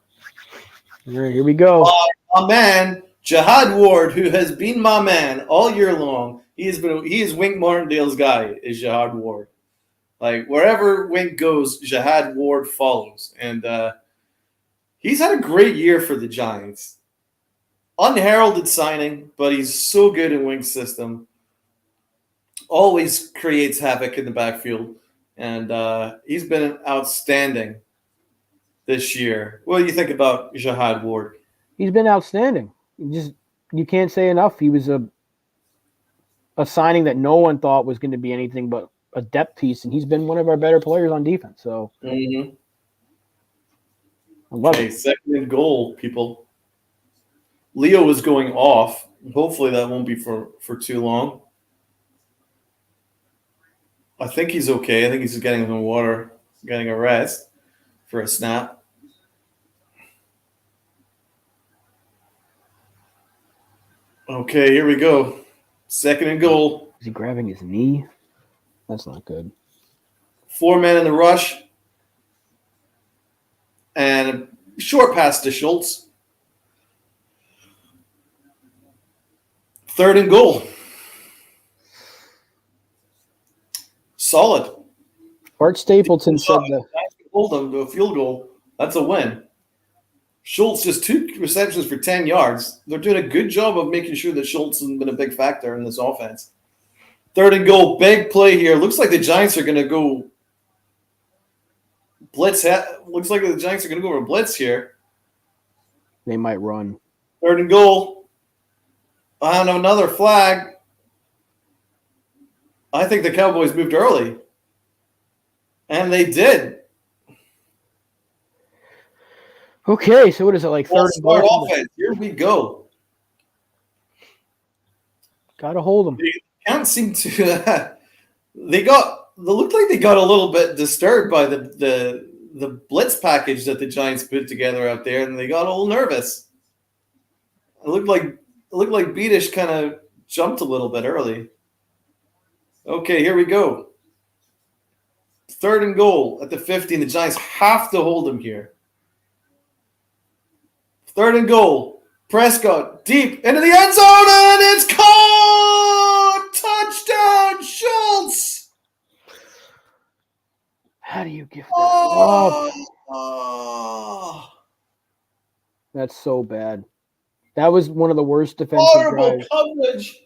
All right, here we go. My man, Jihad Ward, who has been my man all year long. He is Wink Martindale's guy, is Jihad Ward. Like, wherever Wink goes, Jihad Ward follows. And he's had a great year for the Giants. Unheralded signing, but he's so good in Wink's system. Always creates havoc in the backfield. And he's been outstanding this year. What do you think about Jihad Ward? He's been outstanding. You can't say enough. He was a signing that no one thought was going to be anything but a depth piece, and he's been one of our better players on defense. So I love Okay, it. second and goal, people. Leo is going off. Hopefully that won't be for too long. I think he's okay. I think he's just getting some water, getting a rest for a snap. Okay, here we go. Second and goal. Is he grabbing his knee? That's not good. 4 men in the rush. And a short pass to Schultz. Third and goal. Solid. Art Stapleton said that. Hold them to a field goal. That's a win. Schultz just 2 receptions for 10 yards. They're doing a good job of making sure that Schultz has been a big factor in this offense. Third and goal. Big play here. Looks like the Giants are going to go blitz. Looks like the Giants are going to go over blitz here. They might run. Third and goal. On another flag. I think the Cowboys moved early. And they did. Okay, so what is it, like third and goal? Offense. Here we go. Gotta hold them. They can't seem to. Looked like they got a little bit disturbed by the blitz package that the Giants put together out there, and they got a little nervous. It looked like Beedish kind of jumped a little bit early. Okay, here we go. Third and goal at the 50, and the Giants have to hold them here. Third and goal. Prescott deep into the end zone, and it's caught! Touchdown, Schultz! How do you give that up? Oh. That's so bad. That was one of the worst defensive Horrible drives. coverage.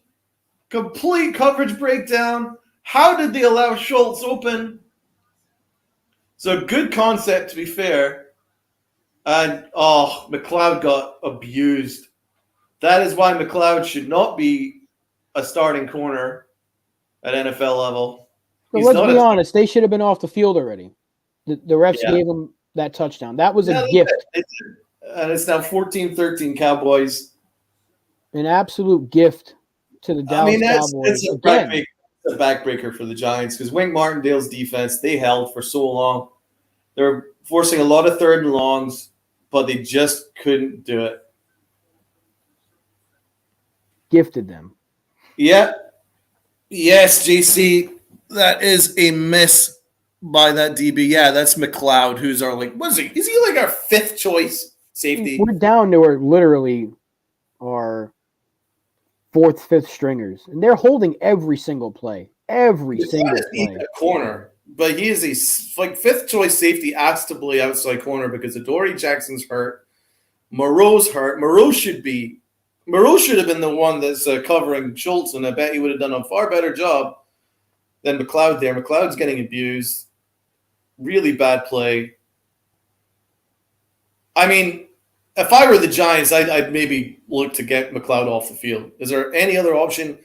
Complete coverage breakdown. How did they allow Schultz open? So good concept, to be fair. And, McLeod got abused. That is why McLeod should not be a starting corner at NFL level. But let's be honest. They should have been off the field already. The refs gave them that touchdown. That was a gift. And it's now 14-13 Cowboys. An absolute gift to the Dallas Cowboys. It's a backbreaker for the Giants because Wink Martindale's defense, they held for so long. They're forcing a lot of third and longs, but they just couldn't do it. Gifted them. Yeah. Yes, JC. That is a miss by that DB. Yeah, that's McLeod, who's our what is he? Is he like our 5th choice safety? We're down to literally our 4th, 5th stringers, and they're holding every single play. Every single play. A corner, but he is a 5th choice safety asked to play outside corner because Adoree Jackson's hurt. Moreau's hurt. Moreau should have been the one that's covering Schultz, and I bet he would have done a far better job than McLeod there. McLeod's getting abused. Really bad play. I mean, if I were the Giants, I'd maybe look to get McLeod off the field. Is there any other option?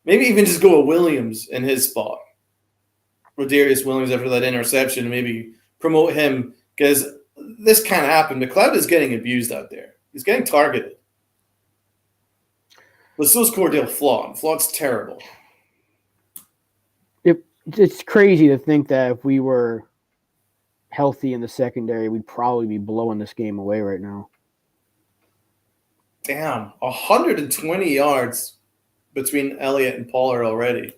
Maybe even just go with Williams in his spot. Rodarius Williams after that interception, maybe promote him because this can't happen. McLeod is getting abused out there. He's getting targeted. But so is Cordell Flott. Flott's terrible. It's crazy to think that if we were healthy in the secondary, we'd probably be blowing this game away right now. Damn, 120 yards between Elliott and Pollard already.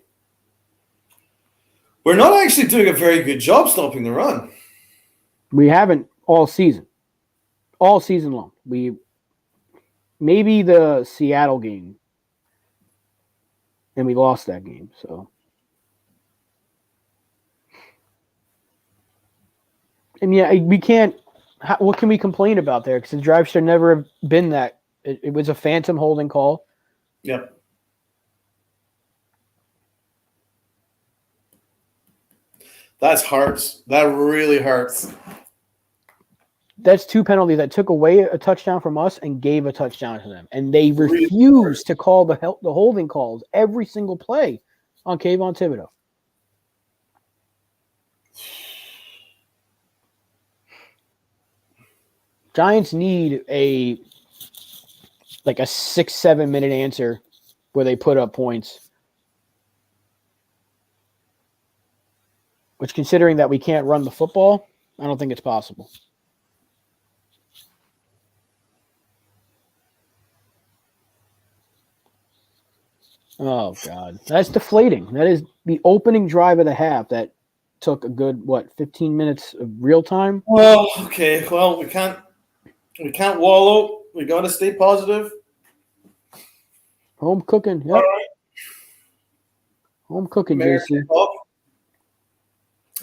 We're not actually doing a very good job stopping the run. We haven't all season long. Maybe the Seattle game, and we lost that game. So, and yeah, we can't. What can we complain about there? Because the drive should never have been that. It was a phantom holding call. Yep. That hurts. That really hurts. That's 2 penalties that took away a touchdown from us and gave a touchdown to them. And they refused to call the holding calls every single play on Kayvon Thibodeau. Giants need a 6-7 minute answer where they put up points. Which, considering that we can't run the football, I don't think it's possible. Oh, God. That's deflating. That is the opening drive of the half that took a good, 15 minutes of real time? Well, okay. Well, we can't wallow. We got to stay positive. Home cooking. Yep. All right. Home cooking, American JC. Cup.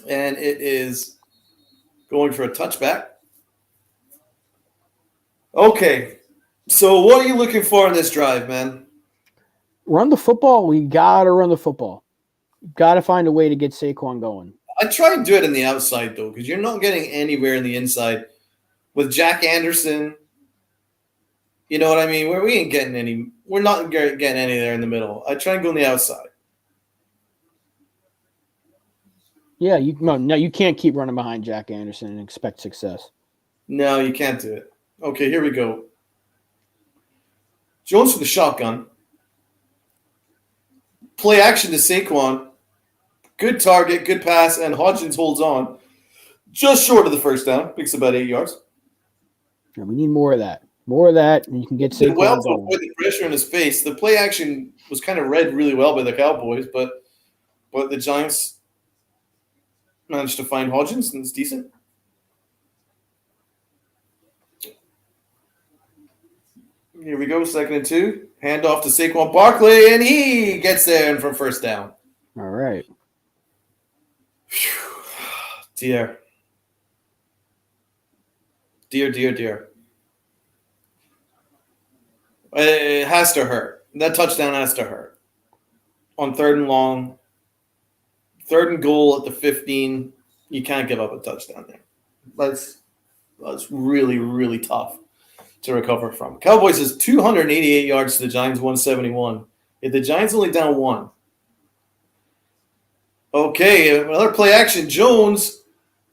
And it is going for a touchback. Okay. So what are you looking for in this drive, man? Run the football. We got to run the football. Got to find a way to get Saquon going. I try and do it in the outside, though, because you're not getting anywhere in the inside. With Jack Anderson, you know what I mean? We're not getting any there in the middle. I try and go on the outside. Yeah, you can't keep running behind Jack Anderson and expect success. No, you can't do it. Okay, here we go. Jones for the shotgun. Play action to Saquon. Good target, good pass, and Hodgins holds on. Just short of the first down. Picks about 8 yards. Yeah, we need more of that. More of that, and you can get Saquon Well to going. avoid the pressure in his face. The play action was kind of read really well by the Cowboys, but the Giants managed to find Hodgins, and it's decent. Here we go, 2nd and 2. Hand off to Saquon Barkley, and he gets there and for first down. All right. Whew. Dear. Dear. It has to hurt. That touchdown has to hurt. On 3rd and long, 3rd and goal at the 15, you can't give up a touchdown there. That's really, really tough to recover from. Cowboys is 288 yards to the Giants 171. If the Giants only down 1. Okay, another play action. Jones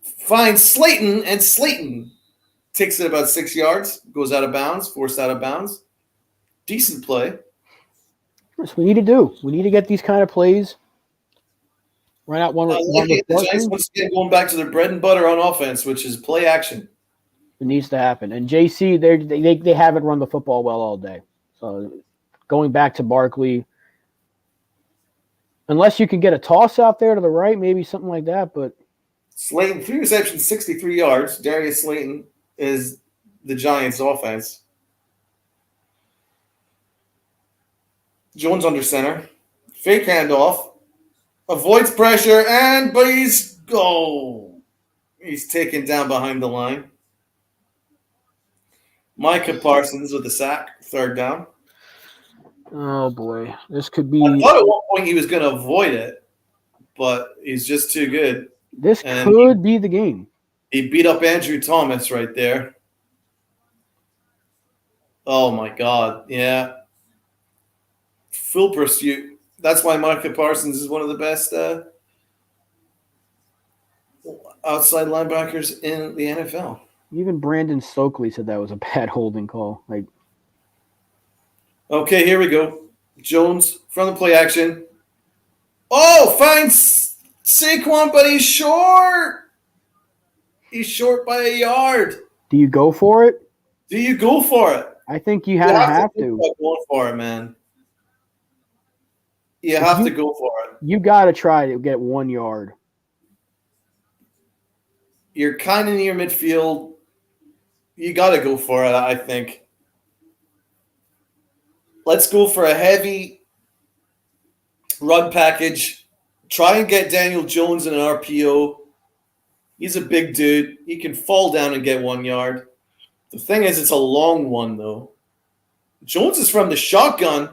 finds Slayton, and Slayton takes it about 6 yards, goes out of bounds, forced out of bounds. Decent play. That's what we need to do. We need to get these kind of plays. Run out one. The Giants once again going back to their bread and butter on offense, which is play action. It needs to happen. And JC, they haven't run the football well all day. So going back to Barkley, unless you can get a toss out there to the right, maybe something like that. But Slayton, 3 receptions, 63 yards. Darius Slayton is the Giants' offense. Jones under center. Fake handoff. Avoids pressure, but he's taken down behind the line. Micah Parsons with the sack, 3rd down. Oh, boy. This could be... I thought at one point he was going to avoid it, but he's just too good. This could be the game. He beat up Andrew Thomas right there. Oh, my God. Yeah. Full pursuit. That's why Micah Parsons is one of the best outside linebackers in the NFL. Even Brandon Stokely said that was a bad holding call. Okay, here we go. Jones from the play action. Oh, finds Saquon, but he's short. He's short by a yard. Do you go for it? Do you go for it? I think you have to. Go for it, man. You have to go for it. You got to try to get 1 yard. You're kind of near midfield. You got to go for it, I think. Let's go for a heavy run package. Try and get Daniel Jones in an RPO. He's a big dude. He can fall down and get 1 yard. The thing is, it's a long one, though. Jones is from the shotgun.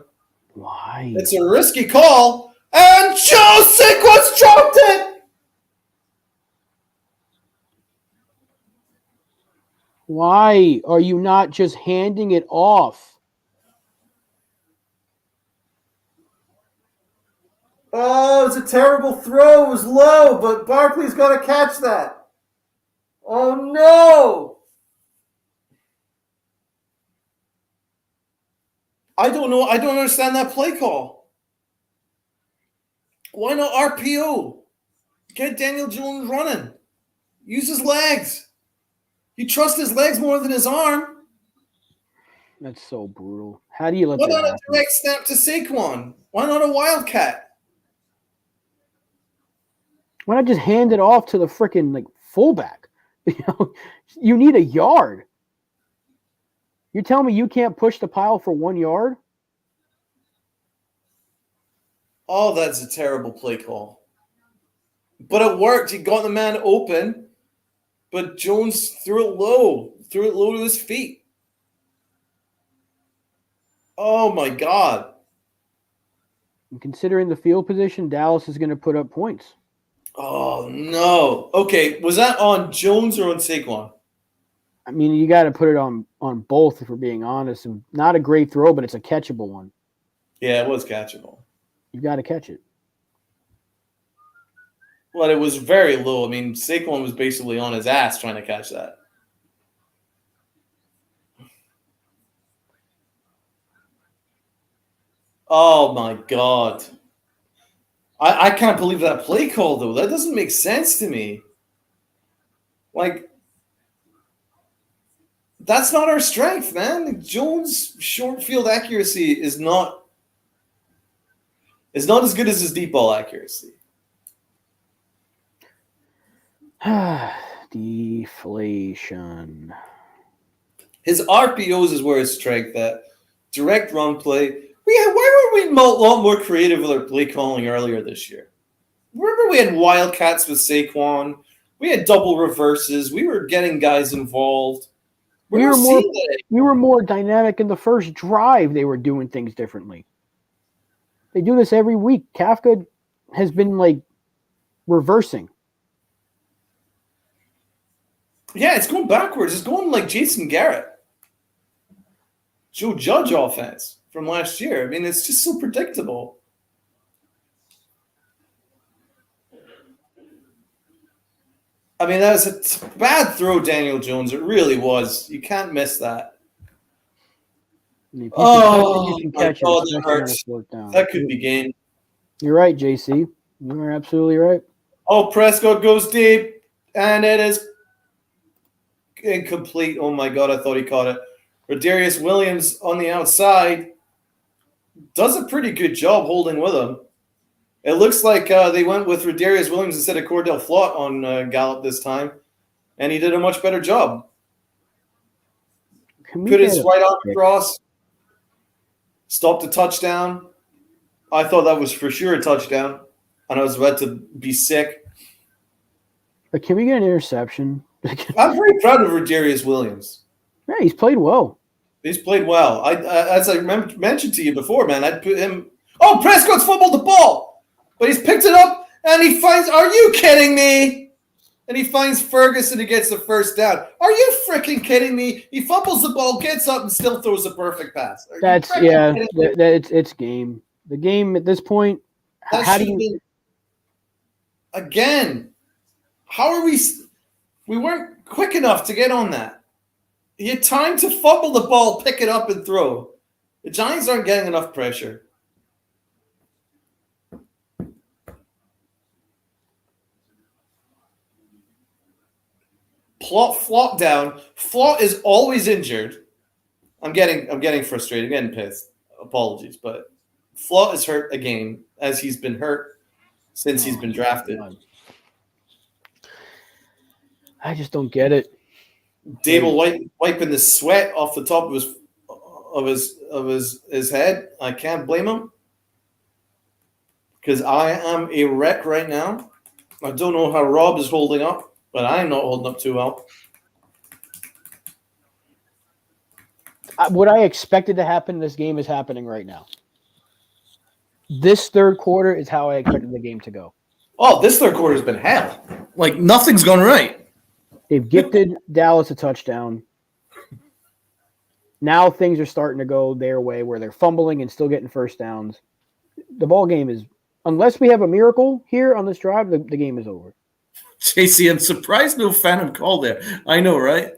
Why? It's a risky call. And Joe Saquon's dropped it. Why are you not just handing it off? Oh, it was a terrible throw. It was low, but Barkley's got to catch that. Oh, no. I don't know. I don't understand that play call. Why not RPO? Get Daniel Jones running. Use his legs. You trust his legs more than his arm. That's so brutal. How do you let Why that not a happen? direct snap to Saquon? Why not a wildcat? Why not just hand it off to the freaking like fullback? You need a yard. You're telling me you can't push the pile for 1 yard? Oh, that's a terrible play call. But it worked. He got the man open, but Jones threw it low to his feet. Oh, my God. And considering the field position, Dallas is going to put up points. Oh, no. Okay, was that on Jones or on Saquon? I mean, you got to put it on both, if we're being honest. And not a great throw, but it's a catchable one. Yeah, it was catchable. You got to catch it. But it was very low. I mean, Saquon was basically on his ass trying to catch that. Oh, my God. I can't believe that play call, though. That doesn't make sense to me. Like, that's not our strength, man. Jones' short field accuracy is not as good as his deep ball accuracy. Deflation. His RPOs is where his strength at. Direct run play. Why were we a lot more creative with our play calling earlier this year? Remember we had wildcats with Saquon. We had double reverses. We were getting guys involved. We were more dynamic in the first drive. They were doing things differently. They do this every week. Kafka has been like reversing. Yeah, it's going backwards. It's going like Jason Garrett. Joe Judge offense from last year. I mean, it's just so predictable. I mean, that was a bad throw, Daniel Jones. It really was. You can't miss that. Oh, my God, that hurts. That could be game. You're right, JC. You are absolutely right. Oh, Prescott goes deep, and it is incomplete. Oh, my God, I thought he caught it. Rodarius Williams on the outside does a pretty good job holding with him. It looks like they went with Rodarius Williams instead of Cordell Flott on Gallup this time, and he did a much better job. Put his right arm across, stopped a touchdown. I thought that was for sure a touchdown, and I was about to be sick. But can we get an interception? I'm very proud of Rodarius Williams. Yeah, he's played well. He's played well. As I mentioned to you before, man, I'd put him. Oh, Prescott's fumbled the ball. But he's picked it up, and he finds – are you kidding me? And he finds Ferguson and gets the first down. Are you freaking kidding me? He fumbles the ball, gets up, and still throws a perfect pass. It's game. The game at this point, how do you – Again, how are we – we weren't quick enough to get on that. He had time to fumble the ball, pick it up, and throw. The Giants aren't getting enough pressure. Flott down. Flott is always injured. I'm getting frustrated. I'm getting pissed. Apologies, but Flott is hurt again, as he's been hurt since he's been drafted. I just don't get it. Dable wiping the sweat off the top of his head. I can't blame him because I am a wreck right now. I don't know how Rob is holding up. But I'm not holding up too well. What I expected to happen in this game is happening right now. This third quarter is how I expected the game to go. Oh, this third quarter has been hell. Like, nothing's gone right. They've gifted Dallas a touchdown. Now things are starting to go their way where they're fumbling and still getting first downs. The ball game is, unless we have a miracle here on this drive, the game is over. JC, I'm surprised no phantom call there. I know, right?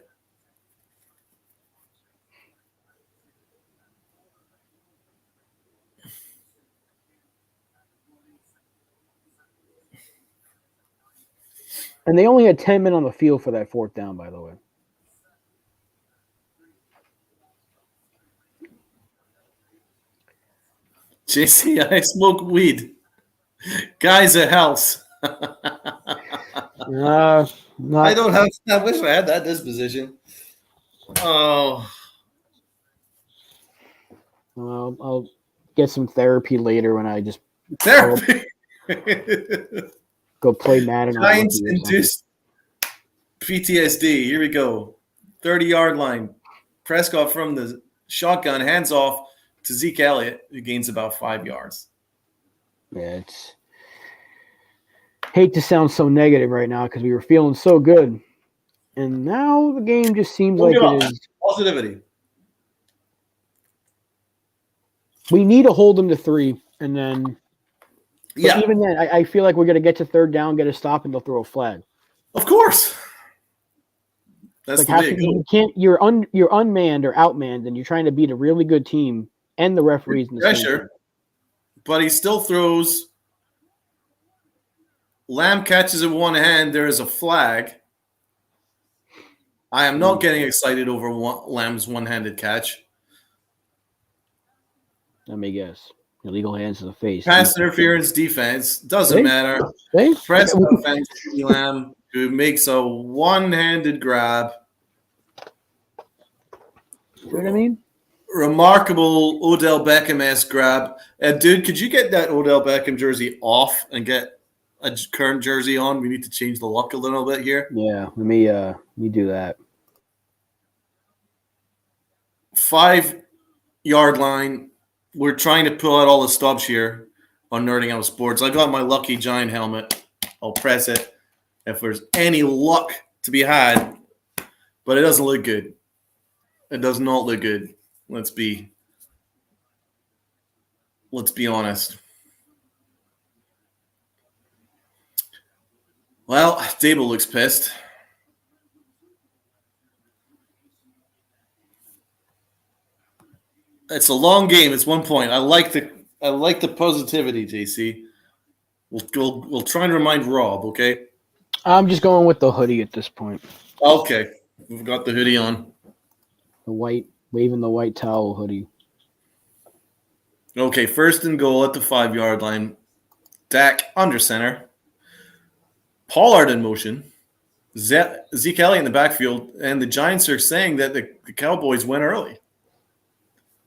And they only had 10 men on the field for that fourth down, by the way. JC, I smoke weed. Guys at house. Not, I don't have. I wish I had that disposition. Oh, I'll get some therapy later when I just therapy. go play Madden. Giants-induced PTSD. Here we go. 30-yard line. Prescott from the shotgun, hands off to Zeke Elliott, who gains about 5 yards. Yeah, it's hate to sound so negative right now because we were feeling so good, and now the game just seems like it is positivity. We need to hold them to 3, and then even then, I feel like we're going to get to third down, get a stop, and they'll throw a flag. Of course. That's like the big you can't. You're unmanned or outmanned, and you're trying to beat a really good team and the referees in the pressure. But he still throws. Lamb catches in one hand. There is a flag. I am not getting excited over Lamb's one-handed catch. Let me guess. Illegal hands to the face. Pass interference defense. Doesn't matter. Press offense to Lamb, who makes a one-handed grab. You know what I mean? Remarkable Odell Beckham-esque grab. Dude, could you get that Odell Beckham jersey off and get a current jersey on? We need to change the look a little bit here. Yeah, let me do that. 5-yard line. We're trying to pull out all the stops here on Nerding Out Sports. I got my lucky Giant helmet. I'll press it if there's any luck to be had, but it doesn't look good. It does not look good. Let's be honest. Well, Dable looks pissed. It's a long game. It's 1 point. I like the positivity, JC. We'll try and remind Rob, okay? I'm just going with the hoodie at this point. Okay. We've got the hoodie on. The white, waving the white towel hoodie. Okay, 1st and goal at the 5-yard line. Dak under center. Pollard in motion. Zeke Elliott in the backfield. And the Giants are saying that the Cowboys win early.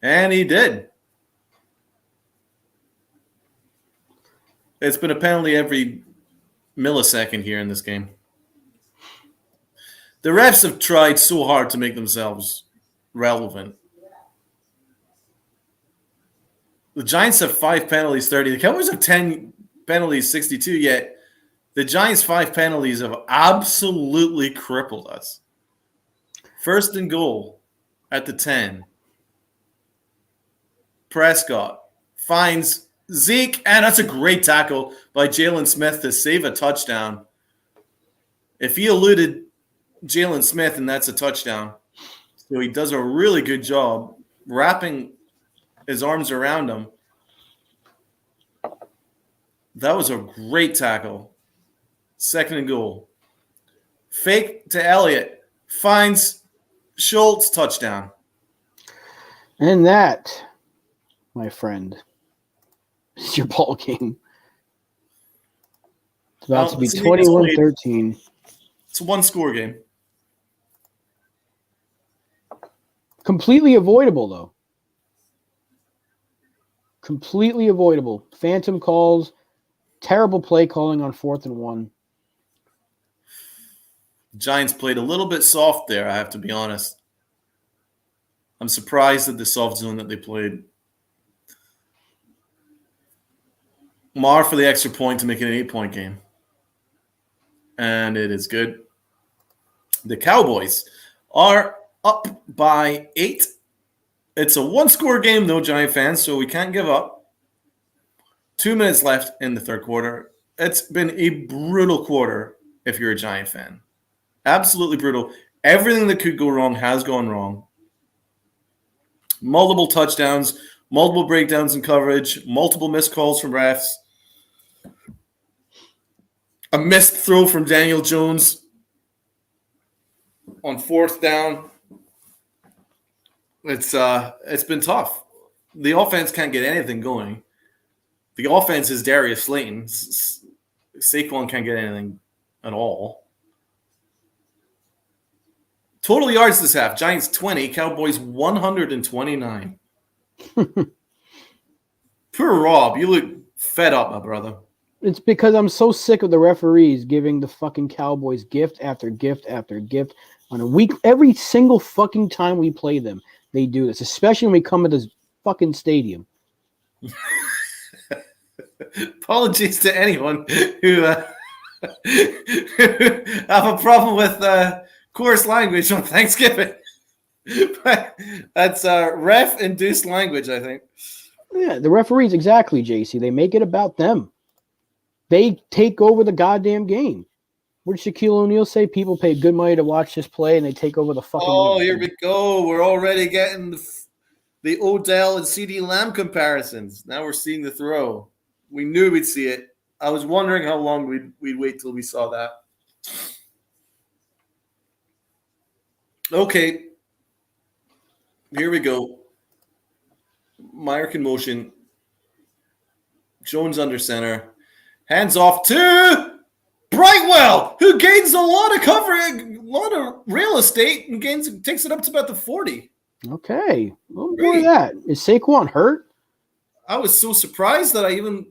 And he did. It's been a penalty every millisecond here in this game. The refs have tried so hard to make themselves relevant. The Giants have 5 penalties, 30. The Cowboys have 10 penalties, 62, yet the Giants' 5 penalties have absolutely crippled us. 1st and goal at the 10. Prescott finds Zeke, and that's a great tackle by Jalen Smith to save a touchdown. If he eluded Jalen Smith, and that's a touchdown. So he does a really good job wrapping his arms around him. That was a great tackle. 2nd and goal. Fake to Elliott. Finds Schultz, touchdown. And that, my friend, is your ball game. It's about to be 21-13. It's a 1-score game. Completely avoidable, though. Completely avoidable. Phantom calls, terrible play calling on 4th and 1. Giants played a little bit soft there, I have to be honest. I'm surprised at the soft zone that they played. Mar for the extra point to make it an 8-point game. And it is good. The Cowboys are up by 8. It's a 1-score game, though, Giant fans, so we can't give up. 2 minutes left in the 3rd quarter. It's been a brutal quarter if you're a Giant fan. Absolutely brutal. Everything that could go wrong has gone wrong. Multiple touchdowns, multiple breakdowns in coverage, multiple missed calls from refs. A missed throw from Daniel Jones on 4th down. It's been tough. The offense can't get anything going. The offense is Darius Slayton. Saquon can't get anything at all. Total yards this half: Giants 20, Cowboys 129. Poor Rob, you look fed up, my brother. It's because I'm so sick of the referees giving the fucking Cowboys gift after gift after gift on a week. Every single fucking time we play them, they do this, especially when we come to this fucking stadium. Apologies to anyone who have a problem with coarse language on Thanksgiving. That's ref-induced language, I think. Yeah, the referees, exactly, JC. They make it about them. They take over the goddamn game. What did Shaquille O'Neal say? People pay good money to watch this play, and they take over the fucking game. Here we go. We're already getting the Odell and CeeDee Lamb comparisons. Now we're seeing the throw. We knew we'd see it. I was wondering how long we'd wait till we saw that. Okay. Here we go. Myrick in motion. Jones under center. Hands off to Brightwell, who gains a lot of coverage, a lot of real estate, and takes it up to about the 40. Okay. Well, more of that. Is Saquon hurt? I was so surprised that I even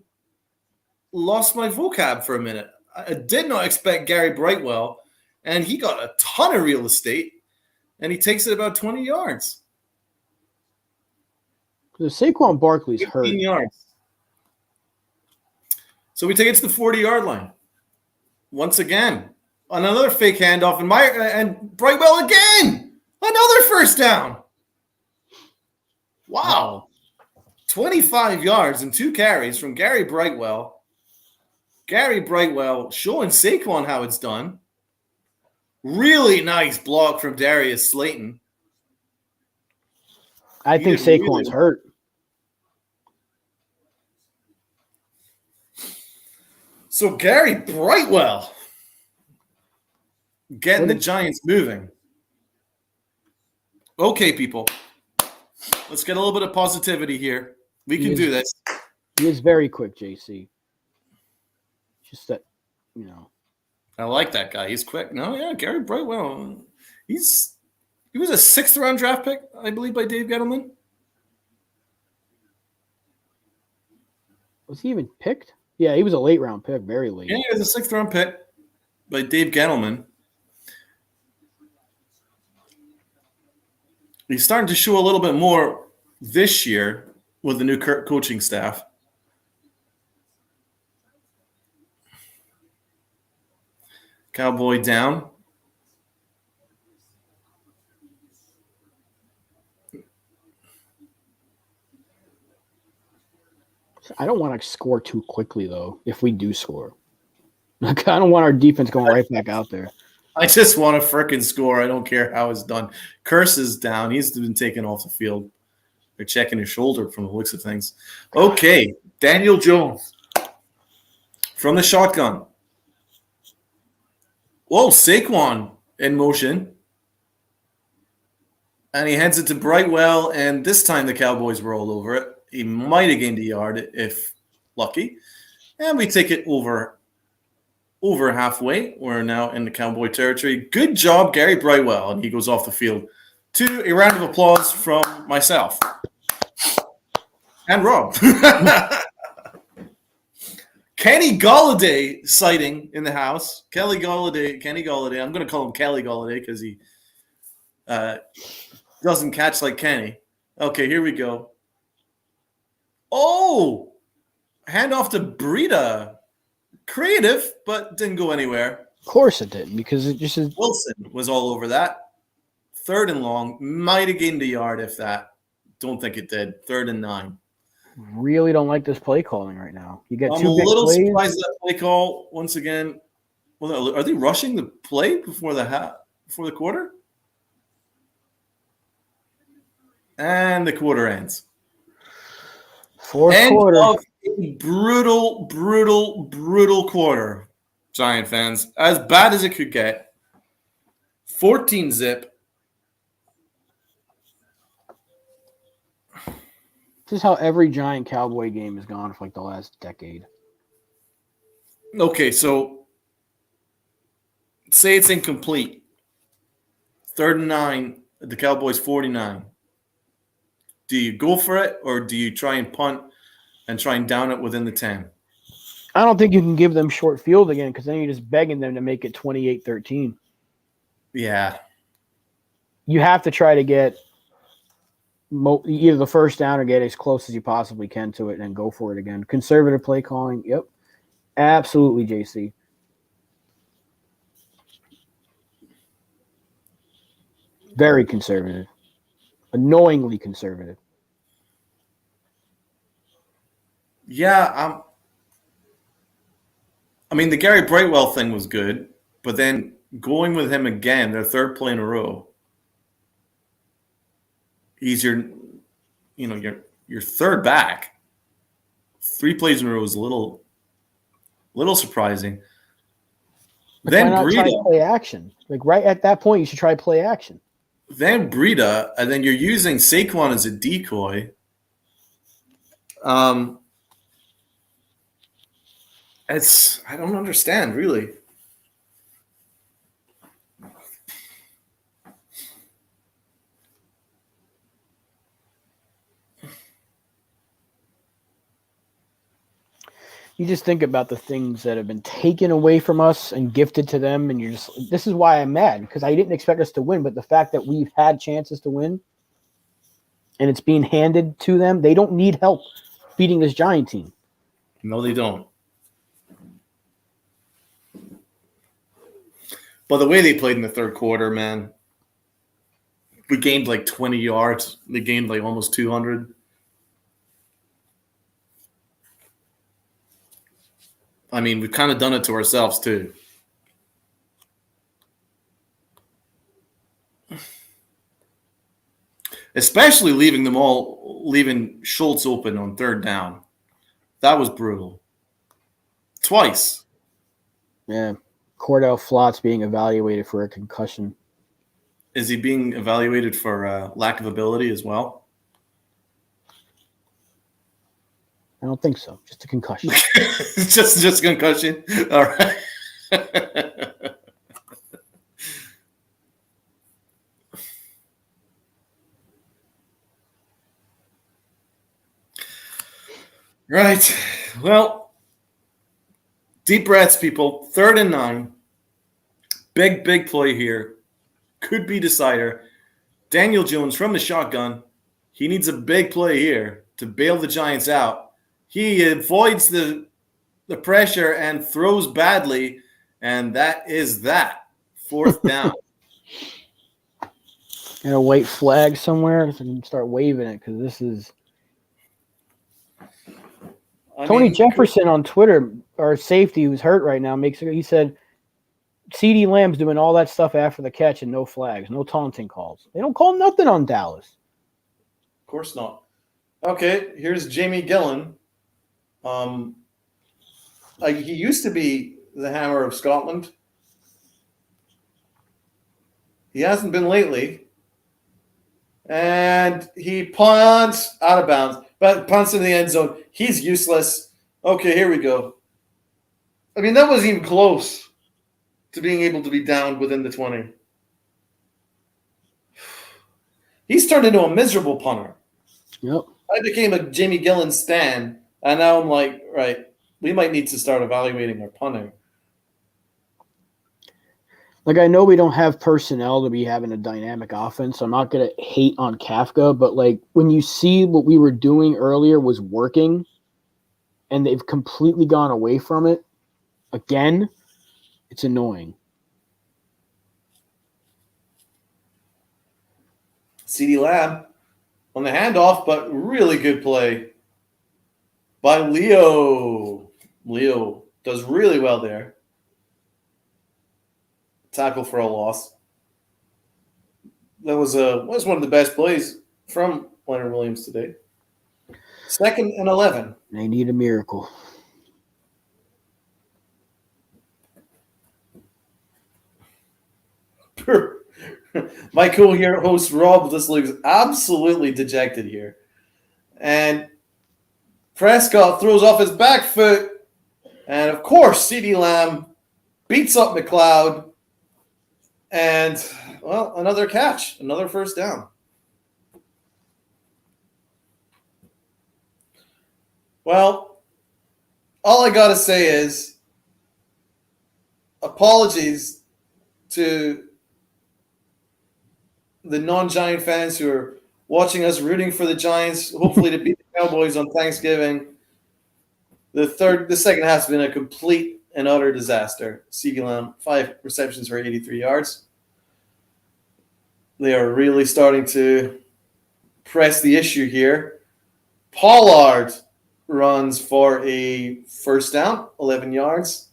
lost my vocab for a minute. I did not expect Gary Brightwell, and he got a ton of real estate, and he takes it about 20 yards. Because Saquon Barkley's hurt. 15 yards. So we take it to the 40-yard line. Once again, another fake handoff, and Brightwell again. Another first down. Wow. 25 yards and 2 carries from Gary Brightwell. Gary Brightwell showing Saquon how it's done. Really nice block from Darius Slayton. I think Saquon's hurt. So Gary Brightwell getting the Giants moving. Okay, people. Let's get a little bit of positivity here. We can do this. He is very quick, JC. Just that, you know. I like that guy. He's quick. No, yeah, Gary Brightwell. He was a 6th-round draft pick, I believe, by Dave Gettleman. Was he even picked? Yeah, he was a late-round pick, very late. Yeah, he was a 6th-round pick by Dave Gettleman. He's starting to show a little bit more this year with the new coaching staff. Cowboy down. I don't want to score too quickly, though, if we do score. I don't want our defense going right back out there. I just want to frickin' score. I don't care how it's done. Curse is down. He's been taken off the field. They're checking his shoulder from the looks of things. Okay, Daniel Jones from the shotgun. Whoa, Saquon in motion. And he heads it to Brightwell, and this time the Cowboys roll over it. He might have gained a yard if lucky. And we take it over halfway. We're now in the Cowboy territory. Good job, Gary Brightwell. And he goes off the field. To a round of applause from myself. And Rob. Kenny Golladay sighting in the house. Kenny Golladay. I'm going to call him Kelly Golladay because he doesn't catch like Kenny. Okay, here we go. Oh! Handoff to Breida. Creative, but didn't go anywhere. Of course it didn't, because it just is. Wilson was all over that. 3rd and long. Might have gained a yard if that. Don't think it did. 3rd and 9. Really don't like this play calling right now. You get I'm two a big little plays. surprised at that play call once again. Well, are they rushing the play before the quarter? And the quarter ends. Fourth End quarter. of a brutal quarter. Giant fans. As bad as it could get. 14-zip. This is how every Giant Cowboy game has gone for like the last decade. Okay, so say it's incomplete. 3rd and 9, the Cowboys 49. Do you go for it or do you try and punt and try and down it within the 10? I don't think you can give them short field again because then you're just begging them to make it 28-13. Yeah. You have to try to get either the first down or get as close as you possibly can to it and then go for it again. Conservative play calling. Yep. Absolutely, JC. Very conservative. Annoyingly conservative. Yeah. I mean, the Gary Brightwell thing was good, but then going with him again, their 3rd play in a row, he's your 3rd back. 3 plays in a row is a little surprising. Like, Then why not try to Breida, play action? Like right at that point, you should try to play action. then Breida, and then you're using Saquon as a decoy. I don't understand really. You just think about the things that have been taken away from us and gifted to them, and this is why I'm mad, because I didn't expect us to win, but the fact that we've had chances to win and it's being handed to them, they don't need help beating this Giant team. No, they don't. But the way they played in the 3rd quarter, man, we gained like 20 yards. They gained like almost 200. I mean, we've kind of done it to ourselves too. Especially leaving Schultz open on 3rd down. That was brutal. Twice. Yeah. Cordell Flott's being evaluated for a concussion. Is he being evaluated for lack of ability as well? I don't think so. Just a concussion. just concussion. All right. Right. Well, deep breaths, people. 3rd and 9. Big play here. Could be decider. Daniel Jones from the shotgun. He needs a big play here to bail the Giants out. He avoids the pressure and throws badly, and that is that. 4th down. And a white flag somewhere so I can start waving it because this is Tony Jefferson on Twitter, our safety who's hurt right now, he said CeeDee Lamb's doing all that stuff after the catch and no flags, no taunting calls. They don't call nothing on Dallas. Of course not. Okay, here's Jamie Gillan. He used to be the Hammer of Scotland. He hasn't been lately. And he punts out of bounds, but punts in the end zone. He's useless. Okay, here we go. I mean, that wasn't even close to being able to be down within the 20. He's turned into a miserable punter. Yep. I became a Jamie Gillan stan, and now I'm like, right, we might need to start evaluating our punting. Like, I know we don't have personnel to be having a dynamic offense, so I'm not going to hate on Kafka, but, like, when you see what we were doing earlier was working and they've completely gone away from it, again, it's annoying. CeeDee Lamb on the handoff, but really good play by Leo. Leo does really well there. Tackle for a loss. That was one of the best plays from Leonard Williams today. 2nd and 11. They need a miracle. My co-host Rob just looks absolutely dejected here. And Prescott throws off his back foot. And of course, CeeDee Lamb beats up McLeod. And, well, another catch, another first down. Well, all I got to say is apologies to the non-Giant fans who are watching us rooting for the Giants, hopefully to beat the Cowboys on Thanksgiving. The second half has been a complete and utter disaster. CeeDee Lamb, 5 receptions for 83 yards. They are really starting to press the issue here. Pollard runs for a first down, 11 yards.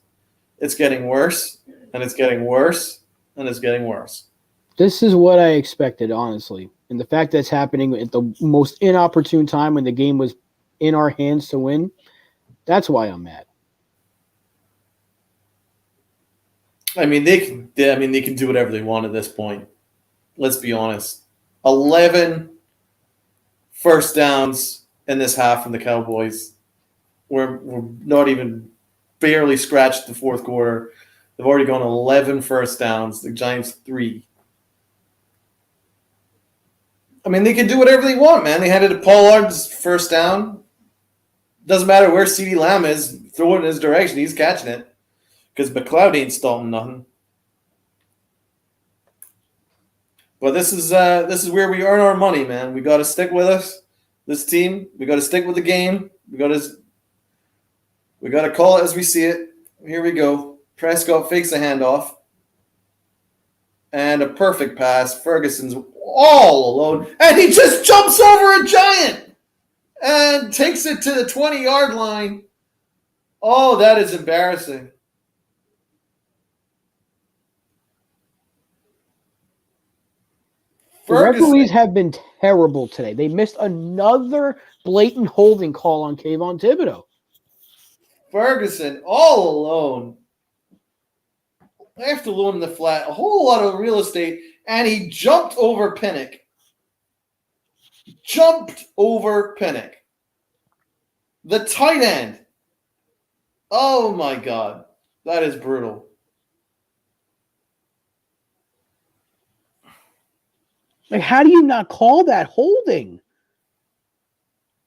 It's getting worse, and it's getting worse, and it's getting worse. This is what I expected, honestly. And the fact that it's happening at the most inopportune time when the game was in our hands to win, that's why I'm mad. I mean, they can do whatever they want at this point. Let's be honest. 11 first downs in this half from the Cowboys. We're not even barely scratched the fourth quarter. They've already gone 11 first downs. The Giants 3. I mean, they can do whatever they want, man. They handed it to Pollard's first down. Doesn't matter where CeeDee Lamb is. Throw it in his direction. He's catching it. Because McLeod ain't stopping nothing. But this is where we earn our money, man. We got to stick with us. This team. We got to stick with the game. We got to call it as we see it. Here we go. Prescott fakes a handoff. And a perfect pass. Ferguson's all alone. And he just jumps over a Giant. And takes it to the 20-yard line. Oh, that is embarrassing. The referees have been terrible today. They missed another blatant holding call on Kayvon Thibodeau. Ferguson all alone. Left alone in the flat. A whole lot of real estate. And he jumped over Pinnock. The tight end. Oh, my God. That is brutal. Like, how do you not call that holding?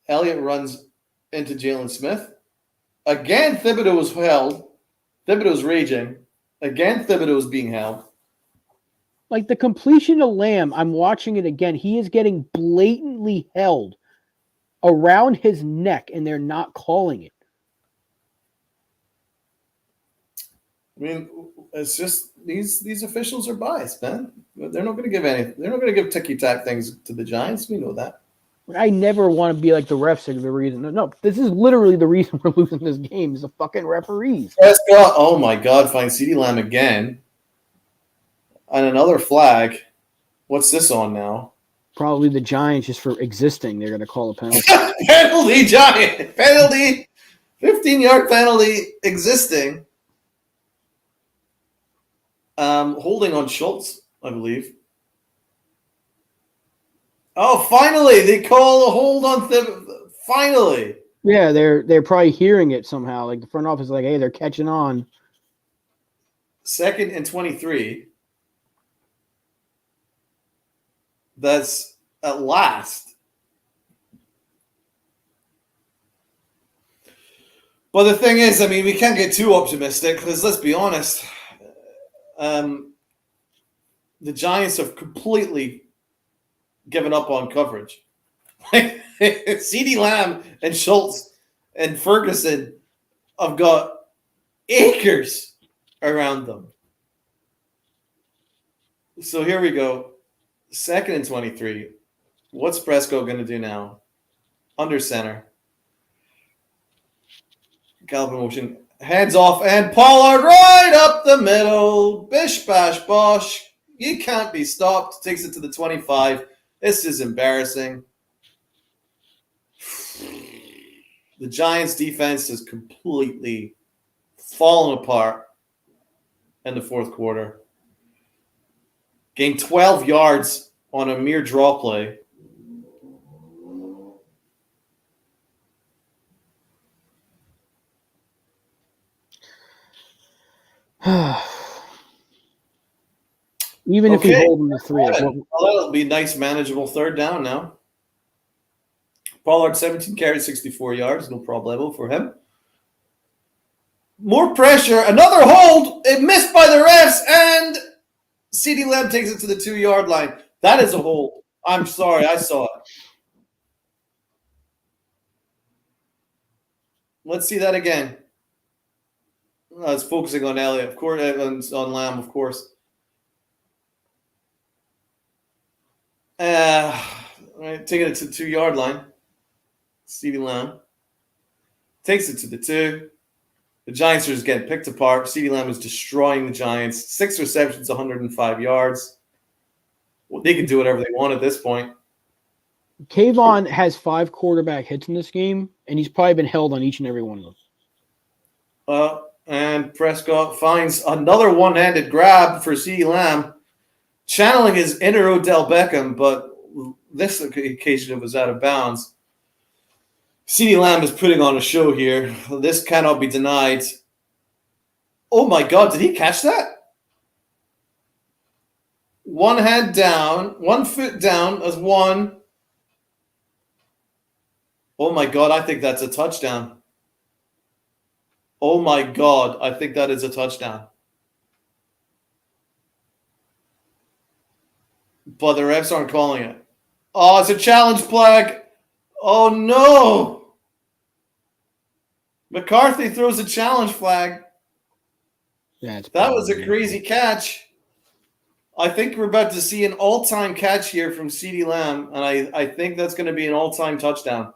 Elliott runs into Jalen Smith. Again, Thibodeau was held. Thibodeau's raging. Again, Thibodeau is being held. Like the completion to Lamb, I'm watching it again. He is getting blatantly held around his neck, and they're not calling it. I mean, it's just these officials are biased, man. They're not going to give anything. They're not going to give ticky-tack things to the Giants. We know that. I never want to be like the refs are the reason. No, this is literally the reason we're losing this game is the fucking referees. Prescott, oh my God, find CeeDee Lamb again. And another flag. What's this on now? Probably the Giants, just for existing, they're going to call a penalty. Penalty, Giant. Penalty. 15-yard penalty existing. Holding on Schultz, I believe. Oh, finally, they call a hold on Thibodeau. Finally. Yeah, they're probably hearing it somehow. Like the front office is like, hey, they're catching on. 2nd and 23. That's at last. But the thing is, I mean, we can't get too optimistic because let's be honest. The Giants have completely given up on coverage. CeeDee Lamb and Schultz and Ferguson have got acres around them. So here we go. 2nd and 23. What's Prescott going to do now? Under center. Galvin motion. Hands off and Pollard right up the middle. Bish, bash, bosh. You can't be stopped. Takes it to the 25. This is embarrassing. The Giants' defense has completely fallen apart in the fourth quarter. Gained 12 yards on a mere draw play. Even if we hold them to 3, like, well, that'll be a nice, manageable third down now. Pollard, 17 carries, 64 yards. No problemo for him. More pressure. Another hold. It missed by the refs, and CeeDee Lamb takes it to the 2-yard line. That is a hold. I'm sorry. I saw it. Let's see that again. It's focusing on Elliott, of course, on Lamb, of course. Right, taking it to the 2-yard line. CeeDee Lamb takes it to the 2. The Giants are just getting picked apart. CeeDee Lamb is destroying the Giants. 6 receptions, 105 yards. Well, they can do whatever they want at this point. Kayvon has 5 quarterback hits in this game, and he's probably been held on each and every one of them. And Prescott finds another one-handed grab for CeeDee Lamb, channeling his inner Odell Beckham, but this occasion it was out of bounds. CeeDee Lamb is putting on a show here. This cannot be denied. Oh my God, did he catch that? One hand down, 1 foot down as one. Oh my God, I think that's a touchdown. Oh my God, I think that is a touchdown. But the refs aren't calling it. Oh, it's a challenge flag. Oh no. McCarthy throws a challenge flag. Yeah, that was a crazy catch. I think we're about to see an all-time catch here from CeeDee Lamb, and I think that's going to be an all-time touchdown.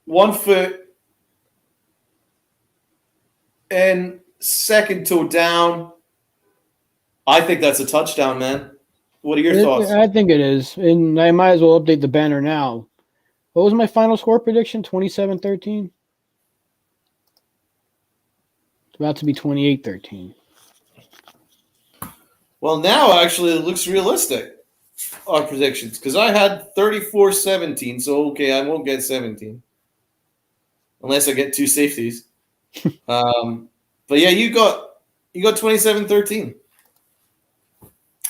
1 foot and second toe down. I think that's a touchdown, man. What are your thoughts? I think it is, and I might as well update the banner now. What was my final score prediction? 27-13? It's about to be 28-13. Well, now actually it looks realistic, our predictions, because I had 34-17, so okay, I won't get 17. Unless I get 2 safeties. But yeah, you got 27-13.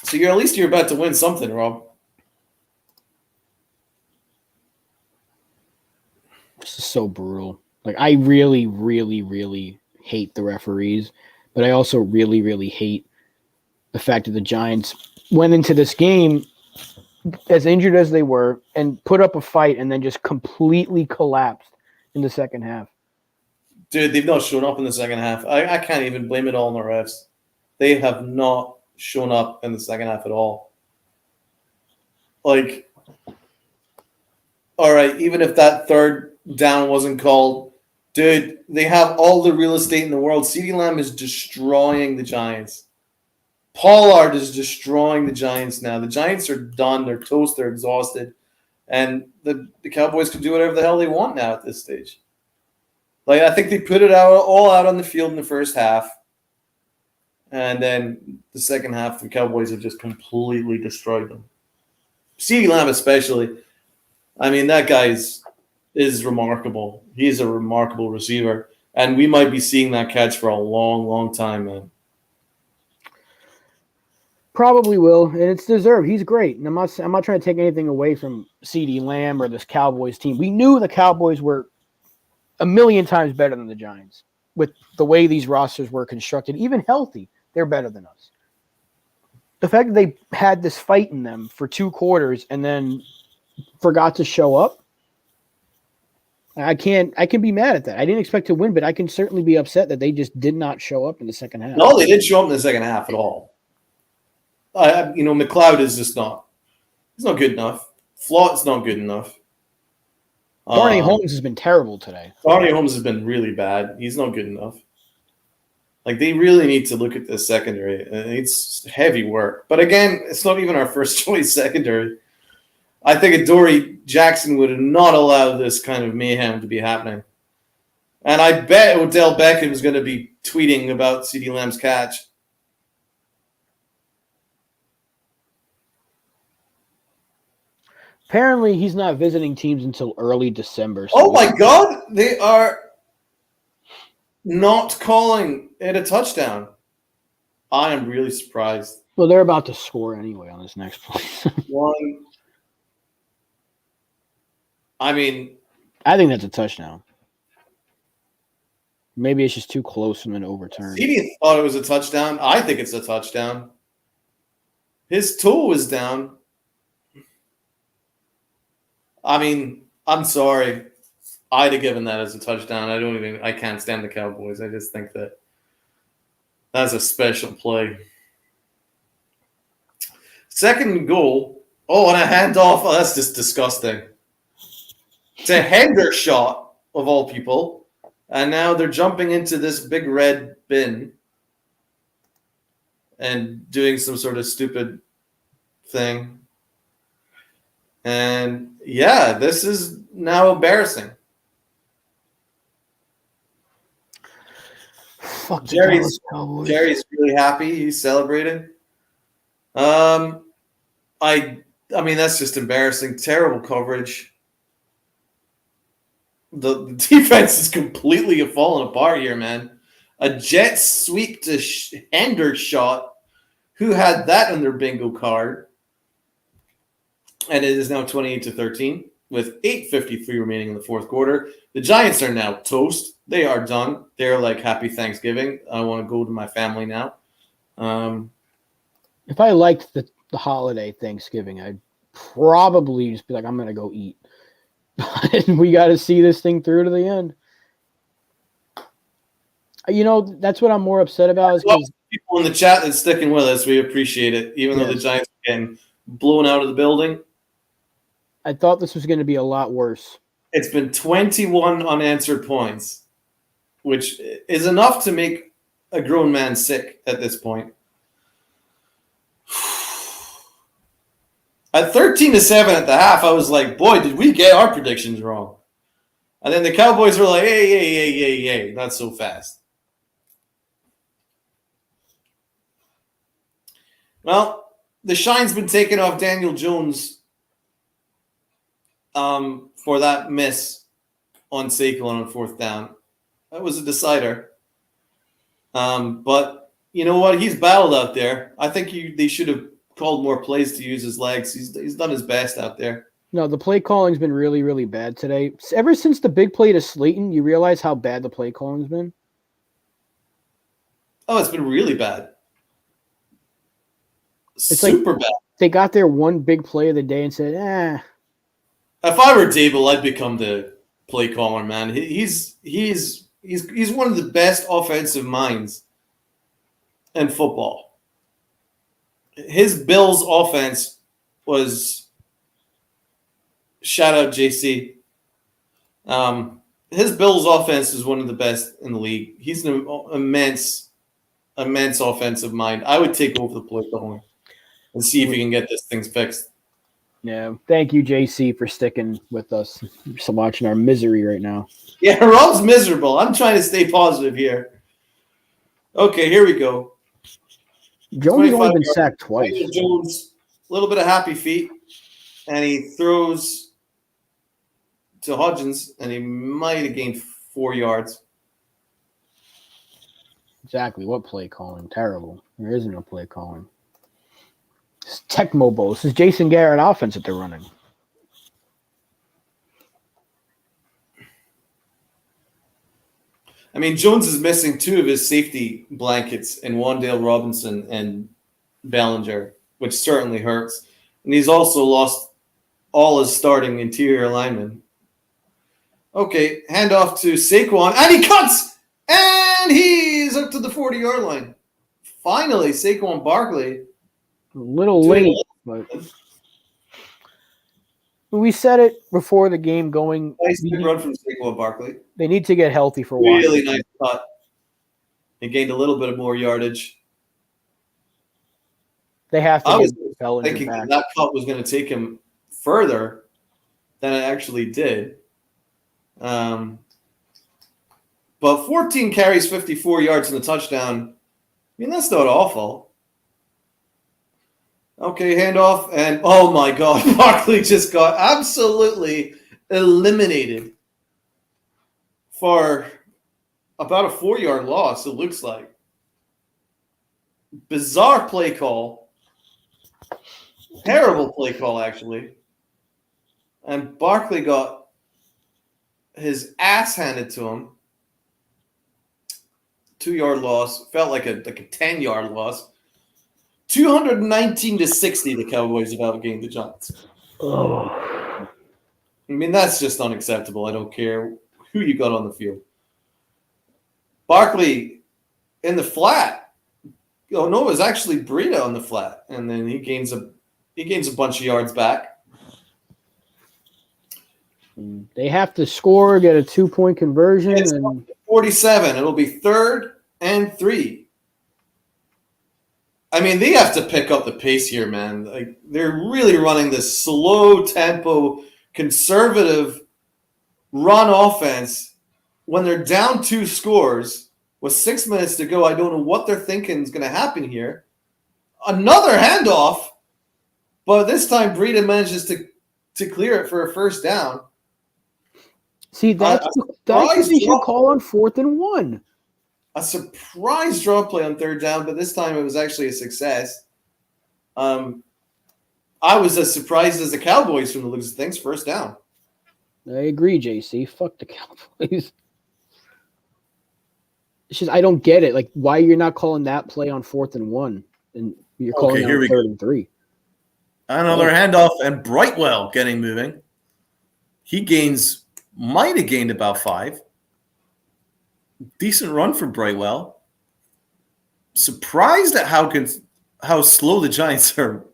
So at least you're about to win something, Rob. This is so brutal. Like, I really, really, really hate the referees, but I also really, really hate the fact that the Giants went into this game as injured as they were and put up a fight and then just completely collapsed in the second half. Dude, they've not shown up in the second half. I can't even blame it all on the refs. They have not shown up in the second half at all. Like, all right, even if that third down wasn't called, dude, they have all the real estate in the world. CeeDee Lamb is destroying the Giants. Pollard is destroying the Giants now. The Giants are done. They're toast. They're exhausted. And the Cowboys can do whatever the hell they want now at this stage. Like, I think they put it all out on the field in the first half. And then the second half, the Cowboys have just completely destroyed them. CeeDee Lamb especially. I mean, that guy is remarkable. He's a remarkable receiver. And we might be seeing that catch for a long, long time, man. Probably will, and it's deserved. He's great. And I'm not trying to take anything away from CeeDee Lamb or this Cowboys team. We knew the Cowboys were a million times better than the Giants with the way these rosters were constructed. Even healthy, they're better than us. The fact that they had this fight in them for 2 quarters and then forgot to show up, I can be mad at that. I didn't expect to win, but I can certainly be upset that they just did not show up in the second half. No, they didn't show up in the second half at all. McLeod is just not. He's not good enough. Flott's not good enough. Darnay Holmes has been terrible today. Darnay Holmes has been really bad. He's not good enough. Like, they really need to look at this secondary. It's heavy work. But again, it's not even our first choice secondary. I think Adoree Jackson would have not allowed this kind of mayhem to be happening. And I bet Odell Beckham is going to be tweeting about CeeDee Lamb's catch. Apparently, he's not visiting teams until early December. So Oh my God, they are not calling it a touchdown. I am really surprised. Well, they're about to score anyway on this next play. One. I mean, I think that's a touchdown. Maybe it's just too close and then overturned. CD thought it was a touchdown. I think it's a touchdown. His toe was down. I mean, I'm sorry. I'd have given that as a touchdown. I can't stand the Cowboys. I just think that that's a special play. Second goal. Oh, and a handoff. Oh, that's just disgusting. It's a Hender shot, of all people. And now they're jumping into this big red bin and doing some sort of stupid thing. And yeah, this is now embarrassing. Fuck Jerry's Cowboys. really happy. He's celebrating. I mean, that's just embarrassing. Terrible coverage. The defense is completely falling apart here, man. A jet sweep to Hender shot. Who had that on their bingo card? And it is now 28-13 with 8:53 remaining in the fourth quarter. The Giants are now toast. They are done. They're like, happy Thanksgiving. I want to go to my family now. If I liked the holiday Thanksgiving, I'd probably just be like, I'm going to go eat. But we got to see this thing through to the end. You know, that's what I'm more upset about. Is people in the chat that's sticking with us, we appreciate it. Even though the Giants are getting blown out of the building. I thought this was going to be a lot worse. It's been 21 unanswered points, which is enough to make a grown man sick at this point. At 13-7 at the half, I was like, boy, did we get our predictions wrong. And then the Cowboys were like, hey, not so fast. Well, the shine's been taken off Daniel Jones for that miss on Saquon on fourth down. That was a decider. But you know what? He's battled out there. I think they should have called more plays to use his legs. He's done his best out there. No, the play calling's been really, really bad today. Ever since the big play to Slayton, you realize how bad the play calling's been? Oh, it's been really bad. It's super bad. They got their one big play of the day and said, If I were Dable, I'd become the play caller, man. He's one of the best offensive minds in football. His Bills offense was, shout out JC. His Bills offense is one of the best in the league. He's an immense offensive mind. I would take over the play calling and see if we can get this thing fixed. Yeah, thank you, JC, for sticking with us. Just watching our misery right now. Yeah, Rob's miserable. I'm trying to stay positive here. Okay, here we go. Jones has only been sacked twice. Jones, a little bit of happy feet, and he throws to Hodgins, and he might have gained 4 yards. Exactly. What play calling? Terrible. There isn't no play calling. It's Tech Mobile. This is Jason Garrett offense that they're running. I mean, Jones is missing 2 of his safety blankets in Wan'Dale Robinson and Bellinger, which certainly hurts. And he's also lost all his starting interior linemen. Okay, handoff to Saquon, and he cuts! And he's up to the 40-yard line. Finally, Saquon Barkley. A little late, but we said it before the game going. Nice run from Saquon Barkley. They need to get healthy for Really nice cut. He gained a little bit of more yardage. They have to. I was Bellinger thinking back. that cut was going to take him further than it actually did. But 14 carries, 54 yards in the touchdown. I mean, that's not awful. Okay, handoff, and oh my God, Barkley just got absolutely eliminated for about a 4-yard loss, it looks like. Bizarre play call. Terrible play call, actually. And Barkley got his ass handed to him. 2-yard loss. Felt like a 10-yard loss. 219-60, the Cowboys have outgained the Giants. Oh. I mean, that's just unacceptable. I don't care who you got on the field. Barkley in the flat. Oh no, it was actually Breida on the flat, and then he gains a bunch of yards back. They have to score, get a 2-point conversion, and 47. It'll be 3rd and 3. I mean, they have to pick up the pace here, man. Like, they're really running this slow tempo, conservative run offense when they're down 2 scores with 6 minutes to go. I don't know what they're thinking is going to happen here. Another handoff, but this time Breida manages to clear it for a first down. see that's what they should call on 4th and 1. A surprise draw play on 3rd down, but this time it was actually a success. I was as surprised as the Cowboys from the looks of things. First down. I agree, JC. Fuck the Cowboys. It's just I don't get it. Like, why you're not calling that play on 4th and 1, and you're calling it on 3rd and 3. Another handoff, and Brightwell getting moving. He might have gained about 5. Decent run for Brightwell. Surprised at how slow the Giants are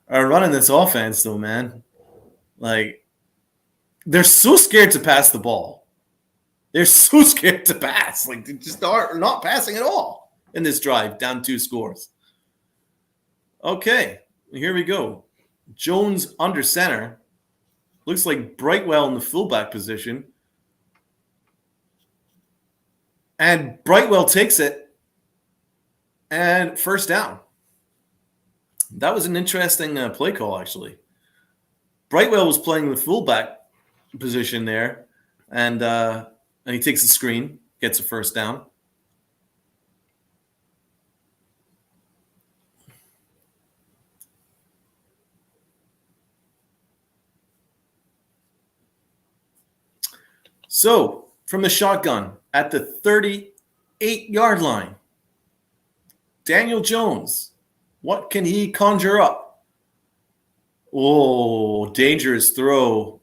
running this offense, though, man. Like, they're so scared to pass the ball. They're so scared to pass. Like, they just are not passing at all in this drive, down 2 scores. Okay, here we go. Jones under center. Looks like Brightwell in the fullback position. And Brightwell takes it. And first down. That was an interesting play call, actually. Brightwell was playing the fullback position there. And he takes the screen, gets a first down. So, from the shotgun at the 38-yard line, Daniel Jones, what can he conjure up? Oh, dangerous throw.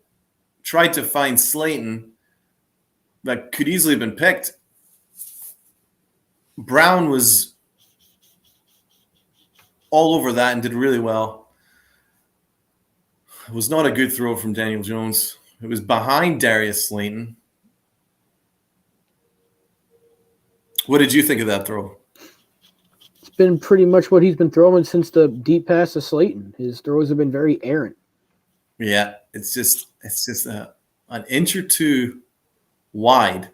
Tried to find Slayton. That could easily have been picked. Brown was all over that and did really well. It was not a good throw from Daniel Jones. It was behind Darius Slayton. What did you think of that throw? It's been pretty much what he's been throwing since the deep pass to Slayton. His throws have been very errant. Yeah, it's just an inch or 2 wide.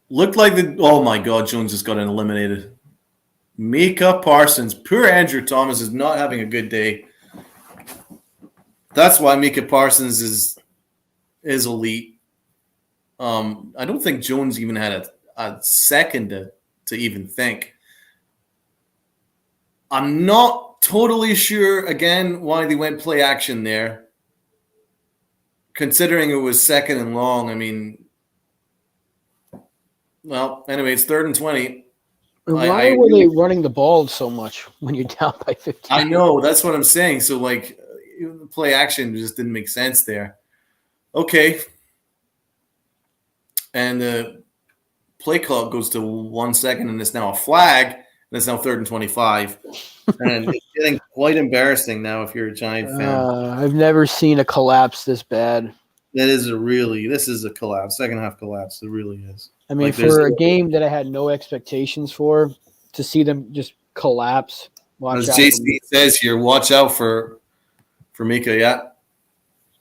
Looked like oh my God, Jones just got eliminated. Micah Parsons. Poor Andrew Thomas is not having a good day. That's why Micah Parsons is elite. I don't think Jones even had a second to even think. I'm not totally sure, again, why they went play action there. Considering it was 2nd and long, I mean, well, anyway, it's 3rd and 20. And why were they running the ball so much when you're down by 15? I know, that's what I'm saying. So, like, play action just didn't make sense there. Okay. And the play clock goes to 1 second, and it's now a flag, and it's now 3rd and 25. And it's getting quite embarrassing now if you're a Giant fan. I've never seen a collapse this bad. This is a collapse, second half collapse. It really is. I mean, like, for a game that I had no expectations for, to see them just collapse. As JC says here, watch out for Micah. Yeah,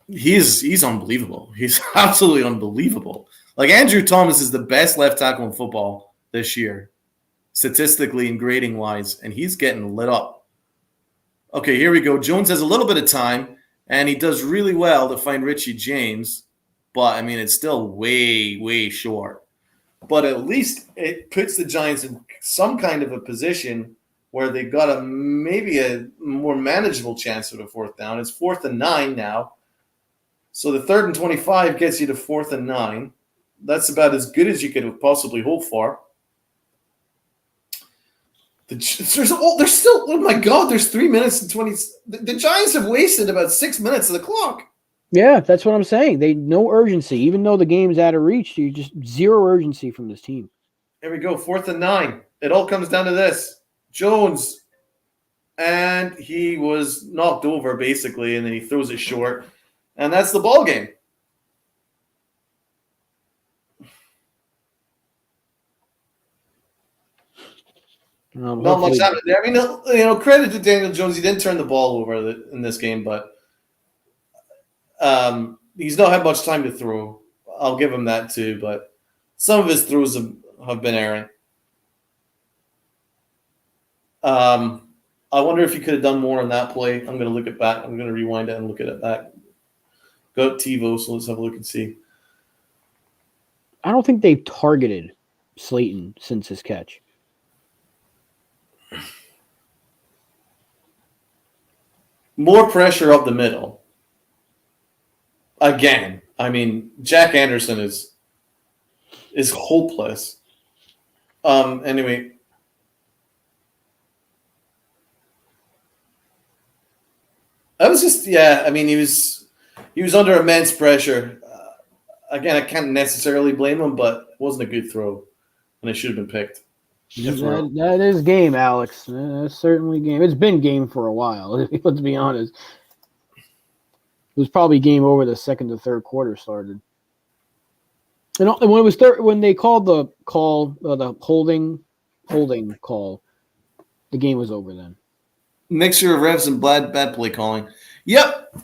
he's unbelievable. He's absolutely unbelievable. Like, Andrew Thomas is the best left tackle in football this year. statistically and grading wise, and he's getting lit up. Okay, here we go. Jones has a little bit of time, and he does really well to find Richie James, but I mean, it's still way, way short. But at least it puts the Giants in some kind of a position where they've got maybe a more manageable chance of a fourth down. It's 4th and 9 now. So the 3rd and 25 gets you to 4th and 9. That's about as good as you could have possibly hoped for. There's still, oh my God, there's 3 minutes and 20. The Giants have wasted about 6 minutes of the clock. Yeah, that's what I'm saying. They no urgency, even though the game's out of reach. You just zero urgency from this team. Here we go, 4th and 9. It all comes down to this. Jones, and he was knocked over basically, and then he throws it short, and that's the ball game. Not much happened there. I mean, credit to Daniel Jones. He didn't turn the ball over in this game, but he's not had much time to throw. I'll give him that too, but some of his throws have been errant. I wonder if he could have done more on that play. I'm going to look it back. I'm going to rewind it and look at it back. Go to TiVo, so let's have a look and see. I don't think they've targeted Slayton since his catch. More pressure up the middle. Again, I mean, Jack Anderson is hopeless. Anyway. I was just, I mean, he was under immense pressure. Again, I can't necessarily blame him, but it wasn't a good throw, and it should have been picked. That is game, Alex. That's certainly game. It's been game for a while. Let's be honest. It was probably game over the second to third quarter started. And when it was when they called the holding call, the game was over then. Mixture of refs and bad play calling. Yep.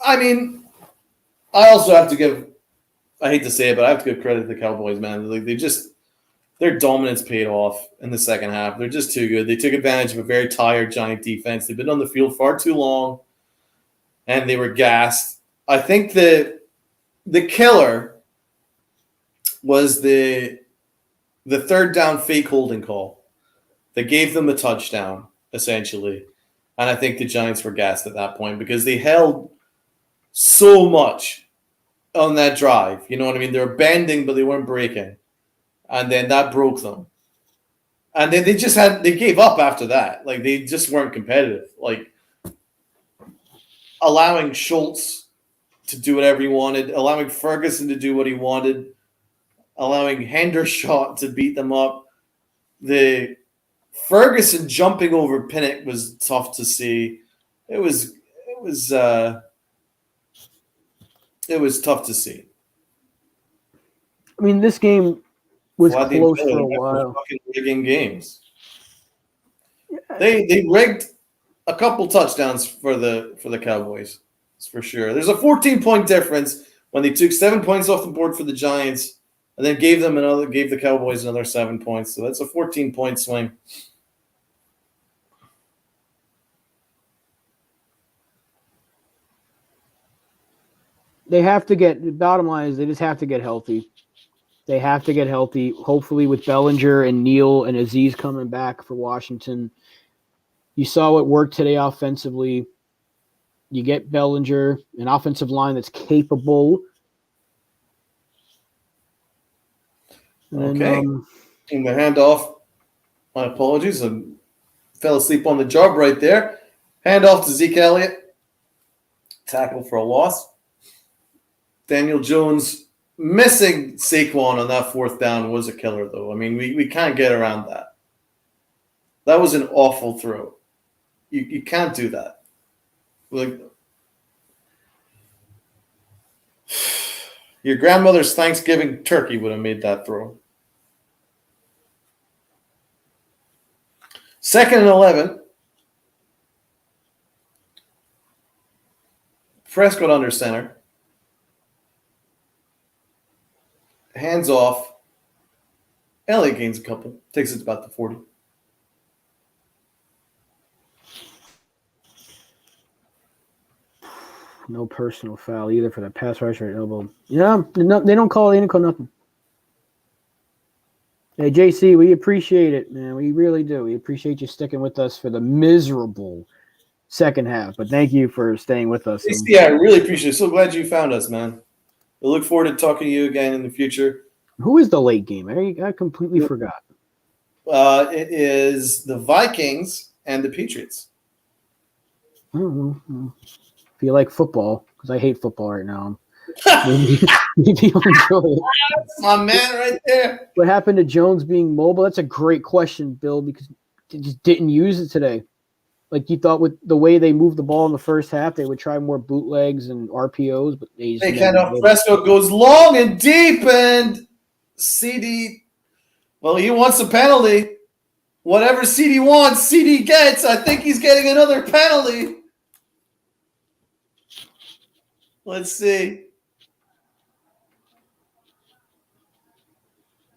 I mean, I also have to give – I hate to say it, but I have to give credit to the Cowboys, man. Like their dominance paid off in the second half. They're just too good. They took advantage of a very tired Giant defense. They've been on the field far too long, and they were gassed. I think the killer was the third down fake holding call that gave them a touchdown, essentially. And I think the Giants were gassed at that point because they held so much on that drive. You know what I mean? They were bending, but they weren't breaking. And then that broke them. And then they gave up after that. Like, they just weren't competitive. Like, allowing Schultz to do whatever he wanted, allowing Ferguson to do what he wanted, allowing Hendershot to beat them up. The Ferguson jumping over Pinnock was tough to see. It was tough to see. I mean, this game was close for a while. Fucking rigging games. They rigged a couple touchdowns for the Cowboys. That's for sure. There's a 14-point difference when they took 7 points off the board for the Giants and then gave the Cowboys another 7 points. So that's a 14-point swing. Bottom line is they just have to get healthy. They have to get healthy. Hopefully with Bellinger and Neal and Aziz coming back for Washington. You saw what worked today offensively. You get Bellinger, an offensive line that's capable. Okay. And the handoff. My apologies. I fell asleep on the job right there. Handoff to Zeke Elliott. Tackle for a loss. Daniel Jones missing Saquon on that fourth down was a killer, though. I mean, we can't get around that. That was an awful throw. You can't do that. Like, your grandmother's Thanksgiving turkey would have made that throw. 2nd and 11. Prescott under center. Hands off. LA gains a couple. Takes it to about the 40. No personal foul either for that pass rush or elbow. Yeah, no, they don't call nothing. Hey, JC, we appreciate it, man. We really do. We appreciate you sticking with us for the miserable second half. But thank you for staying with us. Yeah, I really appreciate it. So glad you found us, man. I look forward to talking to you again in the future. Who is the late game? I completely forgot. It is the Vikings and the Patriots. If you like football, because I hate football right now, maybe you'll enjoy it. That's my man right there. What happened to Jones being mobile? That's a great question, Bill, because they just didn't use it today. Like you thought with the way they moved the ball in the first half, they would try more bootlegs and RPOs, but they just Kind of Prescott goes long and deep, and CD, well, he wants a penalty. Whatever CD wants, CD gets. I think he's getting another penalty. Let's see.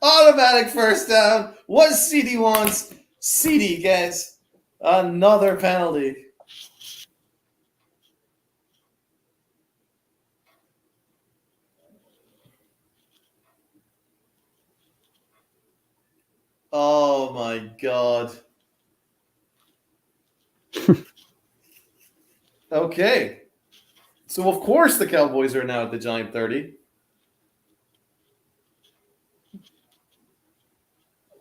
Automatic first down. What CD wants, CD gets another penalty. Oh my God. Okay. So of course the Cowboys are now at the Giant 30.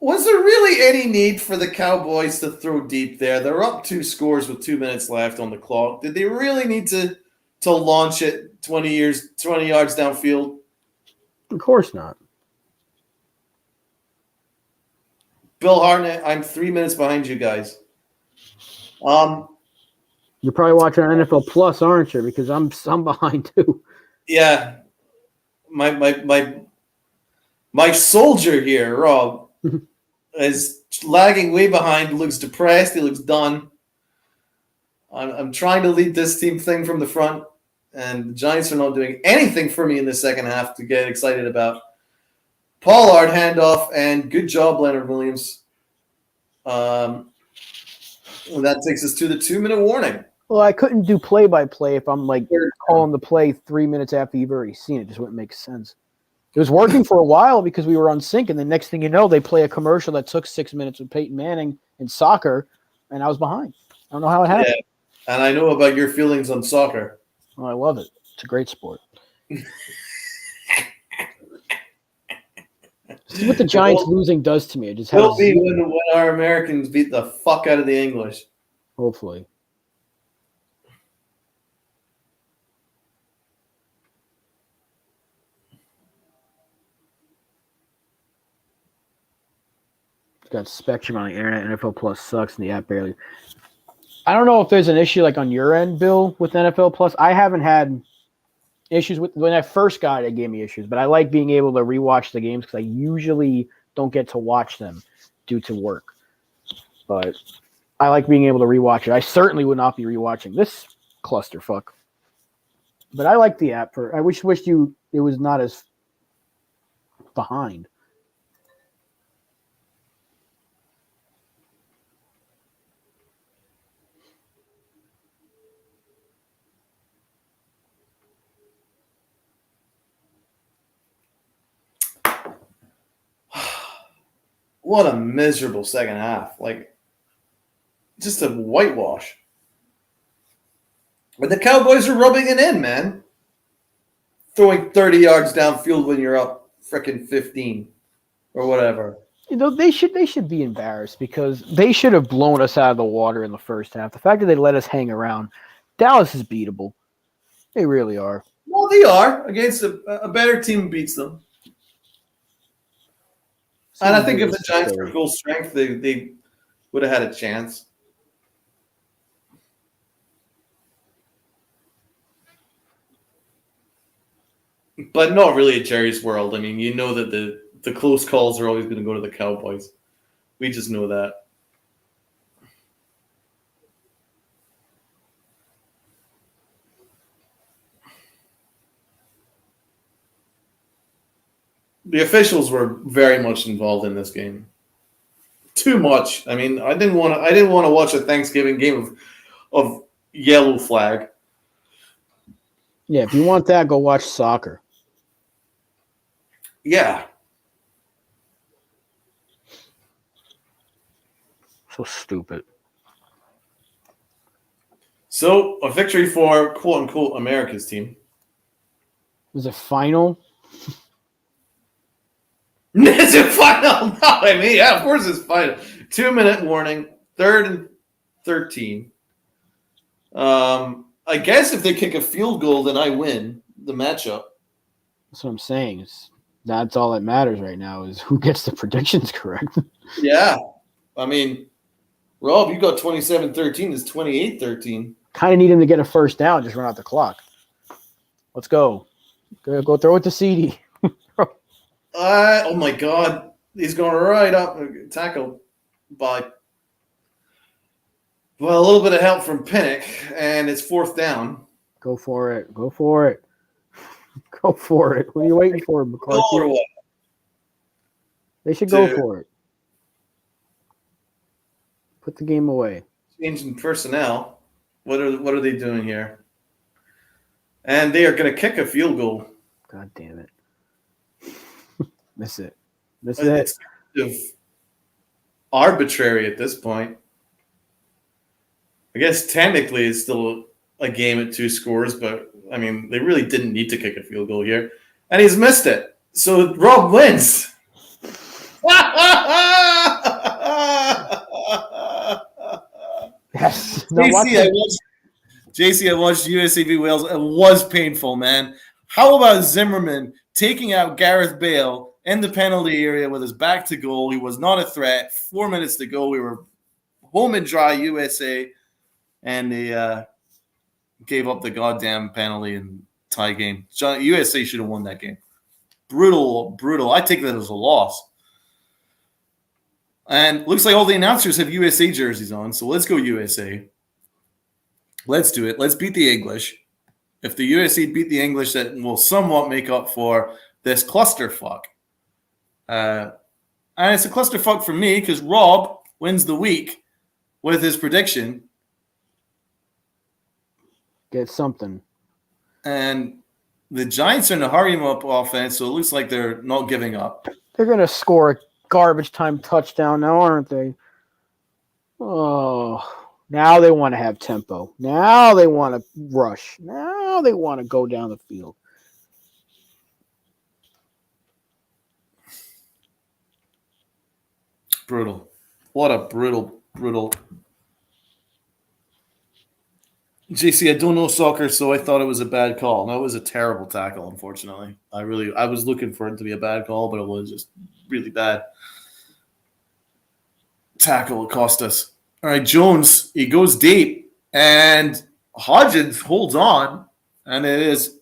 Was there really any need for the Cowboys to throw deep there? They're up 2 scores with 2 minutes left on the clock. Did they really need to launch it 20 yards downfield? Of course not. Bill Hartnett, I'm 3 minutes behind you guys. You're probably watching NFL Plus, aren't you? Because I'm behind too. Yeah. My soldier here, Rob, is lagging way behind, looks depressed, he looks done. I'm trying to lead this team thing from the front, and the Giants are not doing anything for me in the second half to get excited about. Pollard handoff, and good job, Leonard Williams. That takes us to the 2-minute warning. Well, I couldn't do play-by-play if I'm like calling the play 3 minutes after you've already seen it. Just wouldn't make sense. It was working for a while because we were on sync, and the next thing you know, they play a commercial that took 6 minutes with Peyton Manning in soccer, and I was behind. I don't know how it happened. Yeah. And I know about your feelings on soccer. Oh, I love it. It's a great sport. See what the Giants losing does to me. It just will be when our Americans beat the fuck out of the English. Hopefully. Got Spectrum on the internet. NFL Plus sucks, and the app barely. I don't know if there's an issue like on your end, Bill, with NFL Plus. I haven't had issues with when I first got it. It gave me issues, but I like being able to rewatch the games because I usually don't get to watch them due to work. But I like being able to rewatch it. I certainly would not be rewatching this clusterfuck. But I like the app for. I wished it was not as behind. What a miserable second half. Like, just a whitewash. But the Cowboys are rubbing it in, man. Throwing 30 yards downfield when you're up frickin' 15 or whatever. You know, they should be embarrassed because they should have blown us out of the water in the first half. The fact that they let us hang around, Dallas is beatable. They really are. Well, they are. Against a better team beats them. And I think if the Giants were full strength, they would have had a chance. But not really a Jerry's world. I mean, you know that the close calls are always going to go to the Cowboys. We just know that. the officials were very much involved in this game. Too much. I mean, I didn't want to watch a Thanksgiving game of yellow flag. Yeah, if you want that, go watch soccer. Yeah. So stupid. So a victory for quote unquote America's team. Was it final? Is it final? No, I mean, yeah, of course it's final. 2-minute warning, 3rd and 13. I guess if they kick a field goal, then I win the matchup. That's what I'm saying. That's all that matters right now is who gets the predictions correct. Yeah. I mean, Rob, you got 27-13. It's 28-13. Kind of need him to get a first down, just run out the clock. Let's go. Go throw it to CD. Oh, my God. He's going right up. Tackled by, well, a little bit of help from Pinnock, and it's 4th down. Go for it. Go for it. Go for it. What are you waiting for, McCarthy? They should go for it. Put the game away. Changing personnel. What are they doing here? And they are going to kick a field goal. God damn it. Miss it. Miss it. It's kind of arbitrary at this point. I guess technically it's still a game at 2 scores, but I mean, they really didn't need to kick a field goal here. And he's missed it. So Rob wins. Yes. JC, I watched USA v Wales. It was painful, man. How about Zimmerman taking out Gareth Bale in the penalty area with his back to goal? He was not a threat. 4 minutes to go. We were home and dry, USA, and they gave up the goddamn penalty and tie game. USA should have won that game. Brutal. I take that as a loss. And looks like all the announcers have USA jerseys on, so let's go USA. Let's do it. Let's beat the English. If the USA beat the English, that will somewhat make up for this clusterfuck. And it's a clusterfuck for me because Rob wins the week with his prediction. Get something. And the Giants are in a hurry-em-up offense, so it looks like they're not giving up. They're going to score a garbage time touchdown now, aren't they? Oh, now they want to have tempo. Now they want to rush. Now they want to go down the field. Brutal. What a brutal. JC, I don't know soccer, so I thought it was a bad call. No, it was a terrible tackle, unfortunately. I was looking for it to be a bad call, but it was just really bad. Tackle cost us. All right, Jones, he goes deep, and Hodgins holds on, and it is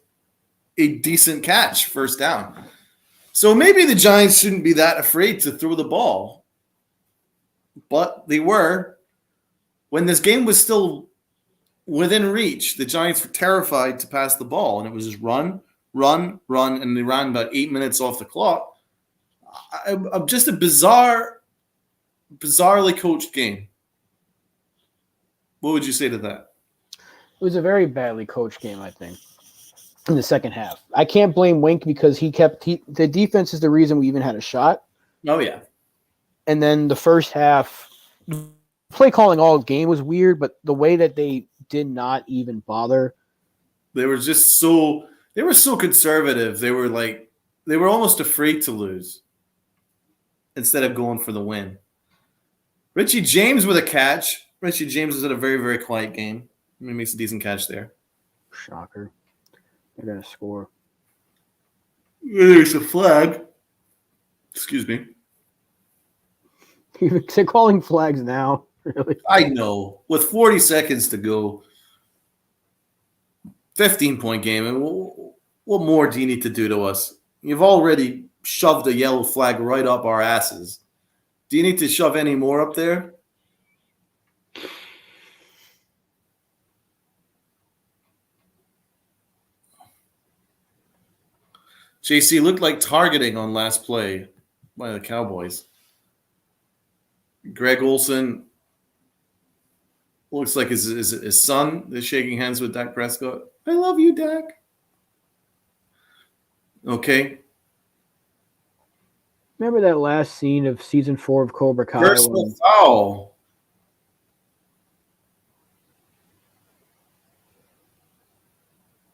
a decent catch, first down. So maybe the Giants shouldn't be that afraid to throw the ball, but they were. When this game was still within reach, the Giants were terrified to pass the ball, and it was just run, and they ran about 8 minutes off the clock. Just a bizarrely coached game. What would you say to that? It was a very badly coached game, I think, in the second half. I can't blame Wink because the defense is the reason we even had a shot. Oh, yeah. And then the first half, play calling all game was weird, but the way that they did not even bother. They were just so conservative. They were almost afraid to lose instead of going for the win. Richie James with a catch. Richie James has had a very, very quiet game. He makes a decent catch there. Shocker. They're going to score. There's a flag. Excuse me. They're calling flags now. Really? I know. With 40 seconds to go, 15-point game. And what more do you need to do to us? You've already shoved a yellow flag right up our asses. Do you need to shove any more up there? JC looked like targeting on last play by the Cowboys. Greg Olson looks like his son is shaking hands with Dak Prescott. I love you, Dak. Okay. Remember that last scene of season 4 of Cobra Kai? Personal foul.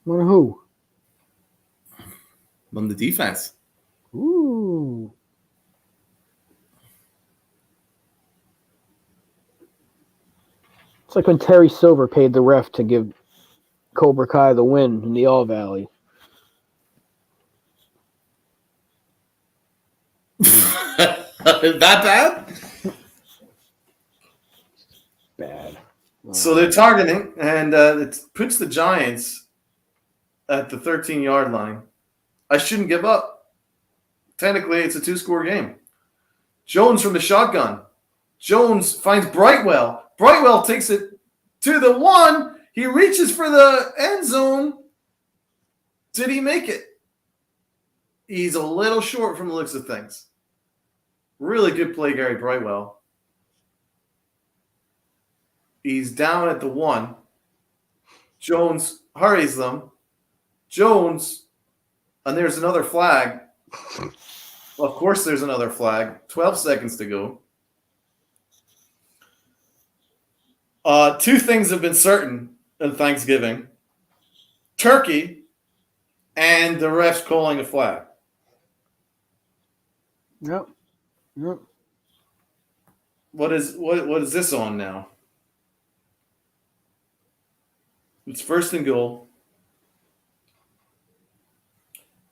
On who? On the defense. Ooh. It's like when Terry Silver paid the ref to give Cobra Kai the win in the All Valley. That bad? Bad. Wow. So they're targeting, and it puts the Giants at the 13-yard line. I shouldn't give up. Technically, it's a 2-score game. Jones from the shotgun. Jones finds Brightwell. Brightwell takes it to the 1. He reaches for the end zone. Did he make it? He's a little short from the looks of things. Really good play, Gary Brightwell. He's down at the 1. Jones hurries them. Jones, and there's another flag. Of course there's another flag. 12 seconds to go. 2 things have been certain in Thanksgiving. Turkey and the refs calling a flag. Yep. What is this on now? It's 1st and goal.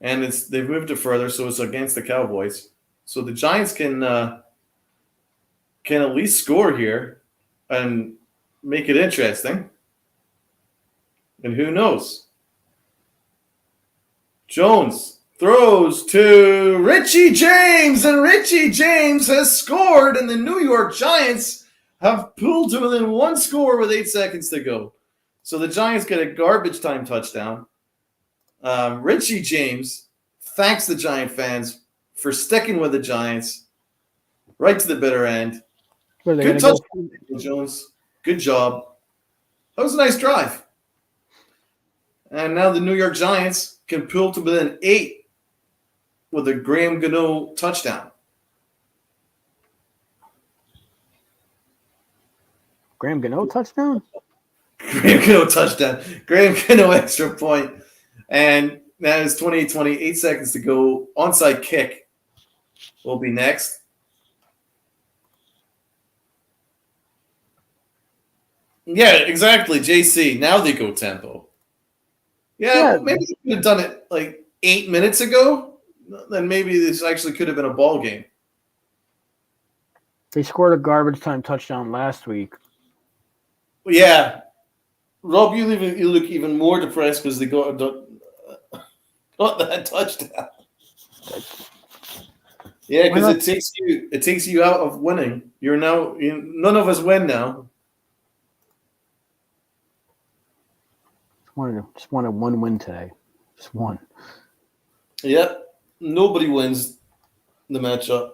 And they've moved it further, so it's against the Cowboys. So the Giants can at least score here and make it interesting. And who knows? Jones throws to Richie James, and Richie James has scored, and the New York Giants have pulled to within 1 score with 8 seconds to go. So the Giants get a garbage time touchdown. Richie James thanks the Giant fans for sticking with the Giants right to the bitter end. Good touchdown, Jones. Good job. That was a nice drive. And now the New York Giants can pull to within 8 with a Graham Gano touchdown. Graham Gano touchdown? Graham Gano touchdown. Graham Gano extra point. And now it's 28-20, 8 seconds to go. Onside kick will be next. Yeah, exactly, JC. Now they go tempo. Yeah, maybe they could have done it like 8 minutes ago. Then maybe this actually could have been a ball game. They scored a garbage time touchdown last week. Yeah. Rob, you look even more depressed because they got that touchdown. Yeah, because it takes you out of winning. None of us win now. Just wanted 1 win today. Just 1. Yep. Nobody wins the matchup.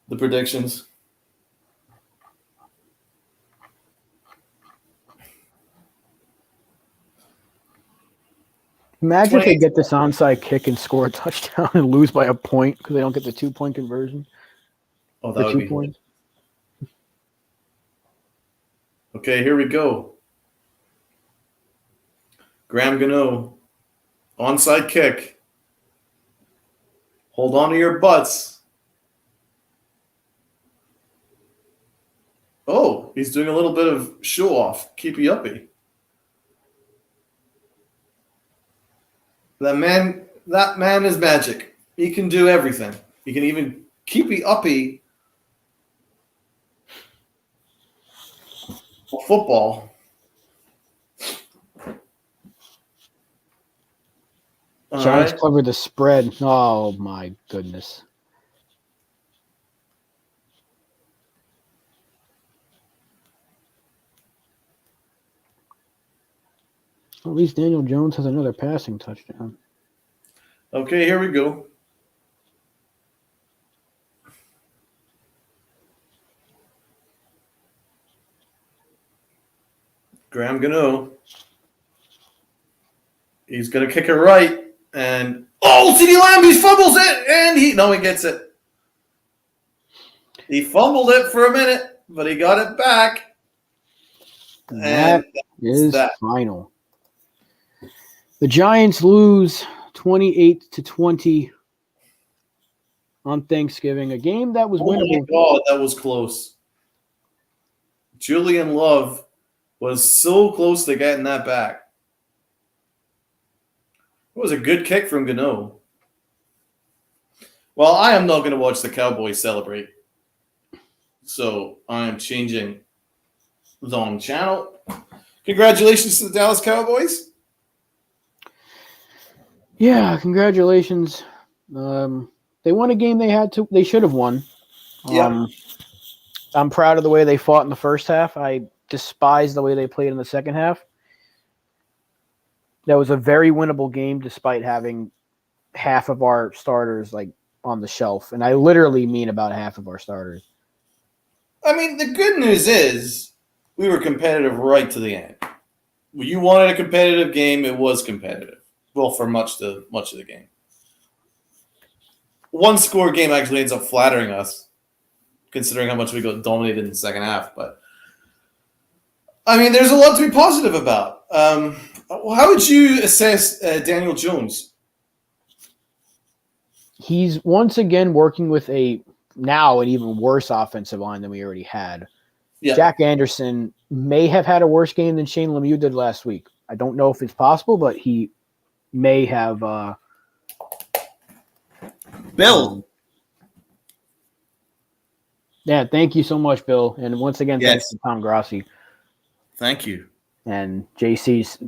The predictions. Imagine if they get this onside kick and score a touchdown and lose by a point because they don't get the 2-point conversion. Oh, that would be 2 points. Okay, here we go. Graham Gano. Onside kick. Hold on to your butts. Oh, he's doing a little bit of show off. Keepy uppy. That man is magic. He can do everything. He can even keepy uppy for football. Giants covered the spread. Oh my goodness. At least Daniel Jones has another passing touchdown. Okay, here we go. Graham Gano. He's going to kick it right. And, CeeDee Lamb, he fumbles it. And he gets it. He fumbled it for a minute, but he got it back. And that is final. The Giants lose 28-20 on Thanksgiving, a game that was winnable. Oh my God, that was close. Julian Love was so close to getting that back. It was a good kick from Gano. Well, I am not going to watch the Cowboys celebrate. So I am changing the on channel. Congratulations to the Dallas Cowboys. Yeah, congratulations. They won a game they should have won. Yeah. I'm proud of the way they fought in the first half. I despise the way they played in the second half. That was a very winnable game despite having half of our starters on the shelf. And I literally mean about half of our starters. I mean, the good news is we were competitive right to the end. When you wanted a competitive game, it was competitive. Well, for much of the game. One score game actually ends up flattering us, considering how much we got dominated in the second half. But I mean, there's a lot to be positive about. How would you assess Daniel Jones? He's once again working with now an even worse offensive line than we already had. Yeah. Jack Anderson may have had a worse game than Shane Lemieux did last week. I don't know if it's possible, but he may have. Bill. Yeah, thank you so much, Bill. And once again, thanks to Tom Grossi. Thank you. And JC's,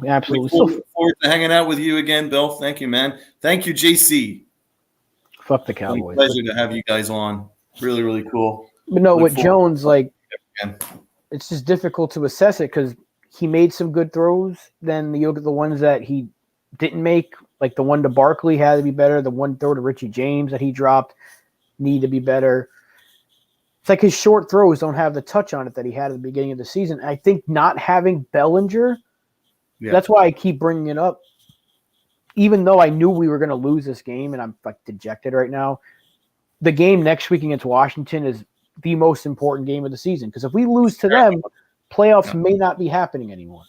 absolutely. Look forward to hanging out with you again, Bill. Thank you, man. Thank you, JC. Fuck the Cowboys. Pleasure to have you guys on. Really, really cool. But no, with Jones, it's just difficult to assess it because he made some good throws. Then you look at the ones that he didn't make, like the one to Barkley had to be better. The one throw to Richie James that he dropped need to be better. It's like his short throws don't have the touch on it that he had at the beginning of the season. I think not having Bellinger, that's why I keep bringing it up. Even though I knew we were going to lose this game, and I'm dejected right now, the game next week against Washington is the most important game of the season. Because if we lose to them, playoffs may not be happening anymore.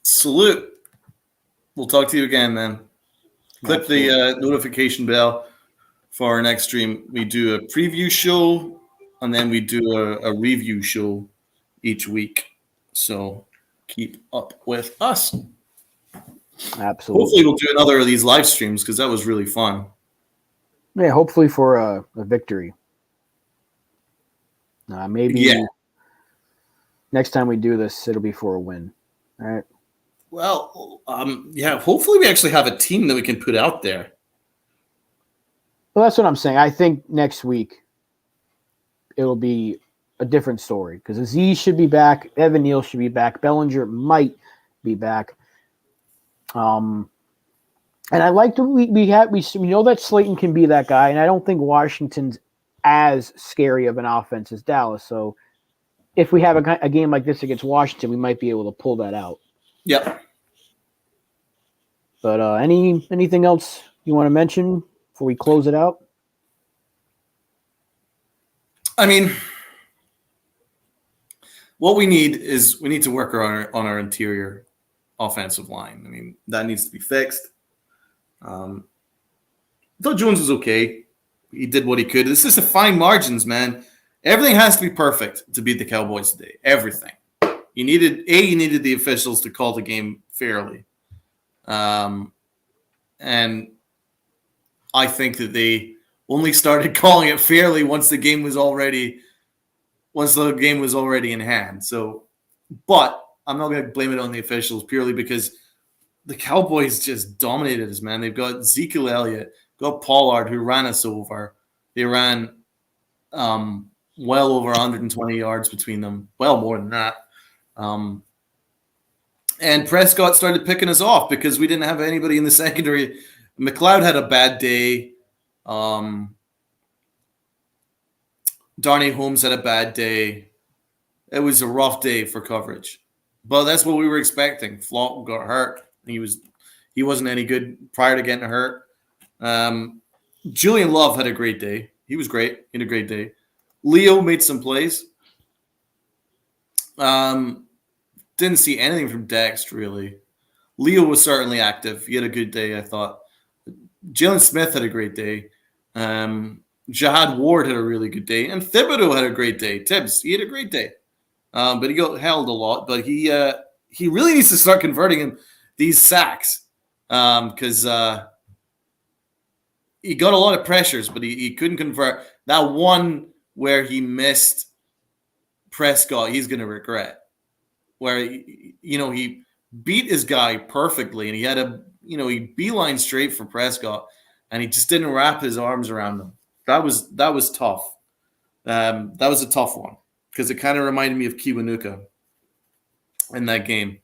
Salute. We'll talk to you again, man. Click the notification bell for our next stream. We do a preview show, and then we do a review show each week. So keep up with us. Absolutely. Hopefully we'll do another of these live streams because that was really fun. Yeah, hopefully for a victory. Maybe next time we do this, it'll be for a win. All right. Well, hopefully we actually have a team that we can put out there. Well, that's what I'm saying. I think next week it'll be a different story because Aziz should be back. Evan Neal should be back. Bellinger might be back. And I like we know that Slayton can be that guy, and I don't think Washington's as scary of an offense as Dallas. So if we have a game like this against Washington, we might be able to pull that out. Yep. But anything else you want to mention before we close it out? I mean, what we need to work on our interior offensive line. I mean, that needs to be fixed. Though Jones was okay. He did what he could. This is the fine margins, man. Everything has to be perfect to beat the Cowboys today. Everything. You needed the officials to call the game fairly. And I think that they only started calling it fairly once the game was already in hand. So, but I'm not going to blame it on the officials purely because the Cowboys just dominated us, man. They've got Ezekiel Elliott, got Pollard who ran us over. They ran well over 120 yards between them, well more than that. And Prescott started picking us off because we didn't have anybody in the secondary. McLeod had a bad day. Darnay Holmes had a bad day. It was a rough day for coverage. But that's what we were expecting. Flock got hurt. He wasn't any good prior to getting hurt. Julian Love had a great day. He was great. He had a great day. Leo made some plays. Didn't see anything from Dex, really. Leo was certainly active. He had a good day, I thought. Jalen Smith had a great day. Jihad Ward had a really good day. And Thibodeau had a great day. Tibbs, he had a great day. But he got held a lot. But he really needs to start converting him these sacks because he got a lot of pressures, but he couldn't convert. That one where he missed Prescott, he's going to regret. Where he beat his guy perfectly, and he had he beeline straight for Prescott, and he just didn't wrap his arms around him. That was tough. That was a tough one because it kind of reminded me of Kiwanuka in that game,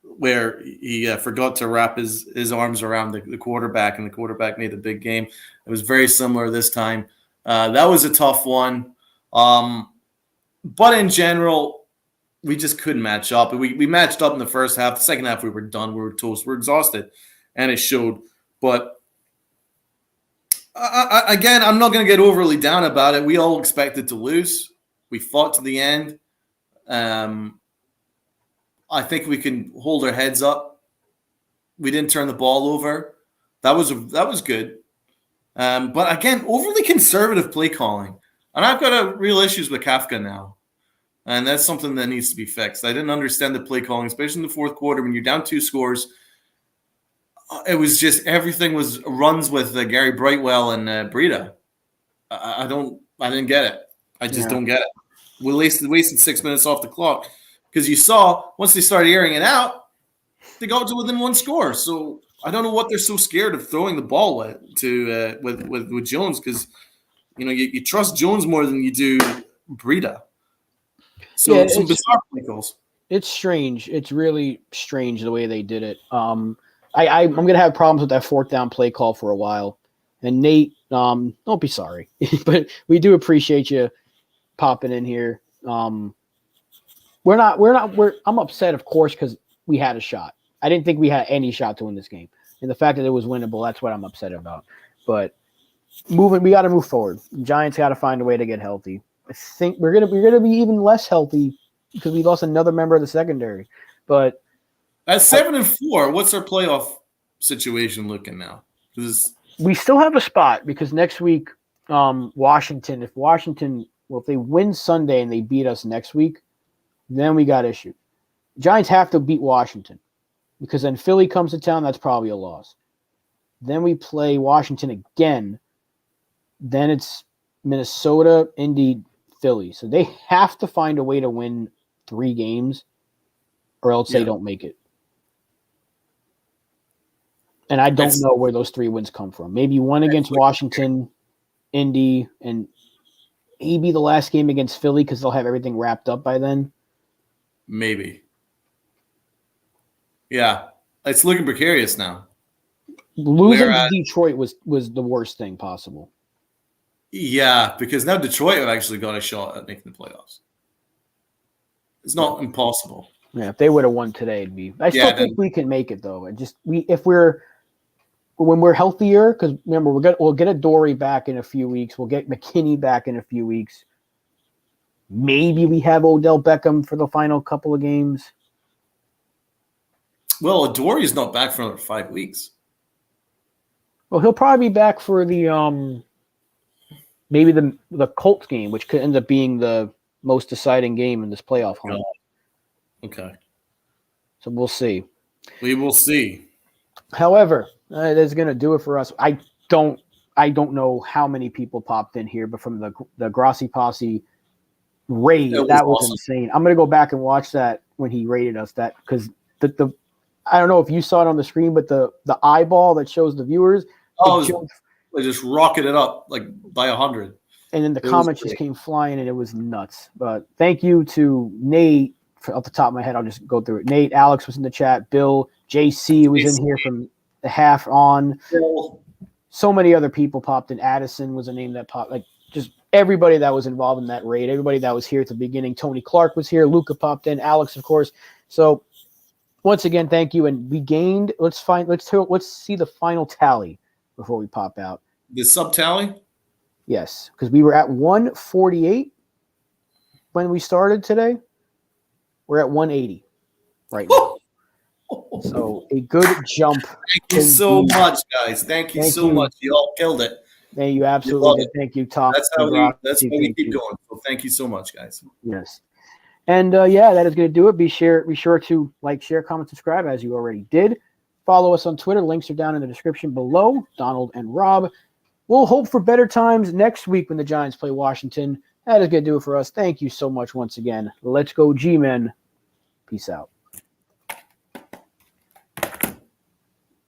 where he forgot to wrap his arms around the quarterback, and the quarterback made the big game. It was very similar this time. That was a tough one. But in general, we just couldn't match up. We matched up in the first half. The second half, we were done. We were toast. We were exhausted, and it showed. But again, I'm not going to get overly down about it. We all expected to lose. We fought to the end. I think we can hold our heads up. We didn't turn the ball over. That was good. But again, overly conservative play calling. And I've got real issues with Kafka now. And that's something that needs to be fixed. I didn't understand the play calling, especially in the fourth quarter when you're down 2 scores. It was just everything was runs with Gary Brightwell and Breida. I didn't get it. I just don't get it. We wasted 6 minutes off the clock because you saw once they started airing it out, they got to within 1 score. So I don't know what they're so scared of throwing the ball with Jones because you trust Jones more than you do Breida. So some bizarre play calls. It's strange. It's really strange the way they did it. I'm going to have problems with that 4th down play call for a while. And Nate, don't be sorry, but we do appreciate you popping in here. I'm upset, of course, because we had a shot. I didn't think we had any shot to win this game. And the fact that it was winnable, that's what I'm upset about. But we got to move forward. Giants got to find a way to get healthy. I think we're gonna be even less healthy because we lost another member of the secondary. But at 7-4, what's our playoff situation looking now? We still have a spot because next week, Washington. If they win Sunday and they beat us next week, then we got issues. Giants have to beat Washington because then Philly comes to town. That's probably a loss. Then we play Washington again. Then it's Minnesota, Indy, Philly. So they have to find a way to win 3 games or else they don't make it. And I don't know where those 3 wins come from. Maybe one against Washington, Indy, and maybe the last game against Philly because they'll have everything wrapped up by then. Maybe. Yeah. It's looking precarious now. Losing to Detroit was the worst thing possible. Yeah, because now Detroit have actually got a shot at making the playoffs. It's not impossible. Yeah, if they would have won today, it'd be. I still think we can make it though. When we're healthier, because remember we'll get a Dory back in a few weeks. We'll get McKinney back in a few weeks. Maybe we have Odell Beckham for the final couple of games. Well, Dory's not back for another 5 weeks. Well, he'll probably be back for the maybe the Colts game, which could end up being the most deciding game in this playoff hunt. Okay. So we'll see. We will see. However, that's going to do it for us. I don't know how many people popped in here, but from the Grossi Posse raid, that was awesome. Insane. I'm going to go back and watch that when he rated us. That because the I don't know if you saw it on the screen, but the eyeball that shows the viewers. They just rocketed it up like by 100. And then the comments just came flying, and it was nuts. But thank you to Nate, off the top of my head, I'll just go through it. Nate, Alex was in the chat. Bill, JC was in here from the half on. Bill. So many other people popped in. Addison was a name that popped. Like just everybody that was involved in that raid. Everybody that was here at the beginning. Tony Clark was here. Luca popped in. Alex, of course. So once again, thank you. And we gained. Let's see the final tally before we pop out. The sub tally. Yes, because we were at 148 when we started today. We're at 180 right now. So a good jump. Thank you so much, guys. Thank you so much. You all killed it. Yeah, you absolutely did. Thank you, Tom. That's how we keep going. So thank you so much, guys. Yes. And that is going to do it. Be sure to like, share, comment, subscribe as you already did. Follow us on Twitter. Links are down in the description below. Donald and Rob. We'll hope for better times next week when the Giants play Washington. That is going to do it for us. Thank you so much once again. Let's go, G-Men. Peace out.